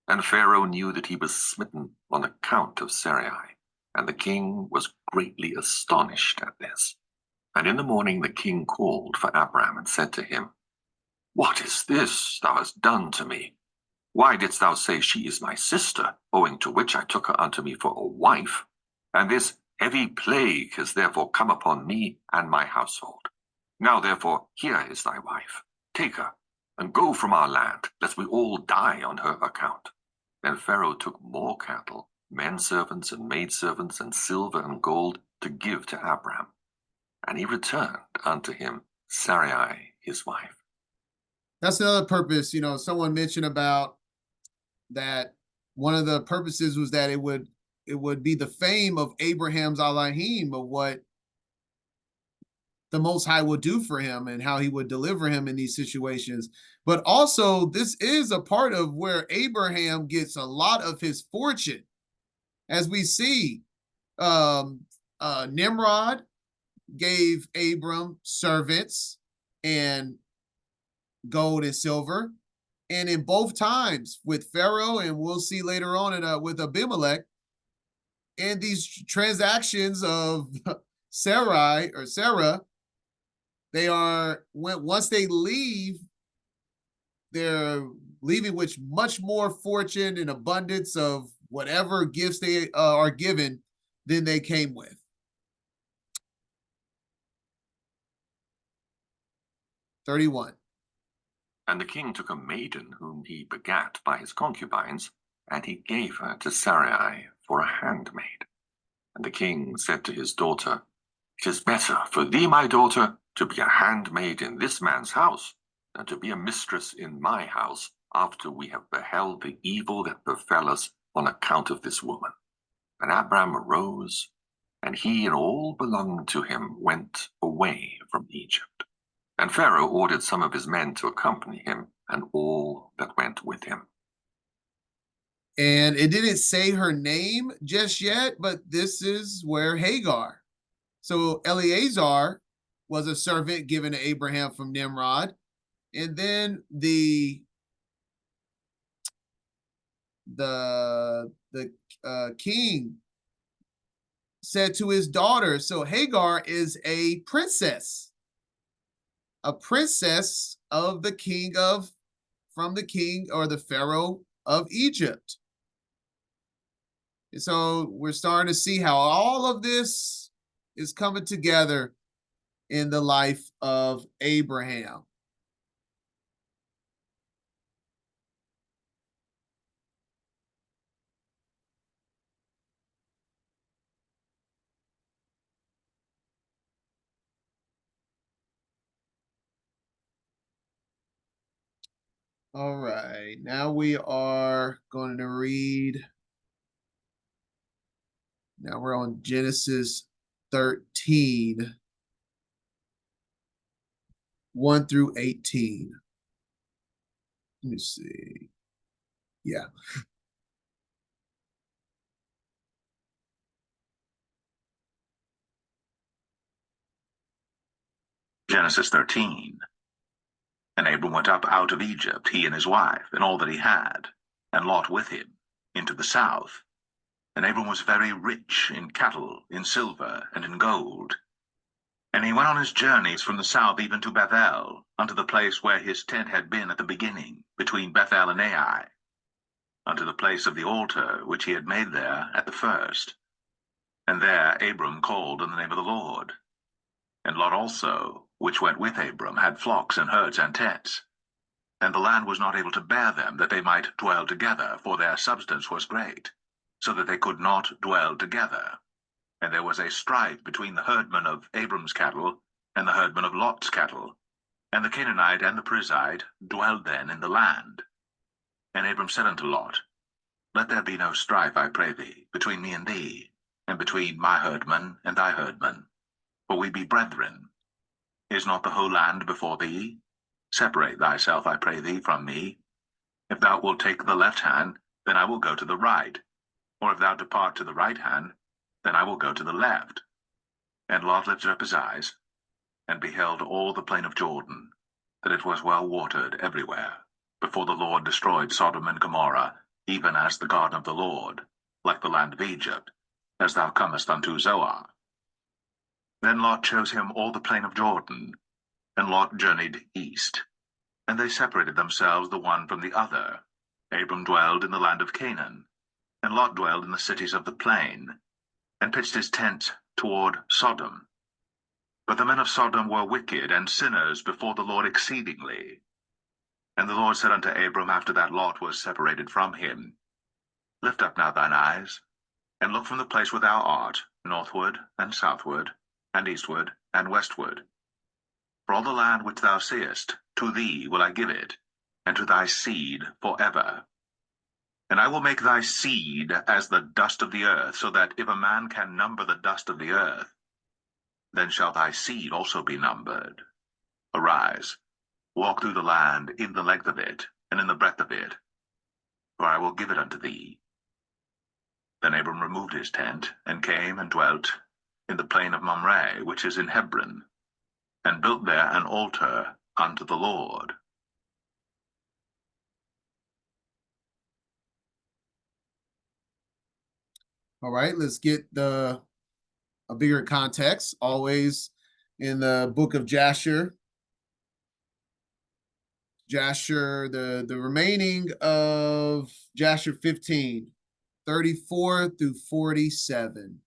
And Pharaoh knew that he was smitten on account of Sarai, and the king was greatly astonished at this. And in the morning the king called for Abram and said to him, "What is this thou hast done to me? Why didst thou say, She is my sister, owing to which I took her unto me for a wife? And this heavy plague has therefore come upon me and my household. Now therefore here is thy wife. Take her, and go from our land, lest we all die on her account." Then Pharaoh took more cattle, men servants and maid servants, and silver and gold to give to Abram. And he returned unto him Sarai his wife. That's another purpose. Someone mentioned about that one of the purposes was that it would be the fame of Abraham's Elohim, of what the Most High would do for him and how he would deliver him in these situations. But also, this is a part of where Abraham gets a lot of his fortune. As we see, Nimrod gave Abram servants and gold and silver. And in both times with Pharaoh, and we'll see later on with Abimelech, and these transactions of Sarah, once they leave, they're leaving with much more fortune and abundance of whatever gifts they are given than they came with. "31. And the king took a maiden whom he begat by his concubines, and he gave her to Sarai for a handmaid. And the king said to his daughter, "It is better for thee, my daughter, to be a handmaid in this man's house, than to be a mistress in my house, after we have beheld the evil that befell us on account of this woman." And Abram arose, and he and all belonging to him went away from Egypt. And Pharaoh ordered some of his men to accompany him, and all that went with him. And it didn't say her name just yet, but this is where Hagar. So Eleazar was a servant given to Abraham from Nimrod. And then the the king said to his daughter, so Hagar is a princess of the king of, from the king or the Pharaoh of Egypt. And so we're starting to see how all of this is coming together in the life of Abraham. All right, now we are going to read. Now we're on Genesis 13, 1 through 18. Let me see. Yeah. Genesis 13. And Abram went up out of Egypt, he and his wife, and all that he had, and Lot with him, into the south. And Abram was very rich in cattle, in silver, and in gold. And he went on his journeys from the south even to Bethel, unto the place where his tent had been at the beginning, between Bethel and Ai, unto the place of the altar which he had made there at the first. And there Abram called on the name of the Lord. And Lot also, which went with Abram, had flocks and herds and tents. And the land was not able to bear them, that they might dwell together, for their substance was great, so that they could not dwell together. And there was a strife between the herdmen of Abram's cattle and the herdmen of Lot's cattle. And the Canaanite and the Perizzite dwelled then in the land. And Abram said unto Lot, Let there be no strife, I pray thee, between me and thee, and between my herdmen and thy herdmen, for we be brethren. Is not the whole land before thee? Separate thyself, I pray thee, from me. If thou wilt take the left hand, then I will go to the right. Or if thou depart to the right hand, then I will go to the left. And Lot lifted up his eyes, and beheld all the plain of Jordan, that it was well watered everywhere, before the Lord destroyed Sodom and Gomorrah, even as the garden of the Lord, like the land of Egypt, as thou comest unto Zoar. Then Lot chose him all the plain of Jordan, and Lot journeyed east. And they separated themselves the one from the other. Abram dwelled in the land of Canaan, and Lot dwelled in the cities of the plain, and pitched his tent toward Sodom. But the men of Sodom were wicked and sinners before the Lord exceedingly. And the Lord said unto Abram after that Lot was separated from him, Lift up now thine eyes, and look from the place where thou art, northward and southward, and eastward and westward. For all the land which thou seest, to thee will I give it, and to thy seed forever. And I will make thy seed as the dust of the earth, so that if a man can number the dust of the earth, then shall thy seed also be numbered. Arise, walk through the land in the length of it, and in the breadth of it, for I will give it unto thee. Then Abram removed his tent, and came and dwelt in the plain of Mamre, which is in Hebron, and built there an altar unto the Lord. All right, let's get a bigger context. Always in the book of Jasher. Jasher, the remaining of Jasher 15, 34 through 47.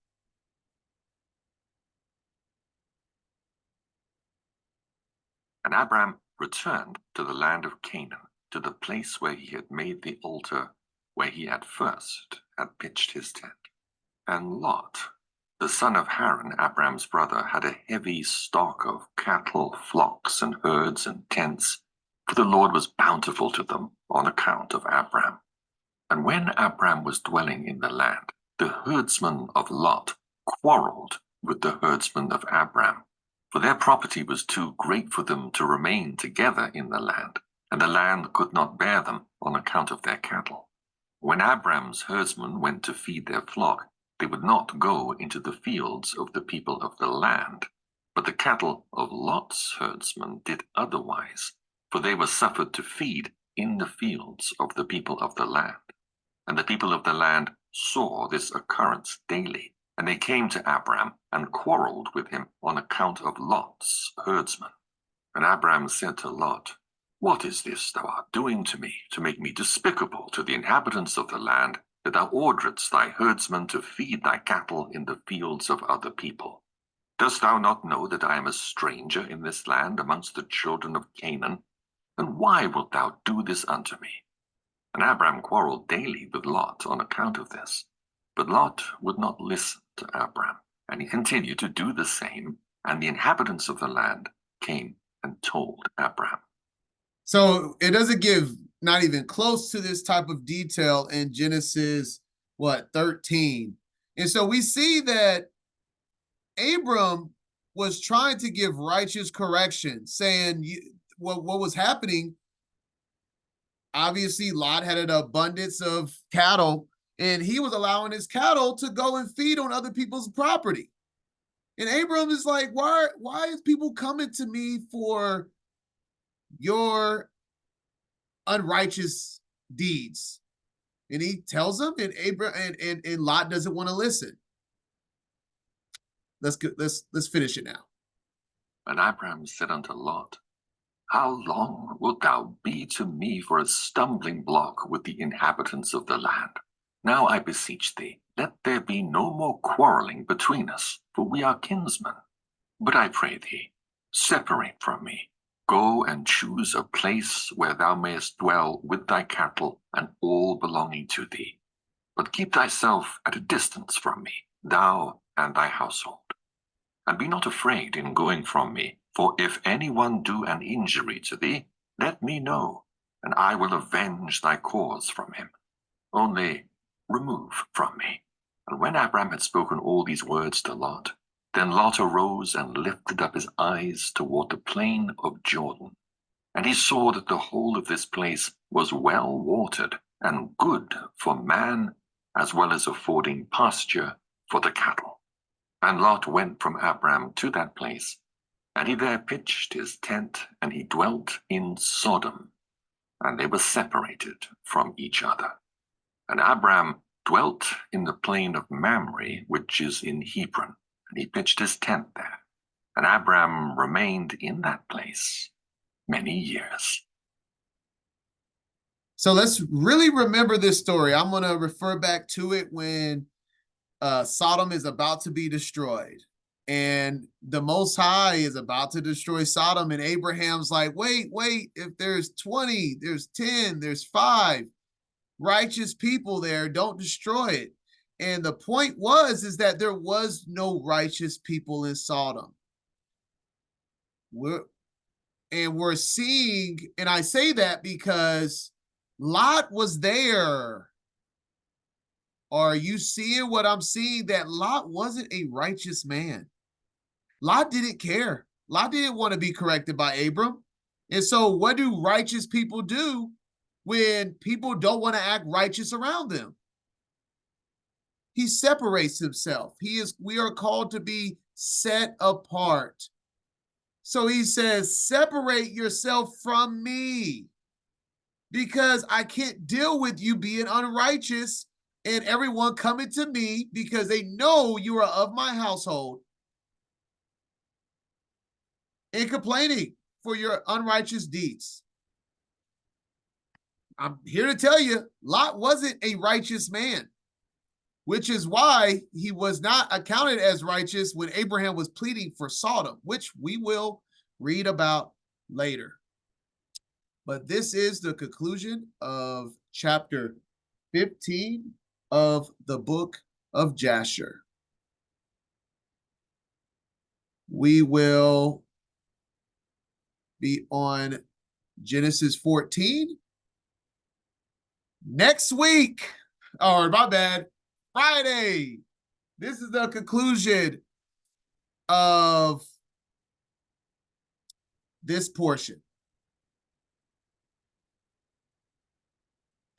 And Abram returned to the land of Canaan, to the place where he had made the altar, where he at first had pitched his tent. And Lot, the son of Haran, Abram's brother, had a heavy stock of cattle, flocks, and herds and tents, for the Lord was bountiful to them on account of Abram. And when Abram was dwelling in the land, the herdsmen of Lot quarreled with the herdsmen of Abram, for their property was too great for them to remain together in the land, and the land could not bear them on account of their cattle. When Abram's herdsmen went to feed their flock, they would not go into the fields of the people of the land, but the cattle of Lot's herdsmen did otherwise, for they were suffered to feed in the fields of the people of the land. And the people of the land saw this occurrence daily, and they came to Abram and quarreled with him on account of Lot's herdsmen. And Abram said to Lot, "What is this thou art doing to me, to make me despicable to the inhabitants of the land, that thou orderedst thy herdsmen to feed thy cattle in the fields of other people? Dost thou not know that I am a stranger in this land amongst the children of Canaan? And why wilt thou do this unto me?" And Abram quarreled daily with Lot on account of this. But Lot would not listen to Abram, and he continued to do the same, and the inhabitants of the land came and told Abram. So it doesn't give not even close to this type of detail in Genesis, 13. And so we see that Abram was trying to give righteous correction, saying what was happening. Obviously, Lot had an abundance of cattle, and he was allowing his cattle to go and feed on other people's property. And Abram is like, why is people coming to me for your unrighteous deeds? And he tells them, and and Lot doesn't want to listen. Let's finish it now. And Abram said unto Lot, "How long wilt thou be to me for a stumbling block with the inhabitants of the land? Now I beseech thee, let there be no more quarreling between us, for we are kinsmen. But I pray thee, separate from me. Go and choose a place where thou mayest dwell with thy cattle and all belonging to thee. But keep thyself at a distance from me, thou and thy household. And be not afraid in going from me, for if anyone do an injury to thee, let me know, and I will avenge thy cause from him. Only remove from me." And when Abram had spoken all these words to Lot, then Lot arose and lifted up his eyes toward the plain of Jordan. And he saw that the whole of this place was well watered and good for man, as well as affording pasture for the cattle. And Lot went from Abram to that place, and he there pitched his tent, and he dwelt in Sodom, and they were separated from each other. And Abram dwelt in the plain of Mamre, which is in Hebron, and he pitched his tent there. And Abram remained in that place many years. So let's really remember this story. I'm going to refer back to it when Sodom is about to be destroyed, and the Most High is about to destroy Sodom, and Abraham's like, wait, if there's 20, there's 10, there's 5 righteous people there, don't destroy it. And the point is that there was no righteous people in Sodom. We're seeing, and I say that because Lot was there. Are you seeing what I'm seeing? That Lot wasn't a righteous man. Lot didn't care. Lot didn't want to be corrected by Abram. And so what do righteous people do when people don't want to act righteous around them? He separates himself. We are called to be set apart. So he says, separate yourself from me, because I can't deal with you being unrighteous and everyone coming to me because they know you are of my household and complaining for your unrighteous deeds. I'm here to tell you, Lot wasn't a righteous man, which is why he was not accounted as righteous when Abraham was pleading for Sodom, which we will read about later. But this is the conclusion of chapter 15 of the book of Jasher. We will be on Genesis 14 next week. Or my bad, Friday. This is the conclusion of this portion.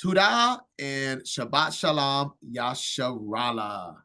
Tudah and Shabbat Shalom, Yasharallah.